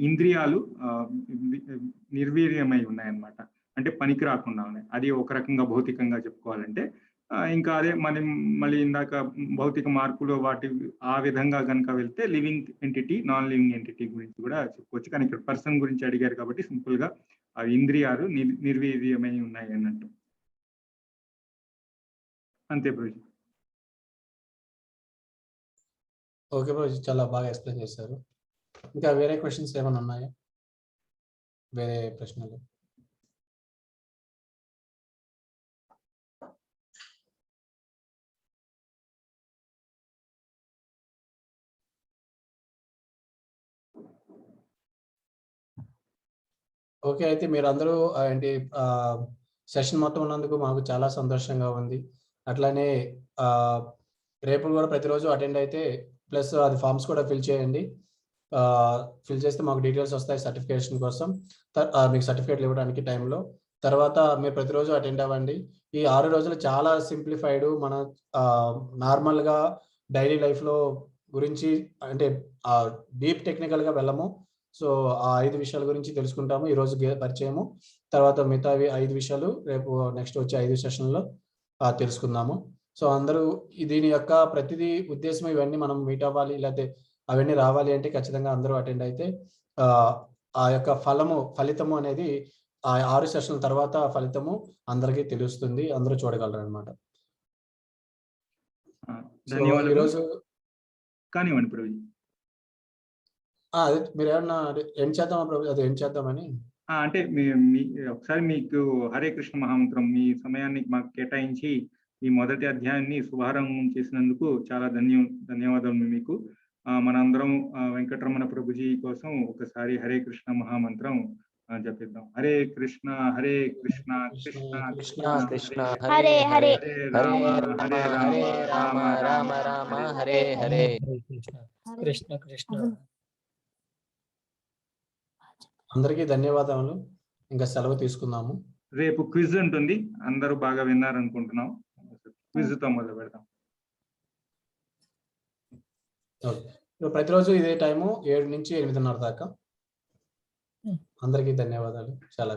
ఇంద్రియాలు నిర్వీర్యమై ఉన్నాయన్నమాట. అంటే పనికి రాకుండా ఉన్నాయి. అది ఒక రకంగా భౌతికంగా చెప్పుకోవాలంటే. ఇంకా అదే మళ్ళీ ఇందాక భౌతిక మార్పులు వాటి ఆ విధంగా కనుక వెళ్తే living entity, non living entity గురించి కూడా చెప్పుకోవచ్చు. కానీ ఇక్కడ పర్సన్ గురించి అడిగారు కాబట్టి సింపుల్ గా ఆ ఇంద్రియాలు నిర్వీర్యమై ఉన్నాయి అన్నట్టు. అంతే ప్రభుజీ. ఓకే ప్రభుజీ, చాలా బాగా ఎక్స్ప్లెయిన్ చేశారు. ఇంకా వేరే క్వశ్చన్స్ ఏమైనా ఉన్నాయా? వేరే ప్రశ్నలు? ఓకే, అయితే మీరందరూ ఏంటి సెషన్ మొత్తం ఉన్నందుకు మాకు చాలా సంతోషంగా ఉంది. అట్లానే రేపు కూడా ప్రతిరోజు అటెండ్ అయితే ప్లస్ అది ఫామ్స్ కూడా ఫిల్ చేయండి. ఫిల్ చేస్తే మాకు డీటెయిల్స్ వస్తాయి సర్టిఫికేషన్ కోసం, మీకు సర్టిఫికేట్లు ఇవ్వడానికి టైంలో. తర్వాత మీరు ప్రతిరోజు అటెండ్ అవ్వండి. ఈ 6 రోజులు చాలా సింప్లిఫైడ్, మన నార్మల్గా డైలీ లైఫ్లో గురించి అంటే డీప్ టెక్నికల్గా వెళ్ళము. సో ఆ 5 విషయాల గురించి తెలుసుకుంటాము ఈరోజు పరిచయము. తర్వాత మిగతా 5 విషయాలు రేపు నెక్స్ట్ వచ్చే 5 సెషన్లో తెలుసుకుందాము. సో అందరూ దీని యొక్క ప్రతిదీ ఉద్దేశం ఇవన్నీ మనం మీట్ అవ్వాలి, లేకపోతే అవన్నీ రావాలి అంటే ఖచ్చితంగా అందరూ అటెండ్ అయితే ఆ యొక్క ఫలితము అనేది ఆ 6 సెషన్ల తర్వాత ఫలితము అందరికీ తెలుస్తుంది, అందరూ చూడగలరు అనమాట. ఈరోజు కానివ్వండి ప్రభుజీ. అదే మీరు ఏమన్నా ఎండ్ చేద్దామా ప్రభు? అది ఎండ్ చేద్దామని. అంటే ఒకసారి మీకు హరే కృష్ణ మహామంత్రం మీ సమయాన్ని మాకు కేటాయించి ఈ మొదటి అధ్యాయాన్ని శుభారంభం చేసినందుకు చాలా ధన్యవాదాలు మీకు. మనందరం వెంకటరమణ ప్రభుజీ కోసం ఒకసారి హరే కృష్ణ మహామంత్రం జపిద్దాం. హరే కృష్ణ కృష్ణ కృష్ణ కృష్ణ హరే హరే, హరే రామ రామ రామ హరే హరే. కృష్ణ కృష్ణ. అందరికీ ధన్యవాదాలు. ఇంకా సెలవు తీసుకుందాము. రేపు క్విజ్ ఉంటుంది, అందరూ బాగా విన్నారనుకుంటున్నాం. క్విజ్ తో మొదలు పెడతాం. ప్రతిరోజు ఇదే టైము 7 నుంచి 8:30 దాకా. అందరికీ ధన్యవాదాలు. చాలా